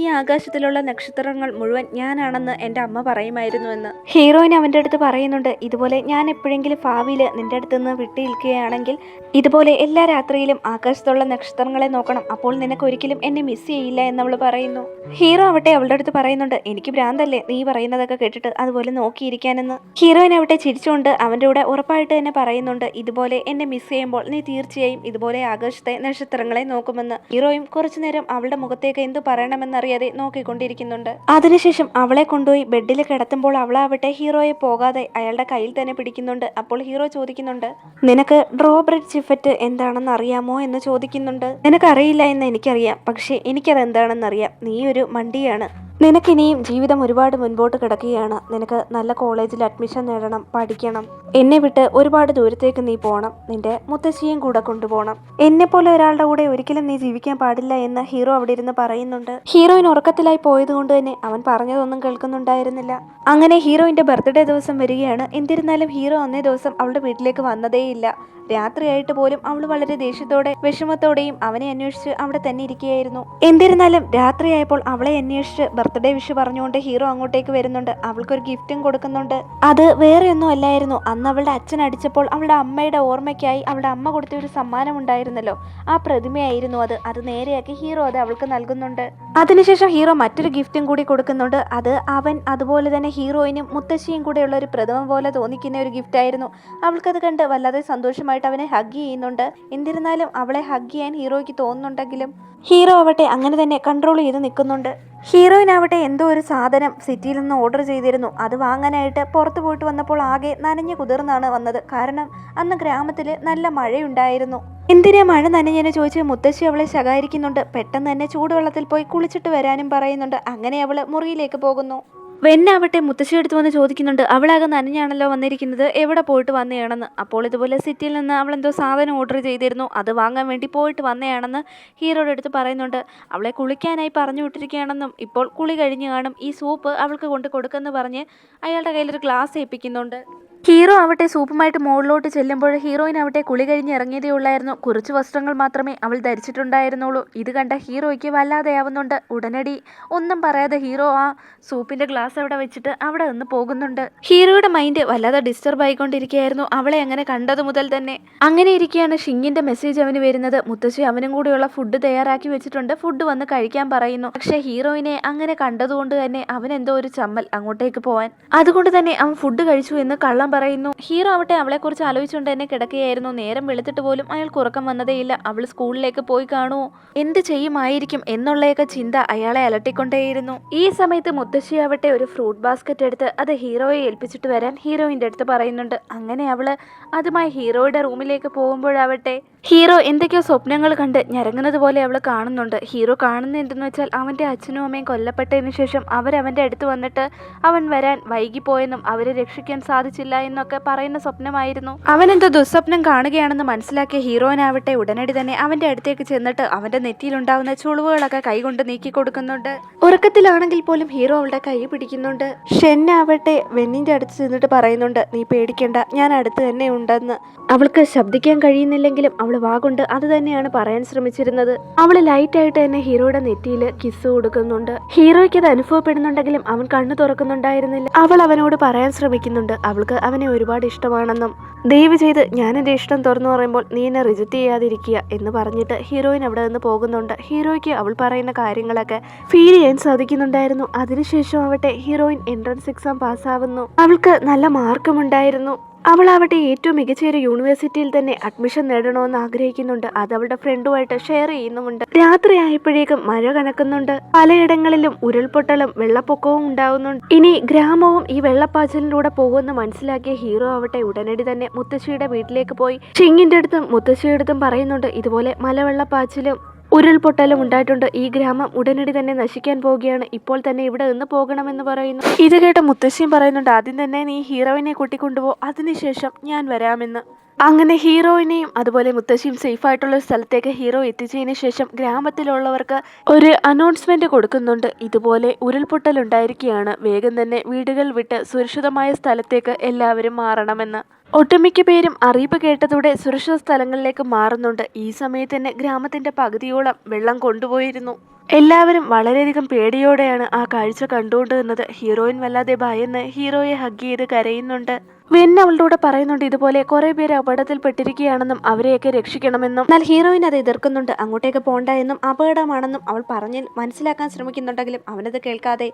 ഈ ആകാശത്തിലുള്ള നക്ഷത്രങ്ങൾ മുഴുവൻ ഞാനാണെന്ന് എൻ്റെ അമ്മ പറയുമായിരുന്നു എന്ന്. ഹീറോയിൻ അവൻ്റെ അടുത്ത് പറയുന്നുണ്ട് ഇതുപോലെ ഞാൻ എപ്പോഴെങ്കിലും ഭാവിയിൽ നിന്റെ അടുത്ത് നിന്ന് വിട്ടിരിക്കുകയാണെങ്കിൽ ഇതുപോലെ എല്ലാ രാത്രിയിലും ആകാശത്തുള്ള നക്ഷത്രങ്ങളെ നോക്കണം, അപ്പോൾ നിനക്ക് ഒരിക്കലും എന്നെ മിസ് ചെയ്യില്ല എന്നവൾ പറയുന്നു. ഹീറോ ആവട്ടെ അവളുടെ അടുത്ത് പറയുന്നുണ്ട് എനിക്ക് ഭ്രാന്തല്ലേ നീ പറയുന്നതൊക്കെ കേട്ടിട്ട് അതുപോലെ നോക്കിയിരിക്കാനെന്ന്. ഹീറോയിൻ ആവട്ടെ ചിരിച്ചുകൊണ്ട് അവൻ്റെ കൂടെ ഉറപ്പായിട്ട് തന്നെ പറയുന്നുണ്ട് ഇതുപോലെ എന്നെ മിസ് ചെയ്യുമ്പോൾ നീ തീർച്ചയായും ഇതുപോലെ ആകാശത്തെ നക്ഷത്രങ്ങളെ നോക്കുമെന്ന്. ഹീറോയും കുറച്ചു നേരം അവളുടെ മുഖത്തേക്ക് എന്ത് പറയണമെന്നറിയാതെ നോക്കിക്കൊണ്ടിരിക്കുന്നുണ്ട്. അതിനുശേഷം അവളെ കൊണ്ടുപോയി ബെഡിൽ കിടത്തുമ്പോൾ അവളാവട്ടെ ഹീറോയെ പോകാതെ അയാളുടെ കയ്യിൽ തന്നെ പിടിക്കുന്നുണ്ട്. അപ്പോൾ ഹീറോ ചോദിക്കുന്നുണ്ട് നിനക്ക് ഡ്രോബ്രിഡ്ജ് ഇഫക്റ്റ് എന്താണെന്ന് അറിയാമോ എന്ന് ചോദിക്കുന്നുണ്ട്. നിനക്കറിയില്ല എന്ന് എനിക്കറിയാം, പക്ഷേ എനിക്കത് എന്താണെന്നറിയാം. നീ ഒരു മണ്ടിയാണ്. നിനക്കിനിയും ജീവിതം ഒരുപാട് മുൻപോട്ട് കിടക്കുകയാണ്. നിനക്ക് നല്ല കോളേജിൽ അഡ്മിഷൻ നേടണം, പഠിക്കണം. എന്നെ വിട്ട് ഒരുപാട് ദൂരത്തേക്ക് നീ പോകണം. നിന്റെ മുത്തശ്ശിയും കൂടെ കൊണ്ടുപോകണം. എന്നെപ്പോലെ ഒരാളുടെ കൂടെ ഒരിക്കലും നീ ജീവിക്കാൻ പാടില്ല എന്ന് ഹീറോ അവിടെ ഇരുന്ന് പറയുന്നുണ്ട്. ഹീറോയിൻ ഉറക്കത്തിലായി പോയത് കൊണ്ട് തന്നെ അവൻ പറഞ്ഞതൊന്നും കേൾക്കുന്നുണ്ടായിരുന്നില്ല. അങ്ങനെ ഹീറോയിന്റെ ബർത്ത്ഡേ ദിവസം വരികയാണ്. എന്നിരുന്നാലും ഹീറോ അന്നേ ദിവസം അവളുടെ വീട്ടിലേക്ക് വന്നതേയില്ല. രാത്രിയായിട്ട് പോലും അവൾ വളരെ ദേഷ്യത്തോടെ വിഷമത്തോടെയും അവനെ അന്വേഷിച്ച് അവിടെ തന്നെ ഇരിക്കുകയായിരുന്നു. എന്നിരുന്നാലും രാത്രിയായപ്പോൾ അവളെ അന്വേഷിച്ച് ബർത്ത്ഡേ വിഷ് പറഞ്ഞുകൊണ്ട് ഹീറോ അങ്ങോട്ടേക്ക് വരുന്നുണ്ട്. അവൾക്കൊരു ഗിഫ്റ്റും കൊടുക്കുന്നുണ്ട്. അത് വേറെ ഒന്നും അല്ലായിരുന്നു, അന്ന് അവളുടെ അച്ഛൻ അടിച്ചപ്പോൾ അവളുടെ അമ്മയുടെ ഓർമ്മയ്ക്കായി അവളുടെ അമ്മ കൊടുത്ത ഒരു സമ്മാനം ഉണ്ടായിരുന്നല്ലോ, ആ പ്രതിമയായിരുന്നു അത്. അത് നേരെയാക്കി ഹീറോ അത് അവൾക്ക് നൽകുന്നുണ്ട്. അതിനുശേഷം ഹീറോ മറ്റൊരു ഗിഫ്റ്റും കൂടി കൊടുക്കുന്നുണ്ട്. അത് അവൻ അതുപോലെ തന്നെ ഹീറോയിനും മുത്തശ്ശിയും കൂടെയുള്ള ഒരു പ്രതിമ പോലെ തോന്നിക്കുന്ന ഒരു ഗിഫ്റ്റ് ആയിരുന്നു. അവൾക്കത് കണ്ട് വല്ലാതെ സന്തോഷമായിട്ട് അവനെ ഹഗ് ചെയ്യുന്നുണ്ട്. എന്നിരുന്നാലും അവളെ ഹഗ് ചെയ്യാൻ ഹീറോയ്ക്ക് തോന്നുന്നുണ്ടെങ്കിലും ഹീറോ ആവട്ടെ അങ്ങനെ തന്നെ കൺട്രോൾ ചെയ്ത് നിൽക്കുന്നുണ്ട്. ഹീറോയിനാവട്ടെ എന്തോ ഒരു സാധനം സിറ്റിയിൽ നിന്ന് ഓർഡർ ചെയ്തിരുന്നു. അത് വാങ്ങാനായിട്ട് പുറത്തു പോയിട്ട് വന്നപ്പോൾ ആകെ നനഞ്ഞു കുതിർന്നാണ് വന്നത്. കാരണം അന്ന് ഗ്രാമത്തിൽ നല്ല മഴയുണ്ടായിരുന്നു. എന്തിനാ മഴ നനഞ്ഞെന്ന് ചോദിച്ച് മുത്തശ്ശി അവളെ ശകാരിക്കുന്നുണ്ട്. പെട്ടെന്ന് തന്നെ ചൂടുവെള്ളത്തിൽ പോയി കുളിച്ചിട്ട് വരാനും പറയുന്നുണ്ട്. അങ്ങനെ അവൾ മുറിയിലേക്ക് പോകുന്നു. വെന്നാവട്ടെ മുത്തശ്ശിയെടുത്ത് വന്ന് ചോദിക്കുന്നുണ്ട് അവളാകെ നനഞ്ഞാണല്ലോ വന്നിരിക്കുന്നത്, എവിടെ പോയിട്ട് വന്നതാണെന്ന്. അപ്പോൾ ഇതുപോലെ സിറ്റിയിൽ നിന്ന് അവളെന്തോ സാധനം ഓർഡർ ചെയ്തിരുന്നു, അത് വാങ്ങാൻ വേണ്ടി പോയിട്ട് വന്നതാണെന്ന് ഹീറോയുടെ അടുത്ത് പറയുന്നുണ്ട്. അവളെ കുളിക്കാനായി പറഞ്ഞു വിട്ടിരിക്കുകയാണെന്നും ഇപ്പോൾ കുളി കഴിഞ്ഞ് കാണും, ഈ സൂപ്പ് അവൾക്ക് കൊണ്ട് കൊടുക്കെന്ന് പറഞ്ഞ് അയാളുടെ കയ്യിലൊരു ഗ്ലാസ് ഏൽപ്പിക്കുന്നുണ്ട്. ഹീറോ ആവട്ടെ സൂപ്പുമായിട്ട് മുകളിലോട്ട് ചെല്ലുമ്പോൾ ഹീറോയിൻ ആവട്ടെ കുളി കഴിഞ്ഞ് ഇറങ്ങിയതേ ഉള്ളായിരുന്നു. കുറച്ച് വസ്ത്രങ്ങൾ മാത്രമേ അവൾ ധരിച്ചിട്ടുണ്ടായിരുന്നുള്ളൂ. ഇത് കണ്ട ഹീറോയ്ക്ക് വല്ലാതെയാവുന്നുണ്ട്. ഉടനടി ഒന്നും പറയാതെ ഹീറോ ആ സൂപ്പിന്റെ ഗ്ലാസ് അവിടെ വെച്ചിട്ട് അവിടെ നിന്ന് പോകുന്നുണ്ട്. ഹീറോയുടെ മൈൻഡ് വല്ലാതെ ഡിസ്റ്റർബ് ആയിക്കൊണ്ടിരിക്കുകയായിരുന്നു അവളെ അങ്ങനെ കണ്ടത് മുതൽ തന്നെ. അങ്ങനെ ഇരിക്കുകയാണ് ഷിങ്ങിന്റെ മെസ്സേജ് അവന് വരുന്നത്. മുത്തശ്ശി അവനും കൂടെയുള്ള ഫുഡ് തയ്യാറാക്കി വെച്ചിട്ടുണ്ട്, ഫുഡ് വന്ന് കഴിക്കാൻ പറയുന്നു. പക്ഷെ ഹീറോയിനെ അങ്ങനെ കണ്ടതുകൊണ്ട് തന്നെ അവൻ എന്തോ ഒരു ചമ്മൽ അങ്ങോട്ടേക്ക് പോവാൻ. അതുകൊണ്ട് തന്നെ അവൻ ഫുഡ് കഴിച്ചു എന്ന് കള്ളം പറയുന്നു. ഹീറോ ആവട്ടെ അവളെക്കുറിച്ച് ആലോചിച്ചുകൊണ്ട് തന്നെ കിടക്കുകയായിരുന്നു. നേരം വെളുത്തിട്ട് പോലും അയാൾക്ക് ഉറക്കം വന്നതേയില്ല. അവൾ സ്കൂളിലേക്ക് പോയി കാണുമോ, എന്ത് ചെയ്യുമായിരിക്കും എന്നുള്ളയൊക്കെ ചിന്ത അയാളെ അലട്ടിക്കൊണ്ടേയിരുന്നു. ഈ സമയത്ത് മുത്തശ്ശിയാവട്ടെ ഒരു ഫ്രൂട്ട് ബാസ്ക്കറ്റ് എടുത്ത് അത് ഹീറോയെ ഏൽപ്പിച്ചിട്ട് വരാൻ ഹീറോയിന്റെ അടുത്ത് പറയുന്നുണ്ട്. അങ്ങനെ അവള് അതുമായി ഹീറോയുടെ റൂമിലേക്ക് പോകുമ്പോഴാവട്ടെ ഹീറോ എന്തൊക്കെയോ സ്വപ്നങ്ങൾ കണ്ട് ഞരങ്ങുന്നത് പോലെ അവൾ കാണുന്നുണ്ട്. ഹീറോ കാണുന്ന എന്തെന്ന് വെച്ചാൽ അവന്റെ അച്ഛനും അമ്മയും കൊല്ലപ്പെട്ടതിന് ശേഷം അവരവന്റെ അടുത്ത് വന്നിട്ട് അവൻ വരാൻ വൈകിപ്പോയെന്നും അവരെ രക്ഷിക്കാൻ സാധിച്ചില്ല എന്നൊക്കെ പറയുന്ന സ്വപ്നമായിരുന്നു. അവനെന്തോ ദുസ്വപ്നം കാണുകയാണെന്ന് മനസ്സിലാക്കിയ ഹീറോയിനാവട്ടെ ഉടനടി തന്നെ അവന്റെ അടുത്തേക്ക് ചെന്നിട്ട് അവന്റെ നെറ്റിയിലുണ്ടാവുന്ന ചുളിവുകളൊക്കെ കൈകൊണ്ട് നീക്കി കൊടുക്കുന്നുണ്ട്. ഉറക്കത്തിലാണെങ്കിൽ പോലും ഹീറോ അവളുടെ കൈ പിടിക്കുന്നുണ്ട്. ഷെന്നാവട്ടെ വെന്നിന്റെ അടുത്ത് ചെന്നിട്ട് പറയുന്നുണ്ട്, നീ പേടിക്കണ്ട, ഞാൻ അടുത്ത് തന്നെ ഉണ്ടെന്ന്. അവൾക്ക് ശബ്ദിക്കാൻ കഴിയുന്നില്ലെങ്കിലും അവൾ വാഗുണ്ട് അത് തന്നെയാണ് പറയാൻ ശ്രമിച്ചിരുന്നത്. അവള് ലൈറ്റായിട്ട് തന്നെ ഹീറോയുടെ നെറ്റിയിൽ കിസ് കൊടുക്കുന്നുണ്ട്. ഹീറോയ്ക്ക് അത് അനുഭവപ്പെടുന്നുണ്ടെങ്കിലും അവൻ കണ്ണു തുറക്കുന്നുണ്ടായിരുന്നില്ല. അവൾ അവനോട് പറയാൻ ശ്രമിക്കുന്നുണ്ട് അവൾക്ക് അവനെ ഒരുപാട് ഇഷ്ടമാണെന്നും. ദയവ് ചെയ്ത് ഞാൻ എന്റെ ഇഷ്ടം തുറന്നു പറയുമ്പോൾ നീ എന്നെ റിജക്റ്റ് ചെയ്യാതിരിക്കുക എന്ന് പറഞ്ഞിട്ട് ഹീറോയിൻ അവിടെ നിന്ന് പോകുന്നുണ്ട്. ഹീറോയ്ക്ക് അവൾ പറയുന്ന കാര്യങ്ങളൊക്കെ ഫീൽ ചെയ്യാൻ സാധിക്കുന്നുണ്ടായിരുന്നു. അതിനുശേഷം ആവട്ടെ ഹീറോയിൻ എൻട്രൻസ് എക്സാം പാസ്സാവുന്നു. അവൾക്ക് നല്ല മാർക്കും ഉണ്ടായിരുന്നു. അവളാവട്ടെ ഏറ്റവും മികച്ച ഒരു യൂണിവേഴ്സിറ്റിയിൽ തന്നെ അഡ്മിഷൻ നേടണമെന്ന് ആഗ്രഹിക്കുന്നുണ്ട്. അത് അവളുടെ ഫ്രണ്ടുമായിട്ട് ഷെയർ ചെയ്യുന്നുമുണ്ട്. രാത്രി ആയപ്പോഴേക്കും മഴ കനക്കുന്നുണ്ട്. പലയിടങ്ങളിലും ഉരുൾപൊട്ടലും വെള്ളപ്പൊക്കവും ഉണ്ടാവുന്നുണ്ട്. ഇനി ഗ്രാമവും ഈ വെള്ളപ്പാച്ചിലിലൂടെ പോകുമെന്ന് മനസ്സിലാക്കിയ ഹീറോ ആവട്ടെ ഉടനടി തന്നെ മുത്തശ്ശിയുടെ വീട്ടിലേക്ക് പോയി ഷിങ്ങിന്റെ അടുത്തും മുത്തശ്ശിയുടെ അടുത്തും പറയുന്നുണ്ട്, ഇതുപോലെ മലവെള്ളപ്പാച്ചിലും ഉരുൾപൊട്ടലും ഉണ്ടായിട്ടുണ്ട്. ഈ ഗ്രാമം ഉടനടി തന്നെ നശിക്കാൻ പോവുകയാണ്. ഇപ്പോൾ തന്നെ ഇവിടെ നിന്ന് പോകണമെന്ന് പറയുന്നു. ഇത് കേട്ട മുത്തശ്ശിയും പറയുന്നുണ്ട്, ആദ്യം തന്നെ നീ ഹീറോയിനെ കൂട്ടിക്കൊണ്ടുപോ, അതിനുശേഷം ഞാൻ വരാമെന്ന്. അങ്ങനെ ഹീറോയിനെയും അതുപോലെ മുത്തശ്ശിയും സേഫ് ആയിട്ടുള്ള സ്ഥലത്തേക്ക് ഹീറോ എത്തിച്ചതിന് ശേഷം ഗ്രാമത്തിലുള്ളവർക്ക് ഒരു അനൗൺസ്മെന്റ് കൊടുക്കുന്നുണ്ട്. ഇതുപോലെ ഉരുൾപൊട്ടൽ ഉണ്ടായിരിക്കുകയാണ്, വേഗം തന്നെ വീടുകൾ വിട്ട് സുരക്ഷിതമായ സ്ഥലത്തേക്ക് എല്ലാവരും മാറണമെന്ന്. ഒട്ടുമിക്ക പേരും അറിയിപ്പ് കേട്ടതോടെ സുരക്ഷിത സ്ഥലങ്ങളിലേക്ക് മാറുന്നുണ്ട്. ഈ സമയത്ത് തന്നെ ഗ്രാമത്തിന്റെ പകുതിയോളം വെള്ളം കൊണ്ടുപോയിരുന്നു. എല്ലാവരും വളരെയധികം പേടിയോടെയാണ് ആ കാഴ്ച കണ്ടുകൊണ്ട് നിന്നത്. ഹീറോയിൻ വല്ലാതെ ഭയന്ന് ഹീറോയെ ഹഗ് ചെയ്ത് കരയുന്നുണ്ട്. വെൻ അവളുടെ കൂടെ പറയുന്നുണ്ട്, ഇതുപോലെ കുറെ പേര് അപകടത്തിൽപ്പെട്ടിരിക്കുകയാണെന്നും അവരെയൊക്കെ രക്ഷിക്കണമെന്നും. എന്നാൽ ഹീറോയിൻ അത് എതിർക്കുന്നുണ്ട്. അങ്ങോട്ടേക്ക് പോണ്ട എന്നും അപകടമാണെന്നും അവൾ പറഞ്ഞ് മനസ്സിലാക്കാൻ ശ്രമിക്കുന്നുണ്ടെങ്കിലും അവനത് കേൾക്കാതെ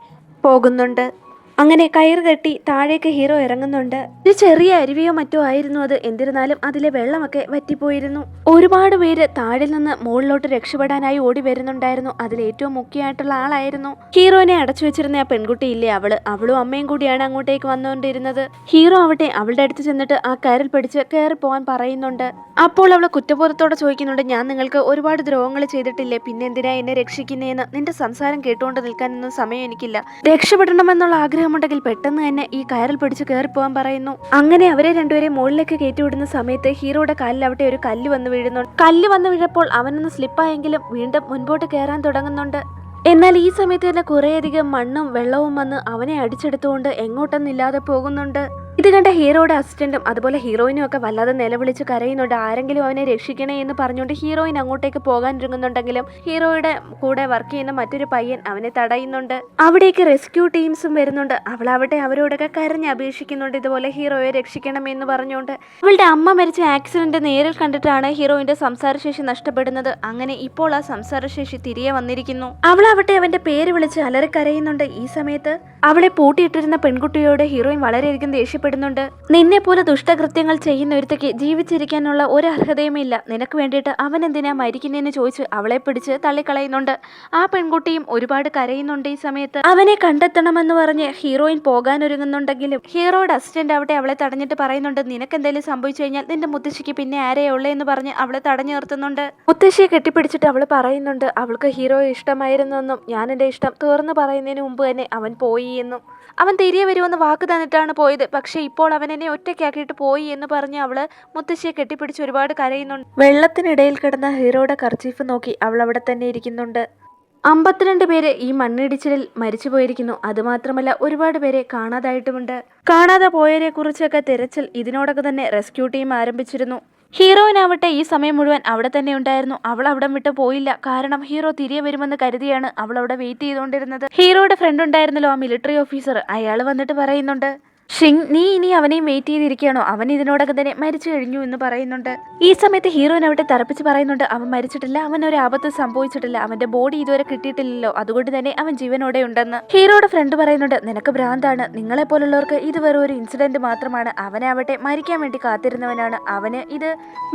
പോകുന്നുണ്ട്. അങ്ങനെ കയറ് കെട്ടി താഴേക്ക് ഹീറോ ഇറങ്ങുന്നുണ്ട്. ഒരു ചെറിയ അരുവിയോ മറ്റോ ആയിരുന്നു അത്. എന്നിരുന്നാലും അതിലെ വെള്ളമൊക്കെ വറ്റിപ്പോയിരുന്നു. ഒരുപാട് പേര് താഴെ നിന്ന് മുകളിലോട്ട് രക്ഷപ്പെടാനായി ഓടി വരുന്നുണ്ടായിരുന്നു. അതിൽ ഏറ്റവും മുഖ്യമായിട്ടുള്ള ആളായിരുന്നു ഹീറോയിനെ അടച്ചു വെച്ചിരുന്ന ആ പെൺകുട്ടിയില്ലേ, അവളും അമ്മയും കൂടിയാണ് അങ്ങോട്ടേക്ക് വന്നുകൊണ്ടിരുന്നത്. ഹീറോ ആവട്ടെ അവളുടെ അടുത്ത് ചെന്നിട്ട് ആ കയറിൽ പിടിച്ച് കയറി പോകാൻ പറയുന്നുണ്ട്. അപ്പോൾ അവള് കുറ്റബോധത്തോടെ ചോദിക്കുന്നുണ്ട്, ഞാൻ നിങ്ങൾക്ക് ഒരുപാട് ദ്രോഹങ്ങൾ ചെയ്തിട്ടില്ലേ, പിന്നെ എന്തിനാ എന്നെ രക്ഷിക്കുന്നതെന്ന്. നിന്റെ സംസാരം കേട്ടുകൊണ്ട് നിൽക്കാനൊന്നും സമയം എനിക്കില്ല. രക്ഷപ്പെടണമെന്നുള്ള ആഗ്രഹമുണ്ടെങ്കിൽ പെട്ടെന്ന് തന്നെ ഈ കയറിൽ പിടിച്ച് കയറിപ്പോകാൻ പറയുന്നു. അങ്ങനെ അവരെ രണ്ടുപേരെയും മുകളിലേക്ക് കയറ്റിവിടുന്ന സമയത്ത് ഹീറോയുടെ കാലിൽ അവിടെ ഒരു കല്ല് വന്ന് വീഴുന്നു. കല്ല് വന്ന് വീഴപ്പോൾ അവനൊന്ന് സ്ലിപ്പായെങ്കിലും വീണ്ടും മുൻപോട്ട് കയറാൻ തുടങ്ങുന്നുണ്ട്. എന്നാൽ ഈ സമയത്ത് തന്നെ കുറേയധികം മണ്ണും വെള്ളവും വന്ന് അവനെ അടിച്ചെടുത്തുകൊണ്ട് എങ്ങോട്ടൊന്നില്ലാതെ പോകുന്നുണ്ട്. ഇത് കണ്ട ഹീറോയുടെ അസിസ്റ്റന്റും അതുപോലെ ഹീറോയിനും ഒക്കെ വല്ലാതെ നിലവിളിച്ച് കരയുന്നുണ്ട്. ആരെങ്കിലും അവനെ രക്ഷിക്കണേ എന്ന് പറഞ്ഞുകൊണ്ട് ഹീറോയിൻ അങ്ങോട്ടേക്ക് പോകാനിരുങ്ങുന്നുണ്ടെങ്കിലും ഹീറോയുടെ കൂടെ വർക്ക് ചെയ്യുന്ന മറ്റൊരു പയ്യൻ അവനെ തടയുന്നുണ്ട്. അവിടേക്ക് റെസ്ക്യൂ ടീംസും വരുന്നുണ്ട്. അവളാവട്ടെ അവരോടൊക്കെ കരഞ്ഞ് അപേക്ഷിക്കുന്നുണ്ട്, ഇതുപോലെ ഹീറോയെ രക്ഷിക്കണമെന്ന് പറഞ്ഞുകൊണ്ട്. അവളുടെ അമ്മ മരിച്ച ആക്സിഡന്റ് നേരിൽ കണ്ടിട്ടാണ് ഹീറോയിന്റെ സംസാരശേഷി നഷ്ടപ്പെടുന്നത്. അങ്ങനെ ഇപ്പോൾ ആ സംസാരശേഷി തിരികെ വന്നിരിക്കുന്നു. അവളാവട്ടെ അവന്റെ പേര് വിളിച്ച് അലറിക്കരയുന്നുണ്ട്. ഈ സമയത്ത് അവളെ പൂട്ടിയിട്ടിരുന്ന പെൺകുട്ടിയോട് ഹീറോയിൻ വളരെയധികം ദേഷ്യപ്പെടുന്നുണ്ട്. നിന്നെ പോലെ ദുഷ്ടകൃത്യങ്ങൾ ചെയ്യുന്ന ഒരുത്തക്ക് ജീവിച്ചിരിക്കാനുള്ള ഒരു അർഹതയുമില്ല, നിനക്ക് വേണ്ടിയിട്ട് അവൻ എന്തിനാ മരിക്കുന്നതെന്ന് ചോദിച്ച് അവളെ പിടിച്ച് തള്ളിക്കളയുന്നുണ്ട്. ആ പെൺകുട്ടിയും ഒരുപാട് കരയുന്നുണ്ട്. ഈ സമയത്ത് അവനെ കണ്ടെത്തണമെന്ന് പറഞ്ഞ് ഹീറോയിൻ പോകാനൊരുങ്ങുന്നുണ്ടെങ്കിലും ഹീറോയുടെ അസിസ്റ്റന്റ് അവിടെ അവളെ തടഞ്ഞിട്ട് പറയുന്നുണ്ട്, നിനക്ക് എന്തെങ്കിലും സംഭവിച്ചു കഴിഞ്ഞാൽ നിന്റെ മുത്തശ്ശിക്ക് പിന്നെ ആരെയാ ഉള്ളേ എന്ന് പറഞ്ഞ് അവളെ തടഞ്ഞു നിർത്തുന്നുണ്ട്. മുത്തശ്ശിയെ കെട്ടിപ്പിടിച്ചിട്ട് അവൾ പറയുന്നുണ്ട് അവൾക്ക് ഹീറോയെ ഇഷ്ടമായിരുന്നു എന്നും ഞാൻ എന്റെ ഇഷ്ടം തുറന്നു പറയുന്നതിന് മുമ്പ് തന്നെ അവൻ പോയി എന്നും. അവൻ തിരികെ വരുമെന്ന് വാക്ക് തന്നിട്ടാണ് പോയത്, പക്ഷെ ഇപ്പോൾ അവൻ എന്നെ ഒറ്റയ്ക്കാക്കിയിട്ട് പോയി എന്ന് പറഞ്ഞ് അവള് മുത്തശ്ശിയെ കെട്ടിപ്പിടിച്ച് ഒരുപാട് കരയുന്നുണ്ട്. വെള്ളത്തിനിടയിൽ കിടന്ന ഹീറോയുടെ കർച്ചീഫ് നോക്കി അവൾ അവിടെ തന്നെ ഇരിക്കുന്നുണ്ട്. 52 പേര് ഈ മണ്ണിടിച്ചിലിൽ മരിച്ചു പോയിരിക്കുന്നു. അതുമാത്രമല്ല ഒരുപാട് പേരെ കാണാതായിട്ടുമുണ്ട്. കാണാതെ പോയവരെ കുറിച്ചൊക്കെ തിരച്ചിൽ ഇതിനോടൊക്കെ തന്നെ റെസ്ക്യൂ ടീം ആരംഭിച്ചിരുന്നു. ഹീറോയിനാവട്ടെ ഈ സമയം മുഴുവൻ അവിടെ തന്നെ ഉണ്ടായിരുന്നു. അവൾ അവിടം വിട്ട് പോയില്ല. കാരണം ഹീറോ തിരികെ വരുമെന്ന് കരുതിയാണ് അവൾ അവിടെ വെയിറ്റ് ചെയ്തുകൊണ്ടിരുന്നത്. ഹീറോയുടെ ഫ്രണ്ട് ഉണ്ടായിരുന്നല്ലോ, ആ മിലിറ്ററി ഓഫീസർ, അയാൾ വന്നിട്ട് പറയുന്നുണ്ട്, ഷിങ്, നീ ഇനി അവനെയും വെയിറ്റ് ചെയ്തിരിക്കുകയാണോ? അവൻ ഇതിനോടൊക്കെ തന്നെ മരിച്ചു കഴിഞ്ഞു എന്ന് പറയുന്നുണ്ട്. ഈ സമയത്ത് ഹീറോയിൻ അവിടെ തറപ്പിച്ച് പറയുന്നുണ്ട്, അവൻ മരിച്ചിട്ടില്ല, അവൻ ഒരു ആപത്ത് സംഭവിച്ചിട്ടില്ല, അവന്റെ ബോഡി ഇതുവരെ കിട്ടിയിട്ടില്ലല്ലോ, അതുകൊണ്ട് തന്നെ അവൻ ജീവനോടെ ഉണ്ടെന്ന്. ഹീറോയുടെ ഫ്രണ്ട് പറയുന്നുണ്ട്, നിനക്ക് ഭ്രാന്താണ്, നിങ്ങളെ പോലുള്ളവർക്ക് ഇത് വെറും ഒരു ഇൻസിഡന്റ് മാത്രമാണ്, അവനാവട്ടെ മരിക്കാൻ വേണ്ടി കാത്തിരുന്നവനാണ്, അവന് ഇത്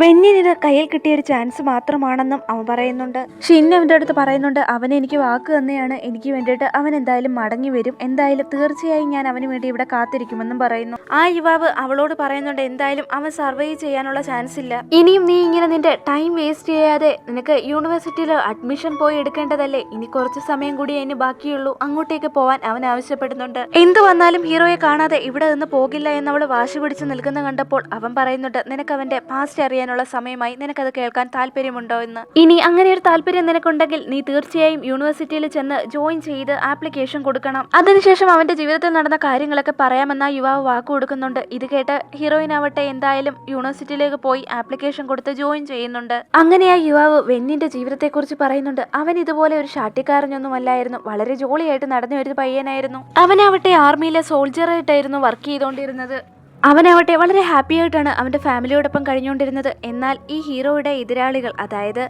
വെന്നിന് കയ്യിൽ കിട്ടിയ ഒരു ചാൻസ് മാത്രമാണെന്നും അവൻ പറയുന്നുണ്ട്. ഷിൻ അവന്റെ അടുത്ത് പറയുന്നുണ്ട്, അവൻ എനിക്ക് വാക്ക് തന്നെയാണ്, എനിക്ക് വേണ്ടിയിട്ട് അവൻ എന്തായാലും മടങ്ങി വരും, എന്തായാലും തീർച്ചയായും ഞാൻ അവന് വേണ്ടി ഇവിടെ കാത്തിരിക്കും പറയുന്നു. ആ യുവാവ് അവളോട് പറയുന്നുണ്ട്, എന്തായാലും അവൻ സർവൈവ് ചെയ്യാനുള്ള ചാൻസ് ഇല്ല, ഇനിയും നീ ഇങ്ങനെ നിന്റെ ടൈം വേസ്റ്റ് ചെയ്യാതെ നിനക്ക് യൂണിവേഴ്സിറ്റിയിൽ അഡ്മിഷൻ പോയി എടുക്കേണ്ടതല്ലേ, ഇനി കുറച്ച് സമയം കൂടി അതിന് ബാക്കിയുള്ളൂ, അങ്ങോട്ടേക്ക് പോവാൻ അവൻ ആവശ്യപ്പെടുന്നുണ്ട്. എന്ത് വന്നാലും ഹീറോയെ കാണാതെ ഇവിടെ നിന്ന് പോകില്ല എന്ന് അവൾ വാശി പിടിച്ച് നിൽക്കുന്ന കണ്ടപ്പോൾ അവൻ പറയുന്നുണ്ട്, നിനക്ക് അവന്റെ പാസ്റ്റ് അറിയാനുള്ള സമയമായി, നിനക്കത് കേൾക്കാൻ താല്പര്യമുണ്ടോ എന്ന്. ഇനി അങ്ങനെ ഒരു താല്പര്യം നിനക്കുണ്ടെങ്കിൽ നീ തീർച്ചയായും യൂണിവേഴ്സിറ്റിയിൽ ചെന്ന് ജോയിൻ ചെയ്ത് ആപ്ലിക്കേഷൻ കൊടുക്കണം, അതിനുശേഷം അവന്റെ ജീവിതത്തിൽ നടന്ന കാര്യങ്ങളൊക്കെ പറയാമെന്ന യുവാവ് വാക്ക് കൊടുക്കുന്നുണ്ട്. ഇത് കേട്ട് ഹീറോയിൻ ആവട്ടെ എന്തായാലും യൂണിവേഴ്സിറ്റിയിലേക്ക് പോയി ആപ്ലിക്കേഷൻ കൊടുത്ത് ജോയിൻ ചെയ്യുന്നുണ്ട്. അങ്ങനെ ആ യുവാവ് വെന്നിന്റെ ജീവിതത്തെക്കുറിച്ച് പറയുന്നുണ്ട്. അവൻ ഇതുപോലെ ഒരു ഷാട്ടിക്കാരനൊന്നും അല്ലായിരുന്നു, വളരെ ജോളിയായിട്ട് നടന്ന ഒരു പയ്യനായിരുന്നു. അവനാവട്ടെ ആർമിയിലെ സോൾജറായിട്ടായിരുന്നു വർക്ക് ചെയ്തുകൊണ്ടിരുന്നത്. അവനാവട്ടെ വളരെ ഹാപ്പി ആയിട്ടാണ് അവന്റെ ഫാമിലിയോടൊപ്പം കഴിഞ്ഞുകൊണ്ടിരുന്നത്. എന്നാൽ ഈ ഹീറോയുടെ എതിരാളികൾ, അതായത്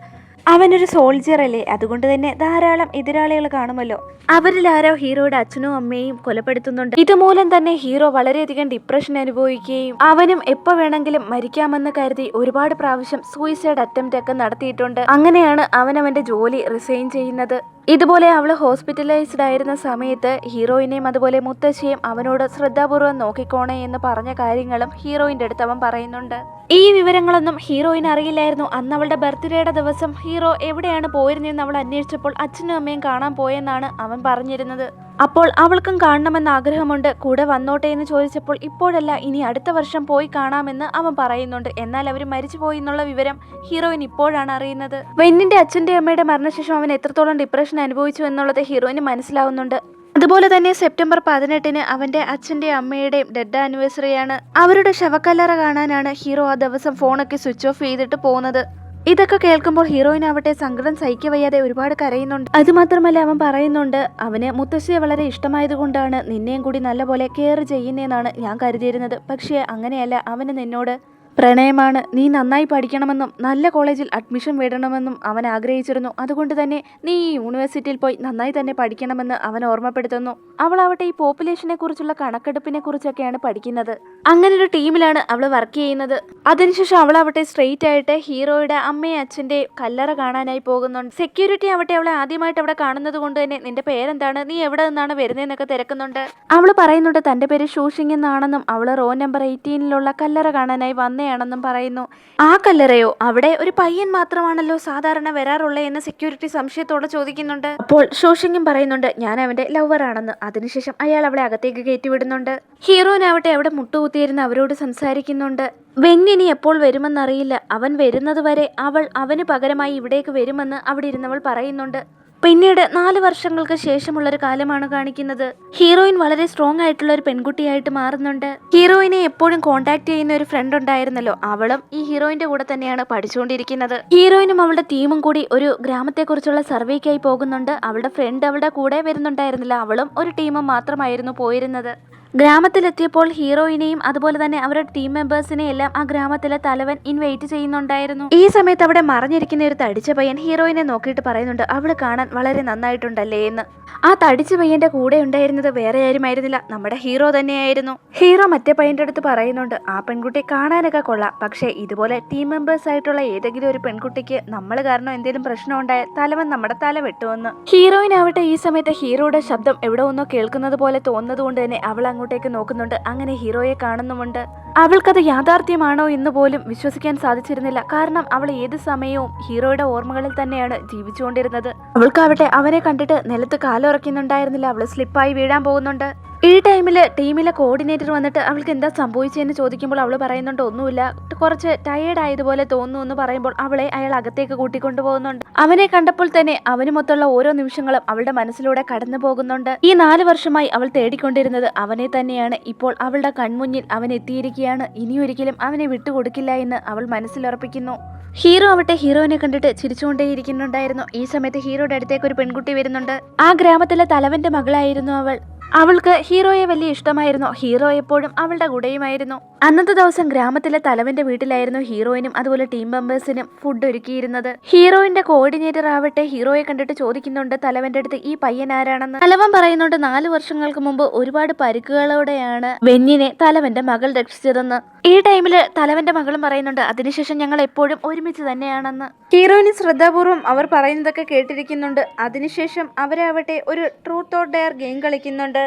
അവനൊരു സോൾജിയർ അല്ലേ, അതുകൊണ്ട് തന്നെ ധാരാളം എതിരാളികൾ കാണുമല്ലോ, അവരിൽ ആരോ ഹീറോയുടെ അച്ഛനും അമ്മയും കൊലപ്പെടുത്തുന്നുണ്ട്. ഇതുമൂലം തന്നെ ഹീറോ വളരെയധികം ഡിപ്രഷൻ അനുഭവിക്കുകയും അവനും എപ്പോ വേണമെങ്കിലും മരിക്കാമെന്ന് കരുതി ഒരുപാട് പ്രാവശ്യം സൂയിസൈഡ് അറ്റംപ്റ്റ് ഒക്കെ നടത്തിയിട്ടുണ്ട്. അങ്ങനെയാണ് അവൻ അവന്റെ ജോലി റിസൈൻ ചെയ്യുന്നത്. ഇതുപോലെ അവള് ഹോസ്പിറ്റലൈസ്ഡ് ആയിരുന്ന സമയത്ത് ഹീറോയിനെയും അതുപോലെ മുത്തശ്ശിയും അവനോട് ശ്രദ്ധാപൂർവ്വം നോക്കിക്കോണേ എന്ന് പറഞ്ഞ കാര്യങ്ങളും ഹീറോയിന്റെ അടുത്ത് അവൻ പറയുന്നുണ്ട്. ഈ വിവരങ്ങളൊന്നും ഹീറോയിന് അറിയില്ലായിരുന്നു. അന്ന് അവളുടെ ബർത്ത്ഡേയുടെ ദിവസം ഹീറോ എവിടെയാണ് പോയിരുന്നതെന്ന് അവൾ അന്വേഷിച്ചപ്പോൾ അച്ഛനും അമ്മയും കാണാൻ പോയെന്നാണ് അവൻ പറഞ്ഞിരുന്നത്. അപ്പോൾ അവൾക്കും കാണണമെന്ന് ആഗ്രഹമുണ്ട്, കൂടെ വന്നോട്ടെ എന്ന് ചോദിച്ചപ്പോൾ ഇപ്പോഴല്ല, ഇനി അടുത്ത വർഷം പോയി കാണാമെന്ന് അവൻ പറയുന്നുണ്ട്. എന്നാൽ അവർ മരിച്ചുപോയി എന്നുള്ള വിവരം ഹീറോയിൻ ഇപ്പോഴാണ് അറിയുന്നത്. വെന്നിന്റെ അച്ഛന്റെ അമ്മയുടെ മരണശേഷം അവൻ എത്രത്തോളം ഡിപ്രഷൻ അനുഭവിച്ചു എന്നുള്ളത് ഹീറോയിന് മനസ്സിലാവുന്നുണ്ട്. അതുപോലെ തന്നെ സെപ്റ്റംബർ 18 അവന്റെ അച്ഛന്റെയും അമ്മയുടെയും ഡെഡ് ആനിവേഴ്സറിയാണ്. അവരുടെ ശവക്കല്ലറ കാണാനാണ് ഹീറോ ആ ദിവസം ഫോണൊക്കെ സ്വിച്ച് ഓഫ് ചെയ്തിട്ട് പോകുന്നത്. ഇതൊക്കെ കേൾക്കുമ്പോൾ ഹീറോയിനാവട്ടെ സങ്കടം സഹിക്കവയ്യാതെ ഒരുപാട് കരയുന്നുണ്ട്. അതുമാത്രമല്ല അവൻ പറയുന്നുണ്ട്, അവന് മുത്തശ്ശിയെ വളരെ ഇഷ്ടമായതുകൊണ്ടാണ് നിന്നെയും കൂടി നല്ലപോലെ കെയർ ചെയ്യുന്നതെന്നാണ് ഞാൻ കരുതിയിരുന്നത്. പക്ഷേ അങ്ങനെയല്ല, അവന് നിന്നോട് പ്രണയമാണ്, നീ നന്നായി പഠിക്കണമെന്നും നല്ല കോളേജിൽ അഡ്മിഷൻ വേണമെന്നും അവൻ ആഗ്രഹിച്ചിരുന്നു. അതുകൊണ്ട് തന്നെ നീ ഈ യൂണിവേഴ്സിറ്റിയിൽ പോയി നന്നായി തന്നെ പഠിക്കണമെന്ന് അവൻ ഓർമ്മപ്പെടുത്തുന്നു. അവളാവട്ടെ ഈ പോപ്പുലേഷനെ കുറിച്ചുള്ള കണക്കെടുപ്പിനെ കുറിച്ചൊക്കെയാണ് പഠിക്കുന്നത്. അങ്ങനെ ഒരു ടീമിലാണ് അവൾ വർക്ക് ചെയ്യുന്നത്. അതിനുശേഷം അവളാവട്ടെ സ്ട്രെയിറ്റ് ആയിട്ട് ഹീറോയുടെ അമ്മയും അച്ഛൻ്റെ കല്ലറ കാണാനായി പോകുന്നുണ്ട്. സെക്യൂരിറ്റി ആവട്ടെ അവളെ ആദ്യമായിട്ട് അവിടെ കാണുന്നത് കൊണ്ട് തന്നെ നിന്റെ പേരെന്താണ്, നീ എവിടെ നിന്നാണ് വരുന്നതെന്നൊക്കെ തിരക്കുന്നുണ്ട്. അവൾ പറയുന്നുണ്ട് തന്റെ പേര് ഷൂഷിങ് എന്നാണെന്നും അവൾ റോ നമ്പർ 18 കല്ലറ കാണാനായി വന്നയാണെന്നും പറയുന്നു. ആ കല്ലറയോ? അവിടെ ഒരു പയ്യൻ മാത്രമാണല്ലോ സാധാരണ വരാറുള്ളത് എന്ന് സെക്യൂരിറ്റി സംശയത്തോടെ ചോദിക്കുന്നുണ്ട്. അപ്പോൾ ഷൂഷിങ്ങും പറയുന്നുണ്ട് ഞാൻ അവന്റെ ലവർ ആണെന്ന്. അതിനുശേഷം അയാൾ അവളെ അകത്തേക്ക് കയറ്റിവിടുന്നുണ്ട്. ഹീറോയിനാവട്ടെ അവിടെ മുട്ടുകുത്തിയിരുന്ന് അവരോട് സംസാരിക്കുന്നുണ്ട്. വെന്നിനി എപ്പോൾ വരുമെന്നറിയില്ല, അവൻ വരുന്നത് വരെ അവൾ അവന് പകരമായി ഇവിടേക്ക് വരുമെന്ന് അവിടെ ഇരുന്നവൾ പറയുന്നുണ്ട്. പിന്നീട് 4 വർഷങ്ങൾക്ക് ശേഷമുള്ളൊരു കാലമാണ് കാണിക്കുന്നത്. ഹീറോയിൻ വളരെ സ്ട്രോങ് ആയിട്ടുള്ള ഒരു പെൺകുട്ടിയായിട്ട് മാറുന്നുണ്ട്. ഹീറോയിനെ എപ്പോഴും കോണ്ടാക്ട് ചെയ്യുന്ന ഒരു ഫ്രണ്ട് ഉണ്ടായിരുന്നല്ലോ, അവളും ഈ ഹീറോയിന്റെ കൂടെ തന്നെയാണ് പഠിച്ചുകൊണ്ടിരിക്കുന്നത്. ഹീറോയിനും അവളുടെ ടീമും കൂടി ഒരു ഗ്രാമത്തെക്കുറിച്ചുള്ള സർവേക്കായി പോകുന്നുണ്ട്. അവളുടെ ഫ്രണ്ട് അവളുടെ കൂടെ വരുന്നുണ്ടായിരുന്നില്ല, അവളും ഒരു ടീമും മാത്രമായിരുന്നു പോയിരുന്നത്. ഗ്രാമത്തിലെത്തിയപ്പോൾ ഹീറോയിനെയും അതുപോലെ തന്നെ അവരുടെ ടീം മെമ്പേഴ്സിനെയും എല്ലാം ആ ഗ്രാമത്തിലെ തലവൻ ഇൻവൈറ്റ് ചെയ്യുന്നുണ്ടായിരുന്നു. ഈ സമയത്ത് അവിടെ മറിഞ്ഞിരിക്കുന്ന ഒരു തടിച്ച പയ്യൻ ഹീറോയിനെ നോക്കിയിട്ട് പറയുന്നുണ്ട്, അവള് കാണാൻ വളരെ നന്നായിട്ടുണ്ടല്ലേ എന്ന്. ആ തടിച്ച പയ്യന്റെ കൂടെ ഉണ്ടായിരുന്നത് വേറെ ആരുമായിരുന്നില്ല, നമ്മുടെ ഹീറോ തന്നെയായിരുന്നു. ഹീറോ മറ്റേ പയ്യന്റെ അടുത്ത് പറയുന്നുണ്ട്, ആ പെൺകുട്ടി കാണാനൊക്കെ കൊള്ളാം, പക്ഷേ ഇതുപോലെ ടീം മെമ്പേഴ്സ് ആയിട്ടുള്ള ഏതെങ്കിലും ഒരു പെൺകുട്ടിക്ക് നമ്മൾ കാരണം എന്തെങ്കിലും പ്രശ്നം ഉണ്ടായാൽ തലവൻ നമ്മുടെ തല വെട്ടുമെന്ന്. ഹീറോയിനാവട്ടെ ഈ സമയത്ത് ഹീറോയുടെ ശബ്ദം എവിടെ ഒന്നോ കേൾക്കുന്നത് പോലെ തോന്നുന്നത് കൊണ്ട് തന്നെ അവൾ അങ്ങോട്ടേക്ക് നോക്കുന്നുണ്ട്. അങ്ങനെ ഹീറോയെ കാണുന്നുമുണ്ട്. അവൾക്കത് യാഥാർത്ഥ്യമാണോ എന്ന് പോലും വിശ്വസിക്കാൻ സാധിച്ചിരുന്നില്ല. കാരണം അവൾ ഏത് സമയവും ഹീറോയുടെ ഓർമ്മകളിൽ തന്നെയാണ് ജീവിച്ചുകൊണ്ടിരുന്നത്. അവൾക്കാവട്ടെ അവനെ കണ്ടിട്ട് നിലത്ത് കാലുറക്കുന്നുണ്ടായിരുന്നില്ല, അവൾ സ്ലിപ്പായി വീഴാൻ പോകുന്നുണ്ട്. ഈ ടൈമില് ടീമിലെ കോർഡിനേറ്റർ വന്നിട്ട് അവൾക്ക് എന്താ സംഭവിച്ചതെന്ന് ചോദിക്കുമ്പോൾ അവൾ പറയുന്നുണ്ട് ഒന്നുമില്ല, കുറച്ച് ടയേർഡ് ആയതുപോലെ തോന്നുന്നു എന്ന് പറയുമ്പോൾ അവളെ അയാൾ അകത്തേക്ക് കൂട്ടിക്കൊണ്ടു പോകുന്നുണ്ട്. അവനെ കണ്ടപ്പോൾ തന്നെ അവനുമൊത്തുള്ള ഓരോ നിമിഷങ്ങളും അവളുടെ മനസ്സിലൂടെ കടന്നു പോകുന്നുണ്ട്. ഈ 4 വർഷമായി അവൾ തേടിക്കൊണ്ടിരുന്നത് അവനെ തന്നെയാണ്. ഇപ്പോൾ അവളുടെ കൺമുന്നിൽ അവൻ എത്തിയിരിക്കുകയാണ്. ഇനിയൊരിക്കലും അവനെ വിട്ടുകൊടുക്കില്ല എന്ന് അവൾ മനസ്സിലുറപ്പിക്കുന്നു. ഹീറോ ആവട്ടെ ഹീറോയിനെ കണ്ടിട്ട് ചിരിച്ചുകൊണ്ടേയിരിക്കുന്നുണ്ടായിരുന്നു. ഈ സമയത്ത് ഹീറോയുടെ അടുത്തേക്ക് ഒരു പെൺകുട്ടി വരുന്നുണ്ട്. ആ ഗ്രാമത്തിലെ തലവന്റെ മകളായിരുന്നു അവൾ. അവൾക്ക് ഹീറോയെ വലിയ ഇഷ്ടമായിരുന്നു. ഹീറോ എപ്പോഴും അവളുടെ കൂടെയുമായിരുന്നു. അന്നത്തെ ദിവസം ഗ്രാമത്തിലെ തലവന്റെ വീട്ടിലായിരുന്നു ഹീറോയിനും അതുപോലെ ടീം മെമ്പേഴ്സിനും ഫുഡ് ഒരുക്കിയിരുന്നത്. ഹീറോയിന്റെ കോർഡിനേറ്റർ ആവട്ടെ ഹീറോയെ കണ്ടിട്ട് ചോദിക്കുന്നുണ്ട് തലവന്റെ അടുത്ത് ഈ പയ്യൻ ആരാണെന്ന്. തലവൻ പറയുന്നുണ്ട് 4 വർഷങ്ങൾക്ക് മുമ്പ് ഒരുപാട് പരിക്കുകളോടെയാണ് വെഞ്ഞിനെ തലവന്റെ മകൾ രക്ഷിച്ചതെന്ന്. ഈ ടൈമില് തലവന്റെ മകളും പറയുന്നുണ്ട് അതിനുശേഷം ഞങ്ങൾ എപ്പോഴും ഒരുമിച്ച് തന്നെയാണെന്ന്. ഹീറോയിന് ശ്രദ്ധാപൂർവം അവർ പറയുന്നതൊക്കെ കേട്ടിരിക്കുന്നുണ്ട്. അതിനുശേഷം അവരാവട്ടെ ഒരു ട്രൂത്ത് ഓർ ഡെയർ ഗെയിം കളിക്കുന്നുണ്ട്.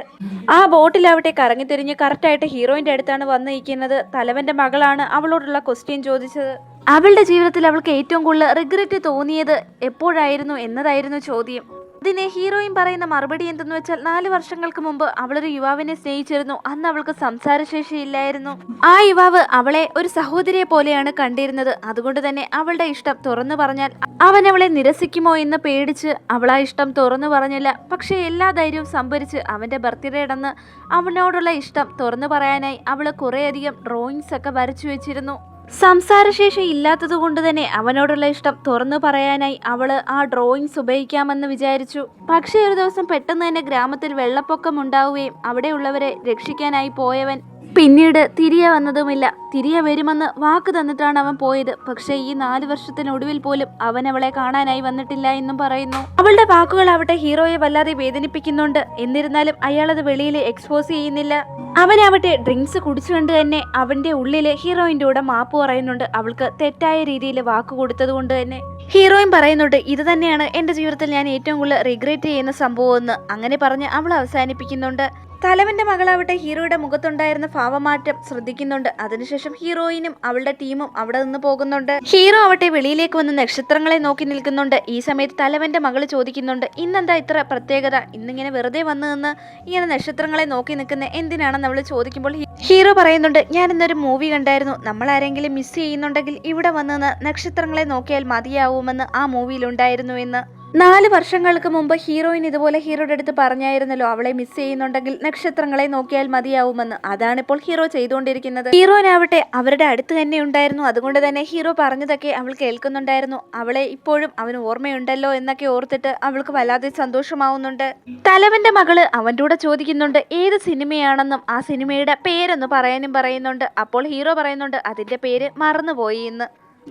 ആ ബോട്ടിലാവട്ടെ കറങ്ങിത്തിരിഞ്ഞ് കറക്റ്റായിട്ട് ഹീറോയിന്റെ അടുത്താണ് വന്നിരിക്കുന്നത്. തലവന്റെ മകളാണ് അവളോടുള്ള ക്വസ്റ്റ്യൻ ചോദിച്ചത്. അവളുടെ ജീവിതത്തിൽ അവൾക്ക് ഏറ്റവും കൂടുതൽ റിഗ്രറ്റ് തോന്നിയത് എപ്പോഴായിരുന്നു എന്നതായിരുന്നു ചോദ്യം. അതിന് ഹീറോയിൻ പറയുന്ന മറുപടി എന്തെന്ന് വെച്ചാൽ 4 വർഷങ്ങൾക്ക് മുമ്പ് അവളൊരു യുവാവിനെ സ്നേഹിച്ചിരുന്നു. അന്ന് അവൾക്ക് സംസാരശേഷി ഇല്ലായിരുന്നു. ആ യുവാവ് അവളെ ഒരു സഹോദരിയെ പോലെയാണ് കണ്ടിരുന്നത്. അതുകൊണ്ട് തന്നെ അവളുടെ ഇഷ്ടം തുറന്നു പറഞ്ഞാൽ അവൻ അവളെ നിരസിക്കുമോ എന്ന് പേടിച്ച് അവൾ ആ ഇഷ്ടം തുറന്നു പറഞ്ഞില്ല. പക്ഷെ എല്ലാ ധൈര്യവും സംഭരിച്ച് അവന്റെ ബർത്ത്ഡേ അന്ന് അവനോടുള്ള ഇഷ്ടം തുറന്നു പറയാനായി അവള് കുറേയധികം ഡ്രോയിങ്സ് ഒക്കെ വരച്ചു വെച്ചിരുന്നു. സംസാരശേഷി ഇല്ലാത്തത് കൊണ്ട് തന്നെ അവനോടുള്ള ഇഷ്ടം തുറന്നു പറയാനായി അവള് ആ ഡ്രോയിങ്സ് ഉപയോഗിക്കാമെന്ന് വിചാരിച്ചു. പക്ഷേ ഒരു ദിവസം പെട്ടെന്ന് തന്നെ ഗ്രാമത്തിൽ വെള്ളപ്പൊക്കം ഉണ്ടാവുകയും അവിടെയുള്ളവരെ രക്ഷിക്കാനായി പോയവൻ പിന്നീട് തിരികെ വന്നതുമില്ല. തിരികെ വരുമെന്ന് വാക്ക് തന്നിട്ടാണ് അവൻ പോയത്. പക്ഷേ ഈ 4 വർഷത്തിനൊടുവിൽ പോലും അവൻ അവളെ കാണാനായി വന്നിട്ടില്ല എന്നും പറയുന്നു. അവളുടെ വാക്കുകൾ ആവട്ടെ ഹീറോയെ വല്ലാതെ വേദനിപ്പിക്കുന്നുണ്ട്. എന്നിരുന്നാലും അയാളത് വെളിയിൽ എക്സ്പോസ് ചെയ്യുന്നില്ല. അവനാവട്ടെ ഡ്രിങ്ക്സ് കുടിച്ചുകൊണ്ട് തന്നെ അവന്റെ ഉള്ളില് ഹീറോയിന്റെ കൂടെ മാപ്പ് പറയുന്നുണ്ട്. അവൾക്ക് തെറ്റായ രീതിയിൽ വാക്ക് കൊടുത്തത് കൊണ്ട് തന്നെ ഹീറോയിൻ പറയുന്നുണ്ട് ഇത് തന്നെയാണ് എന്റെ ജീവിതത്തിൽ ഞാൻ ഏറ്റവും കൂടുതൽ റിഗ്രറ്റ് ചെയ്യുന്ന സംഭവം എന്ന്. അങ്ങനെ പറഞ്ഞ് അവൾ അവസാനിപ്പിക്കുന്നുണ്ട്. തലവന്റെ മകളാവട്ടെ ഹീറോയുടെ മുഖത്തുണ്ടായിരുന്ന ഭാവമാറ്റം ശ്രദ്ധിക്കുന്നുണ്ട്. അതിനുശേഷം ഹീറോയിനും അവളുടെ ടീമും അവിടെ നിന്ന് പോകുന്നുണ്ട്. ഹീറോ ആവട്ടെ വെളിയിലേക്ക് വന്ന് നക്ഷത്രങ്ങളെ നോക്കി നിൽക്കുന്നുണ്ട്. ഈ സമയത്ത് തലവന്റെ മകള് ചോദിക്കുന്നുണ്ട് ഇന്നെന്താ ഇത്ര പ്രത്യേകത, ഇന്നിങ്ങനെ വെറുതെ വന്നു നിന്ന് ഇങ്ങനെ നക്ഷത്രങ്ങളെ നോക്കി നിൽക്കുന്ന എന്തിനാണെന്ന് അവള് ചോദിക്കുമ്പോൾ ഹീറോ പറയുന്നുണ്ട് ഞാൻ ഇന്നൊരു മൂവി കണ്ടായിരുന്നു. നമ്മൾ ആരെങ്കിലും മിസ് ചെയ്യുന്നുണ്ടെങ്കിൽ ഇവിടെ വന്ന് നക്ഷത്രങ്ങളെ നോക്കിയാൽ മതിയാവുമെന്ന് ആ മൂവിയിലുണ്ടായിരുന്നു എന്ന്. 4 വർഷങ്ങൾക്ക് മുമ്പ് ഹീറോയിൻ ഇതുപോലെ ഹീറോയുടെ അടുത്ത് പറഞ്ഞായിരുന്നല്ലോ അവളെ മിസ് ചെയ്യുന്നുണ്ടെങ്കിൽ നക്ഷത്രങ്ങളെ നോക്കിയാൽ മതിയാവുമെന്ന്. അതാണിപ്പോൾ ഹീറോ ചെയ്തുകൊണ്ടിരിക്കുന്നത്. ഹീറോയിനാവട്ടെ അവരുടെ അടുത്ത് തന്നെ ഉണ്ടായിരുന്നു. അതുകൊണ്ട് തന്നെ ഹീറോ പറഞ്ഞതൊക്കെ അവൾ കേൾക്കുന്നുണ്ടായിരുന്നു. അവളെ ഇപ്പോഴും അവന് ഓർമ്മയുണ്ടല്ലോ എന്നൊക്കെ ഓർത്തിട്ട് അവൾക്ക് വല്ലാതെ സന്തോഷമാവുന്നുണ്ട്. തലവന്റെ മകള് അവൻ്റെ കൂടെ ചോദിക്കുന്നുണ്ട് ഏത് സിനിമയാണെന്നും ആ സിനിമയുടെ പേരൊന്ന് പറയാനും പറയുന്നുണ്ട്. അപ്പോൾ ഹീറോ പറയുന്നുണ്ട് അതിന്റെ പേര് മറന്നുപോയി എന്ന്.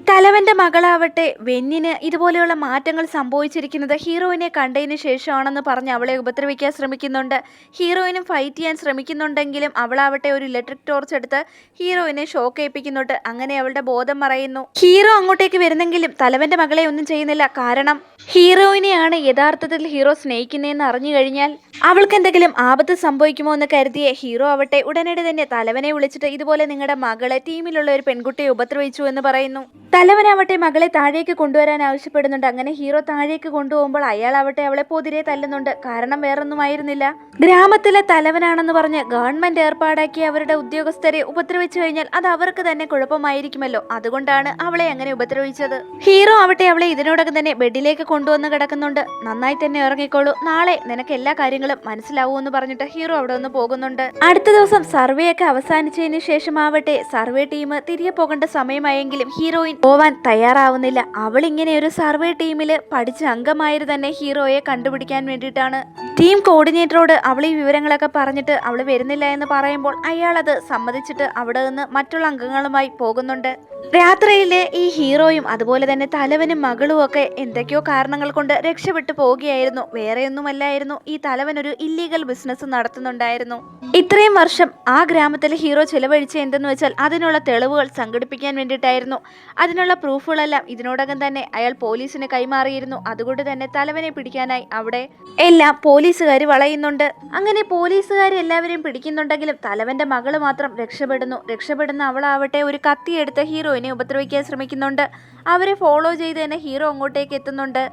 തലവന്റെ മകളാവട്ടെ വെന്നിന് ഇതുപോലെയുള്ള മാറ്റങ്ങൾ സംഭവിച്ചിരിക്കുന്നത് ഹീറോയിനെ കണ്ടതിന് ശേഷമാണെന്ന് പറഞ്ഞ് അവളെ ഉപദ്രവിക്കാൻ ശ്രമിക്കുന്നുണ്ട്. ഹീറോയിനും ഫൈറ്റ് ചെയ്യാൻ ശ്രമിക്കുന്നുണ്ടെങ്കിലും അവളാവട്ടെ ഒരു ഇലക്ട്രിക് ടോർച്ച് എടുത്ത് ഹീറോയിനെ ഷോക്ക് ഏൽപ്പിക്കുന്നുണ്ട്. അങ്ങനെ അവളുടെ ബോധം മറയുന്നു. ഹീറോ അങ്ങോട്ടേക്ക് വരുന്നെങ്കിലും തലവന്റെ മകളെ ഒന്നും ചെയ്യുന്നില്ല. കാരണം ഹീറോയിനെയാണ് യഥാർത്ഥത്തിൽ ഹീറോ സ്നേഹിക്കുന്നതെന്ന് അറിഞ്ഞു കഴിഞ്ഞാൽ അവൾക്ക് എന്തെങ്കിലും ആപത്ത് സംഭവിക്കുമോ എന്ന് കരുതിയ ഹീറോ ആവട്ടെ ഉടനടി തന്നെ തലവനെ വിളിച്ചിട്ട് ഇതുപോലെ നിങ്ങളുടെ മകളെ ടീമിലുള്ള ഒരു പെൺകുട്ടിയെ ഉപദ്രവിച്ചു എന്ന് പറയുന്നു. തലവനാവട്ടെ മകളെ താഴേക്ക് കൊണ്ടുവരാൻ ആവശ്യപ്പെടുന്നുണ്ട്. അങ്ങനെ ഹീറോ താഴേക്ക് കൊണ്ടുപോകുമ്പോൾ അയാളാവട്ടെ അവളെ പൊതിരെ തല്ലുന്നുണ്ട്. കാരണം വേറൊന്നുമായിരുന്നില്ല, ഗ്രാമത്തിലെ തലവനാണെന്ന് പറഞ്ഞ് ഗവൺമെന്റ് ഏർപ്പാടാക്കിയ അവരുടെ ഉദ്യോഗസ്ഥരെ ഉപദ്രവിച്ചു കഴിഞ്ഞാൽ അത് അവർക്ക് തന്നെ കുഴപ്പമായിരിക്കുമല്ലോ. അതുകൊണ്ടാണ് അവളെ അങ്ങനെ ഉപദ്രവിച്ചത്. ഹീറോ ആവട്ടെ അവളെ ഇതിനോടകം തന്നെ ബെഡിലേക്ക് കൊണ്ടുവന്ന് കിടക്കുന്നുണ്ട്. നന്നായി തന്നെ ഇറങ്ങിക്കോളൂ, നാളെ നിനക്ക് എല്ലാ കാര്യങ്ങളും മനസ്സിലാവൂ എന്ന് പറഞ്ഞിട്ട് ഹീറോ അവിടെ നിന്ന് പോകുന്നുണ്ട്. അടുത്ത ദിവസം സർവേ ഒക്കെ അവസാനിച്ചതിന് ശേഷമാവട്ടെ സർവേ ടീം തിരികെ പോകേണ്ട സമയമായെങ്കിലും ഹീറോയിൻ പോവാൻ തയ്യാറാവുന്നില്ല. അവൾ ഇങ്ങനെ ഒരു സർവേ ടീമില് പഠിച്ച അംഗമായത് തന്നെ ഹീറോയെ കണ്ടുപിടിക്കാൻ വേണ്ടിയിട്ടാണ്. ടീം കോർഡിനേറ്ററോട് അവൾ ഈ വിവരങ്ങളൊക്കെ പറഞ്ഞിട്ട് അവൾ വരുന്നില്ല എന്ന് പറയുമ്പോൾ അയാൾ അത് സമ്മതിച്ചിട്ട് അവിടെ നിന്ന് മറ്റുള്ള അംഗങ്ങളുമായി പോകുന്നുണ്ട്. രാത്രിയിലെ ഈ ഹീറോയും അതുപോലെ തന്നെ തലവനും മകളും ഒക്കെ എന്തൊക്കെയോ കാരണങ്ങൾ കൊണ്ട് രക്ഷപ്പെട്ടു പോവുകയായിരുന്നു. വേറെയൊന്നുമല്ലായിരുന്നു, ഈ തലവൻ ഒരു ഇല്ലീഗൽ ബിസിനസ് നടത്തുന്നുണ്ടായിരുന്നു. ഇത്രയും വർഷം ആ ഗ്രാമത്തിലെ ഹീറോ ചിലവഴിച്ച എന്തെന്ന് വെച്ചാൽ അതിനുള്ള തെളിവുകൾ സംഘടിപ്പിക്കാൻ വേണ്ടിയിട്ടായിരുന്നു. അതിനുള്ള പ്രൂഫുകളെല്ലാം ഇതിനോടകം തന്നെ അയാൾ പോലീസിന് കൈമാറിയിരുന്നു. അതുകൊണ്ട് തന്നെ തലവനെ പിടിക്കാനായി അവിടെ എല്ലാം പോലീസുകാർ വളയുന്നുണ്ട്. അങ്ങനെ പോലീസുകാർ എല്ലാവരെയും പിടിക്കുന്നുണ്ടെങ്കിലും തലവന്റെ മകള് മാത്രം രക്ഷപ്പെടുന്ന അവളാവട്ടെ ഒരു കത്തിയെടുത്ത് ഹീറോയിനെ ഉപദ്രവിക്കാൻ ശ്രമിക്കുന്നുണ്ട്. അവരെ ഫോളോ ചെയ്ത് തന്നെ ഹീറോ അങ്ങോട്ടേക്ക് എത്തുന്നുണ്ട്.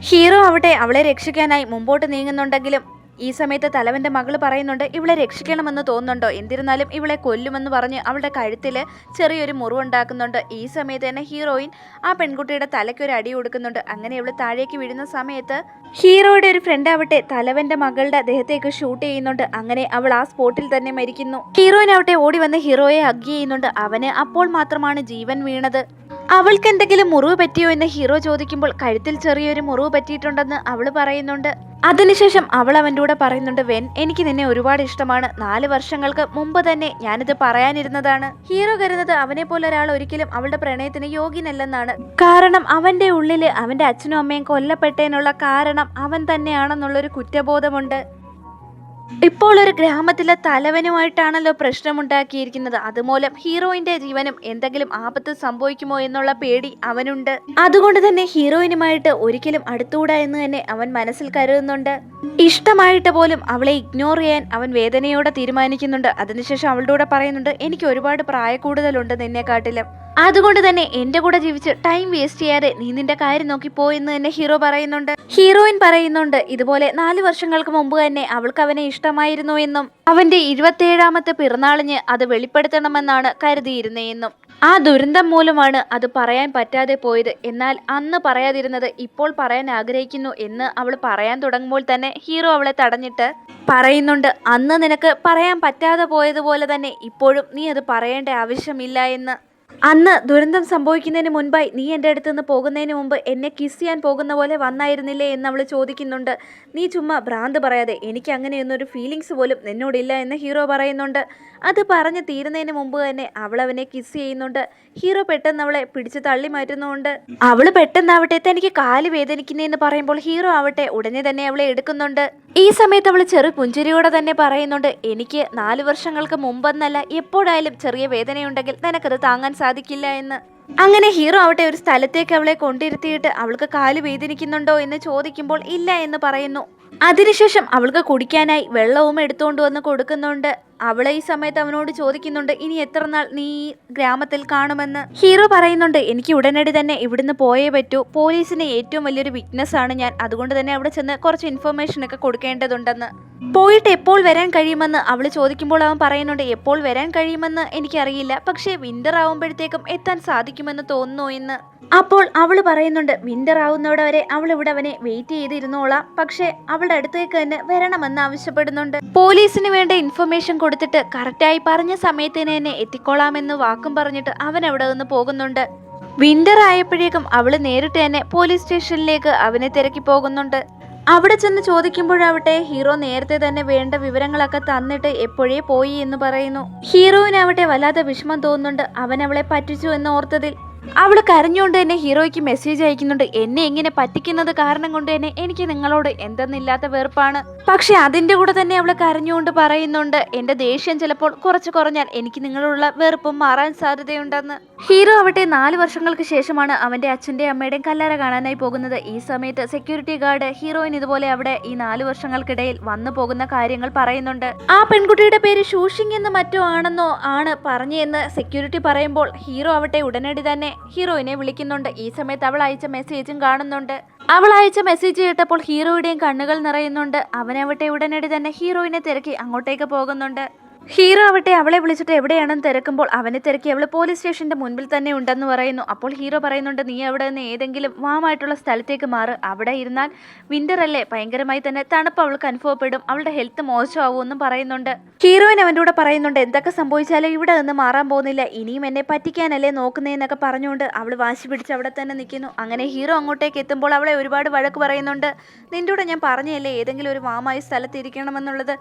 ഹീറോ ആവട്ടെ അവളെ രക്ഷിക്കാനായി മുമ്പോട്ട് നീങ്ങുന്നുണ്ടെങ്കിലും ഈ സമയത്ത് തലവന്റെ മകള് പറയുന്നുണ്ട് ഇവളെ രക്ഷിക്കണമെന്ന് തോന്നുന്നുണ്ടോ, എന്നിരുന്നാലും ഇവളെ കൊല്ലുമെന്ന് പറഞ്ഞ് അവളുടെ കഴുത്തില് ചെറിയൊരു മുറിവുണ്ടാക്കുന്നുണ്ട്. ഈ സമയത്ത് തന്നെ ഹീറോയിൻ ആ പെൺകുട്ടിയുടെ തലയ്ക്കൊരു അടി കൊടുക്കുന്നുണ്ട്. അങ്ങനെ ഇവള് താഴേക്ക് വീഴുന്ന സമയത്ത് ഹീറോയുടെ ഒരു ഫ്രണ്ട് ആവട്ടെ തലവന്റെ മകളുടെ ദേഹത്തേക്ക് ഷൂട്ട് ചെയ്യുന്നുണ്ട്. അങ്ങനെ അവൾ ആ സ്പോട്ടിൽ തന്നെ മരിക്കുന്നു. ഹീറോയിൻ ആവട്ടെ ഓടി വന്ന് ഹീറോയെ ഹഗ് ചെയ്യുന്നുണ്ട്. അവന് അപ്പോൾ മാത്രമാണ് ജീവൻ വീണത്. അവൾക്ക് എന്തെങ്കിലും മുറിവ് പറ്റിയോ എന്ന് ഹീറോ ചോദിക്കുമ്പോൾ കഴുത്തിൽ ചെറിയൊരു മുറിവ് പറ്റിയിട്ടുണ്ടെന്ന് അവള് പറയുന്നുണ്ട്. അതിനുശേഷം അവൾ അവൻ്റെ കൂടെ പറയുന്നുണ്ട്, വെൻ എനിക്ക് നിന്നെ ഒരുപാട് ഇഷ്ടമാണ്. 4 വർഷങ്ങൾക്ക് മുമ്പ് തന്നെ ഞാനിത് പറയാനിരുന്നതാണ്. ഹീറോ കരുതുന്നത് അവനെ പോലെ ഒരാൾ ഒരിക്കലും അവളുടെ പ്രണയത്തിന് യോഗ്യനല്ലെന്നാണ്. കാരണം അവന്റെ ഉള്ളില് അവന്റെ അച്ഛനും അമ്മയും കൊല്ലപ്പെട്ടതിനുള്ള കാരണം അവൻ തന്നെയാണെന്നുള്ളൊരു കുറ്റബോധമുണ്ട്. ഇപ്പോൾ ഒരു ഗ്രാമത്തിലെ തലവനുമായിട്ടാണല്ലോ പ്രശ്നമുണ്ടാക്കിയിരിക്കുന്നത്. അതുമൂലം ഹീറോയിന്റെ ജീവനും എന്തെങ്കിലും ആപത്ത് സംഭവിക്കുമോ എന്നുള്ള പേടി അവനുണ്ട്. അതുകൊണ്ട് തന്നെ ഹീറോയിനുമായിട്ട് ഒരിക്കലും അടുത്തുകൂടാ എന്ന് തന്നെ അവൻ മനസ്സിൽ കരുതുന്നുണ്ട്. ഇഷ്ടമായിട്ട് പോലും അവളെ ഇഗ്നോർ ചെയ്യാൻ അവൻ വേദനയോടെ തീരുമാനിക്കുന്നുണ്ട്. അതിനുശേഷം അവളുടെ കൂടെ പറയുന്നുണ്ട്, എനിക്ക് ഒരുപാട് പ്രായക്കൂടുതലുണ്ട് നിന്നെക്കാട്ടിലും. അതുകൊണ്ട് തന്നെ എന്റെ കൂടെ ജീവിച്ച് ടൈം വേസ്റ്റ് ചെയ്യാതെ നീ നിന്റെ കാര്യം നോക്കി പോയെന്ന് തന്നെ ഹീറോ പറയുന്നുണ്ട്. ഹീറോയിൻ പറയുന്നുണ്ട്, ഇതുപോലെ 4 വർഷങ്ങൾക്ക് മുമ്പ് തന്നെ അവൾക്ക് അവനെ ഇഷ്ടമായിരുന്നു എന്നും അവന്റെ 27ാമത്തെ പിറന്നാളിന് അത് വെളിപ്പെടുത്തണമെന്നാണ് കരുതിയിരുന്നതെന്നും ആ ദുരന്തം മൂലമാണ് അത് പറയാൻ പറ്റാതെ പോയത്. എന്നാൽ അന്ന് പറയാതിരുന്നത് ഇപ്പോൾ പറയാൻ ആഗ്രഹിക്കുന്നു എന്ന് അവൾ പറയാൻ തുടങ്ങുമ്പോൾ തന്നെ ഹീറോ അവളെ തടഞ്ഞിട്ട് പറയുന്നുണ്ട്, അന്ന് നിനക്ക് പറയാൻ പറ്റാതെ പോയതുപോലെ തന്നെ ഇപ്പോഴും നീ അത് പറയേണ്ട ആവശ്യമില്ല എന്ന്. അന്ന് ദുരന്തം സംഭവിക്കുന്നതിന് മുൻപായി നീ എൻ്റെ അടുത്ത് നിന്ന് പോകുന്നതിന് മുമ്പ് എന്നെ കിസ് ചെയ്യാൻ പോകുന്ന പോലെ വന്നായിരുന്നില്ലേ എന്ന് അവൾ ചോദിക്കുന്നുണ്ട്. നീ ചുമ്മാ ഭ്രാന്ത് പറയാതെ, എനിക്ക് അങ്ങനെയൊന്നൊരു ഫീലിങ്സ് പോലും നിന്നോടില്ല എന്ന് ഹീറോ പറയുന്നുണ്ട്. അത് പറഞ്ഞ് തീരുന്നതിന് മുമ്പ് തന്നെ അവൾ അവനെ കിസ് ചെയ്യുന്നുണ്ട്. ഹീറോ പെട്ടെന്ന് അവളെ പിടിച്ച് തള്ളി മാറ്റുന്നുണ്ട്. അവള് പെട്ടെന്നാവട്ടെ തനിക്ക് കാല് വേദനിക്കുന്നതെന്ന് പറയുമ്പോൾ ഹീറോ ആവട്ടെ ഉടനെ തന്നെ അവളെ എടുക്കുന്നുണ്ട്. ഈ സമയത്ത് അവൾ ചെറു പുഞ്ചിരിയോടെ തന്നെ പറയുന്നുണ്ട്, എനിക്ക് 4 വർഷങ്ങൾക്ക് മുമ്പെന്നല്ല എപ്പോഴായാലും ചെറിയ വേദനയുണ്ടെങ്കിൽ നിനക്കത് താങ്ങാൻ സാധിക്കില്ല എന്ന്. അങ്ങനെ ഹീറോ ആവട്ടെ ഒരു സ്ഥലത്തേക്ക് അവളെ കൊണ്ടിരുത്തിയിട്ട് അവൾക്ക് കാല് വേദനിക്കുന്നുണ്ടോ എന്ന് ചോദിക്കുമ്പോൾ ഇല്ല എന്ന് പറയുന്നു. അതിനുശേഷം അവൾക്ക് കുടിക്കാനായി വെള്ളവും എടുത്തുകൊണ്ട് വന്ന് കൊടുക്കുന്നുണ്ട്. അവളെ ഈ സമയത്ത് അവനോട് ചോദിക്കുന്നുണ്ട്, ഇനി എത്ര നാൾ നീ ഈ ഗ്രാമത്തിൽ കാണുമെന്ന്. ഹീറോ പറയുന്നുണ്ട്, എനിക്ക് ഉടനടി തന്നെ ഇവിടുന്ന് പോയേ പറ്റൂ. പോലീസിന് ഏറ്റവും വലിയൊരു വീക്ക്നെസ് ആണ് ഞാൻ. അതുകൊണ്ട് തന്നെ അവിടെ ചെന്ന് കുറച്ച് ഇൻഫർമേഷൻ ഒക്കെ കൊടുക്കേണ്ടതുണ്ടെന്ന്. പോയിട്ട് എപ്പോൾ വരാൻ കഴിയുമെന്ന് അവൾ ചോദിക്കുമ്പോൾ അവൻ പറയുന്നുണ്ട്, എപ്പോൾ വരാൻ കഴിയുമെന്ന് എനിക്കറിയില്ല, പക്ഷേ വിന്റർ ആവുമ്പോഴത്തേക്കും എത്താൻ സാധിക്കുമെന്ന് തോന്നുന്നു എന്ന്. അപ്പോൾ അവൾ പറയുന്നുണ്ട്, വിന്റർ ആവുന്നവിടെ വരെ അവൾ ഇവിടെ അവനെ വെയിറ്റ് ചെയ്തിരുന്നോളാം, പക്ഷെ അവളുടെ അടുത്തേക്ക് തന്നെ വരണമെന്ന് ആവശ്യപ്പെടുന്നുണ്ട്. പോലീസിന് വേണ്ട ഇൻഫർമേഷൻ കൊടുത്തിട്ട് കറക്റ്റായി പറഞ്ഞ സമയത്തിന് തന്നെ എത്തിക്കോളാമെന്ന് വാക്കും പറഞ്ഞിട്ട് അവൻ അവിടെ നിന്ന് പോകുന്നുണ്ട്. വിന്റർ ആയപ്പോഴേക്കും അവള് നേരിട്ട് തന്നെ പോലീസ് സ്റ്റേഷനിലേക്ക് അവനെ തിരക്കി പോകുന്നുണ്ട്. അവിടെ ചെന്ന് ചോദിക്കുമ്പോഴാവട്ടെ ഹീറോ നേരത്തെ തന്നെ വേണ്ട വിവരങ്ങളൊക്കെ തന്നിട്ട് എപ്പോഴേ പോയി എന്ന് പറയുന്നു. ഹീറോയിനാവട്ടെ വല്ലാതെ വിഷമം തോന്നുന്നുണ്ട് അവൻ അവളെ പറ്റിച്ചു എന്ന് ഓർത്തതിൽ. അവള് കരഞ്ഞുകൊണ്ട് തന്നെ ഹീറോയ്ക്ക് മെസ്സേജ് അയക്കുന്നുണ്ട്, എന്നെ ഇങ്ങനെ പറ്റിക്കുന്നത് കാരണം കൊണ്ട് തന്നെ എനിക്ക് നിങ്ങളോട് എന്തെന്നില്ലാത്ത വെറുപ്പാണ്. പക്ഷെ അതിന്റെ കൂടെ തന്നെ അവള് കരഞ്ഞുകൊണ്ട് പറയുന്നുണ്ട്, എന്റെ ദേഷ്യം ചിലപ്പോൾ കുറച്ച് കുറഞ്ഞാൽ എനിക്ക് നിങ്ങളുള്ള വെറുപ്പും മാറാൻ സാധ്യതയുണ്ടെന്ന്. ഹീറോ ആവട്ടെ 4 വർഷങ്ങൾക്ക് ശേഷമാണ് അവന്റെ അച്ഛന്റെയും അമ്മയുടെയും കല്ലറ കാണാനായി പോകുന്നത്. ഈ സമയത്ത് സെക്യൂരിറ്റി ഗാർഡ് ഹീറോയിൻ ഇതുപോലെ അവിടെ ഈ 4 വർഷങ്ങൾക്കിടയിൽ വന്നു പോകുന്ന കാര്യങ്ങൾ പറയുന്നുണ്ട്. ആ പെൺകുട്ടിയുടെ പേര് ഷൂഷിങ് എന്ന് മറ്റോ ആണെന്നോ ആണ് പറഞ്ഞെന്ന് സെക്യൂരിറ്റി പറയുമ്പോൾ ഹീറോ ആവട്ടെ ഉടനടി തന്നെ ഹീറോയിനെ വിളിക്കുന്നുണ്ട്. ഈ സമയത്ത് അവൾ അയച്ച മെസ്സേജും കാണുന്നുണ്ട്. അവൾ അയച്ച മെസ്സേജ് കേട്ടപ്പോൾ ഹീറോയുടെയും കണ്ണുകൾ നിറയുന്നുണ്ട്. അവനാവട്ടെ ഉടനടി തന്നെ ഹീറോയിനെ തിരക്കി അങ്ങോട്ടേക്ക് പോകുന്നുണ്ട്. ഹീറോ ആവട്ടെ അവളെ വിളിച്ചിട്ട് എവിടെയാണെന്ന് തിരക്കുമ്പോൾ അവനെ തിരക്കി അവൾ പോലീസ് സ്റ്റേഷന്റെ മുൻപിൽ തന്നെ ഉണ്ടെന്ന് പറയുന്നു. അപ്പോൾ ഹീറോ പറയുന്നുണ്ട്, നീ അവിടെ നിന്ന് ഏതെങ്കിലും വാമായിട്ടുള്ള സ്ഥലത്തേക്ക് മാറ്. അവിടെ ഇരുന്നാൽ വിന്റർ അല്ലേ, ഭയങ്കരമായി തന്നെ തണുപ്പ് അവൾക്ക് അനുഭവപ്പെടും, അവളുടെ ഹെൽത്ത് മോശമാവുമെന്നും പറയുന്നുണ്ട്. ഹീറോയിൻ അവൻ്റെ കൂടെ പറയുന്നുണ്ട്, എന്തൊക്കെ സംഭവിച്ചാലും ഇവിടെ നിന്ന് മാറാൻ പോകുന്നില്ല, ഇനിയും എന്നെ പറ്റിക്കാനല്ലേ നോക്കുന്നതെന്നൊക്കെ പറഞ്ഞുകൊണ്ട് അവൾ വാശി പിടിച്ച് അവിടെ തന്നെ നിൽക്കുന്നു. അങ്ങനെ ഹീറോ അങ്ങോട്ടേക്ക് എത്തുമ്പോൾ അവളെ ഒരുപാട് വഴക്ക് പറയുന്നുണ്ട്. നിന്റെ കൂടെ ഞാൻ പറഞ്ഞല്ലേ ഏതെങ്കിലും ഒരു വാമായ സ്ഥലത്ത് ഇരിക്കണമെന്നുള്ളത്,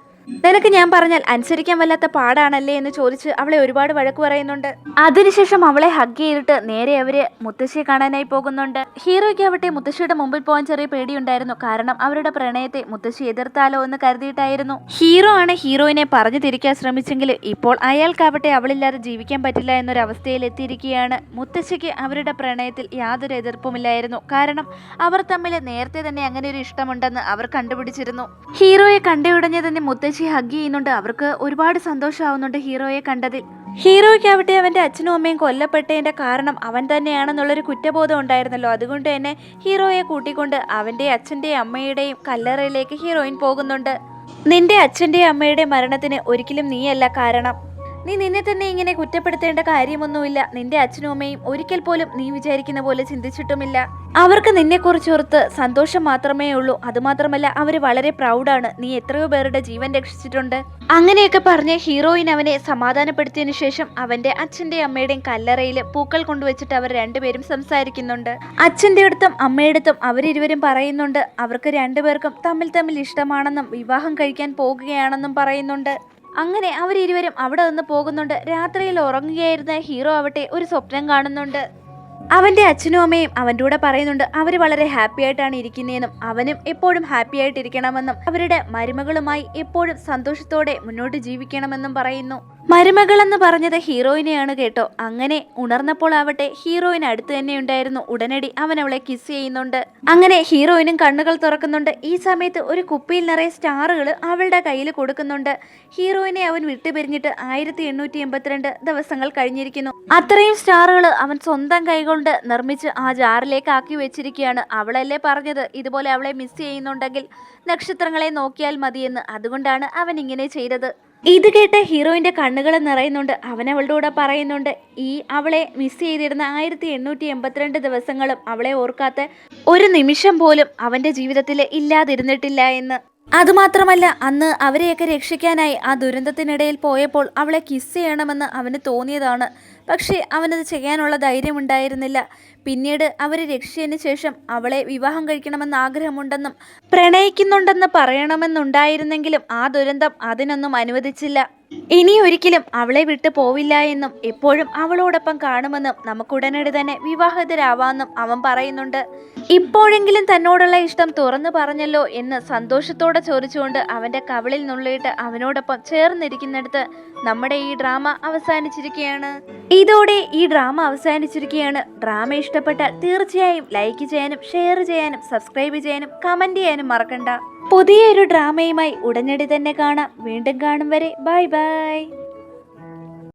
നിനക്ക് ഞാൻ പറഞ്ഞാൽ അനുസരിക്കാൻ വല്ലാത്ത പാടാണല്ലേ എന്ന് ചോദിച്ച് അവളെ ഒരുപാട് വഴക്ക് പറയുന്നുണ്ട്. അതിനുശേഷം അവളെ ഹഗ് ചെയ്തിട്ട് നേരെ അവര് മുത്തശ്ശിയെ കാണാനായി പോകുന്നുണ്ട്. ഹീറോയ്ക്ക് ആവട്ടെ മുത്തശ്ശിയുടെ മുമ്പിൽ പോകാൻ ചെറിയ പേടിയുണ്ടായിരുന്നു. കാരണം അവരുടെ പ്രണയത്തെ മുത്തശ്ശി എതിർത്താലോ എന്ന് കരുതിയിട്ടായിരുന്നു. ഹീറോ ആണ് ഹീറോയിനെ പറഞ്ഞു തിരിക്കാൻ ശ്രമിച്ചെങ്കിൽ ഇപ്പോൾ അയാൾക്കാവട്ടെ അവളില്ലാതെ ജീവിക്കാൻ പറ്റില്ല എന്നൊരു അവസ്ഥയിൽ എത്തിയിരിക്കുകയാണ്. മുത്തശ്ശിക്ക് അവരുടെ പ്രണയത്തിൽ യാതൊരു എതിർപ്പുമില്ലായിരുന്നു. കാരണം അവർ തമ്മിൽ നേരത്തെ തന്നെ അങ്ങനെ ഒരു ഇഷ്ടമുണ്ടെന്ന് അവർ കണ്ടുപിടിച്ചിരുന്നു. ഹീറോയെ കണ്ടുപിടഞ്ഞ് തന്നെ മുത്തശ്ശി ഹഗ് ചെയ്യുന്നുണ്ട്. അവർക്ക് ഒരുപാട് സന്തോഷമാവുന്നുണ്ട് ഹീറോയെ കണ്ടതിൽ. ഹീറോയ്ക്കാവട്ടെ അവന്റെ അച്ഛനും അമ്മയും കൊല്ലപ്പെട്ടതിന്റെ കാരണം അവൻ തന്നെയാണെന്നുള്ളൊരു കുറ്റബോധം ഉണ്ടായിരുന്നല്ലോ. അതുകൊണ്ട് തന്നെ ഹീറോയെ കൂട്ടിക്കൊണ്ട് അവന്റെ അച്ഛന്റെയും അമ്മയുടെയും കല്ലറയിലേക്ക് ഹീറോയിൻ പോകുന്നുണ്ട്. നിന്റെ അച്ഛന്റെയും അമ്മയുടെയും മരണത്തിന് ഒരിക്കലും നീയല്ല കാരണം, നീ നിന്നെ തന്നെ ഇങ്ങനെ കുറ്റപ്പെടുത്തേണ്ട കാര്യമൊന്നുമില്ല. നിന്റെ അച്ഛനും അമ്മയും ഒരിക്കൽ പോലും നീ വിചാരിക്കുന്ന പോലെ ചിന്തിച്ചിട്ടുമില്ല. അവർക്ക് നിന്നെ കുറിച്ചോർത്ത് സന്തോഷം മാത്രമേ ഉള്ളൂ. അതുമാത്രമല്ല അവര് വളരെ പ്രൗഡാണ്. നീ എത്രയോ പേരുടെ ജീവൻ രക്ഷിച്ചിട്ടുണ്ട്. അങ്ങനെയൊക്കെ പറഞ്ഞ് ഹീറോയിൻ അവനെ സമാധാനപ്പെടുത്തിയതിനു ശേഷം അവന്റെ അച്ഛന്റെ അമ്മയുടെയും കല്ലറയിൽ പൂക്കൾ കൊണ്ടുവച്ചിട്ട് അവർ രണ്ടുപേരും സംസാരിക്കുന്നുണ്ട്. അച്ഛന്റെ അടുത്തും അമ്മയടുത്തും അവരിരുവരും പറയുന്നുണ്ട് അവർക്ക് രണ്ടുപേർക്കും തമ്മിൽ ഇഷ്ടമാണെന്നും വിവാഹം കഴിക്കാൻ പോകുകയാണെന്നും പറയുന്നുണ്ട്. അങ്ങനെ അവരിരുവരും അവിടെ നിന്ന് പോകുന്നുണ്ട്. രാത്രിയിൽ ഉറങ്ങുകയായിരുന്ന ഹീറോ ആവട്ടെ ഒരു സ്വപ്നം കാണുന്നുണ്ട്. അവന്റെ അച്ഛനും അമ്മയും അവൻ്റെ കൂടെ പറയുന്നുണ്ട് അവർ വളരെ ഹാപ്പി ആയിട്ടാണ് ഇരിക്കുന്നതെന്നും അവനും എപ്പോഴും ഹാപ്പി ആയിട്ടിരിക്കണമെന്നും അവരുടെ മരുമകളുമായി എപ്പോഴും സന്തോഷത്തോടെ മുന്നോട്ട് ജീവിക്കണമെന്നും പറയുന്നു. മരുമകളെന്ന് പറഞ്ഞത് ഹീറോയിനെയാണ് കേട്ടോ. അങ്ങനെ ഉണർന്നപ്പോൾ ആവട്ടെ ഹീറോയിൻ അടുത്ത് തന്നെ ഉണ്ടായിരുന്നു. ഉടനടി അവൻ അവളെ കിസ് ചെയ്യുന്നുണ്ട്. അങ്ങനെ ഹീറോയിനും കണ്ണുകൾ തുറക്കുന്നുണ്ട്. ഈ സമയത്ത് ഒരു കുപ്പിയിൽ നിറയെ സ്റ്റാറുകൾ അവളുടെ കയ്യിൽ കൊടുക്കുന്നുണ്ട്. ഹീറോയിനെ അവൻ വിട്ടുപിരിഞ്ഞിട്ട് 1882 ദിവസങ്ങൾ കഴിഞ്ഞിരിക്കുന്നു. അത്രയും സ്റ്റാറുകൾ അവൻ സ്വന്തം കൈകൊണ്ട് നിർമ്മിച്ച് ആ ജാറിലേക്ക് ആക്കി വെച്ചിരിക്കുകയാണ്. അവളല്ലേ പറഞ്ഞത് ഇതുപോലെ അവളെ മിസ് ചെയ്യുന്നുണ്ടെങ്കിൽ നക്ഷത്രങ്ങളെ നോക്കിയാൽ മതിയെന്ന്. അതുകൊണ്ടാണ് അവൻ ഇങ്ങനെ ചെയ്തത്. ഇത് കേട്ട് ഹീറോയിന്റെ കണ്ണുകൾ നിറയുന്നുണ്ട്. അവൻ അവളുടെ കൂടെ പറയുന്നുണ്ട് അവളെ മിസ് ചെയ്തിരുന്ന 1882 ദിവസങ്ങളും അവളെ ഓർക്കാത്ത ഒരു നിമിഷം പോലും അവന്റെ ജീവിതത്തിൽ ഇല്ലാതിരുന്നിട്ടില്ല എന്ന്. അതുമാത്രമല്ല അന്ന് അവരെയൊക്കെ രക്ഷിക്കാനായി ആ ദുരന്തത്തിനിടയിൽ പോയപ്പോൾ അവളെ കിസ് ചെയ്യണമെന്ന് അവന് തോന്നിയതാണ്. പക്ഷേ അവനത് ചെയ്യാനുള്ള ധൈര്യമുണ്ടായിരുന്നില്ല. പിന്നീട് അവർ രക്ഷിച്ചതിന് ശേഷം അവളെ വിവാഹം കഴിക്കണമെന്ന് ആഗ്രഹമുണ്ടെന്നും പ്രണയിക്കുന്നുണ്ടെന്ന് പറയണമെന്നുണ്ടായിരുന്നെങ്കിലും ആ ദുരന്തം അതിനൊന്നും അനുവദിച്ചില്ല. ഇനി ഒരിക്കലും അവളെ വിട്ടു പോവില്ല എന്നും എപ്പോഴും അവളോടൊപ്പം കാണുമെന്നും നമുക്കുടനടി തന്നെ വിവാഹിതരാവാമെന്നും അവൻ പറയുന്നുണ്ട്. ഇപ്പോഴെങ്കിലും തന്നോടുള്ള ഇഷ്ടം തുറന്നു പറഞ്ഞല്ലോ എന്ന് സന്തോഷത്തോടെ ചോദിച്ചുകൊണ്ട് അവന്റെ കവിളിൽ നുള്ളിയിട്ട് അവനോടൊപ്പം ചേർന്നിരിക്കുന്നിടത്ത് നമ്മുടെ ഈ ഡ്രാമ അവസാനിച്ചിരിക്കുകയാണ്. ഇതോടെ ഈ ഡ്രാമ അവസാനിച്ചിരിക്കുകയാണ്. ഡ്രാമ ഇഷ്ടപ്പെട്ടാൽ തീർച്ചയായും ലൈക്ക് ചെയ്യാനും ഷെയർ ചെയ്യാനും സബ്സ്ക്രൈബ് ചെയ്യാനും കമന്റ് ചെയ്യാനും മറക്കണ്ട. പുതിയൊരു ഡ്രാമയുമായി ഉടനടി തന്നെ കാണാം. വീണ്ടും കാണും വരെ ബൈ ബൈ.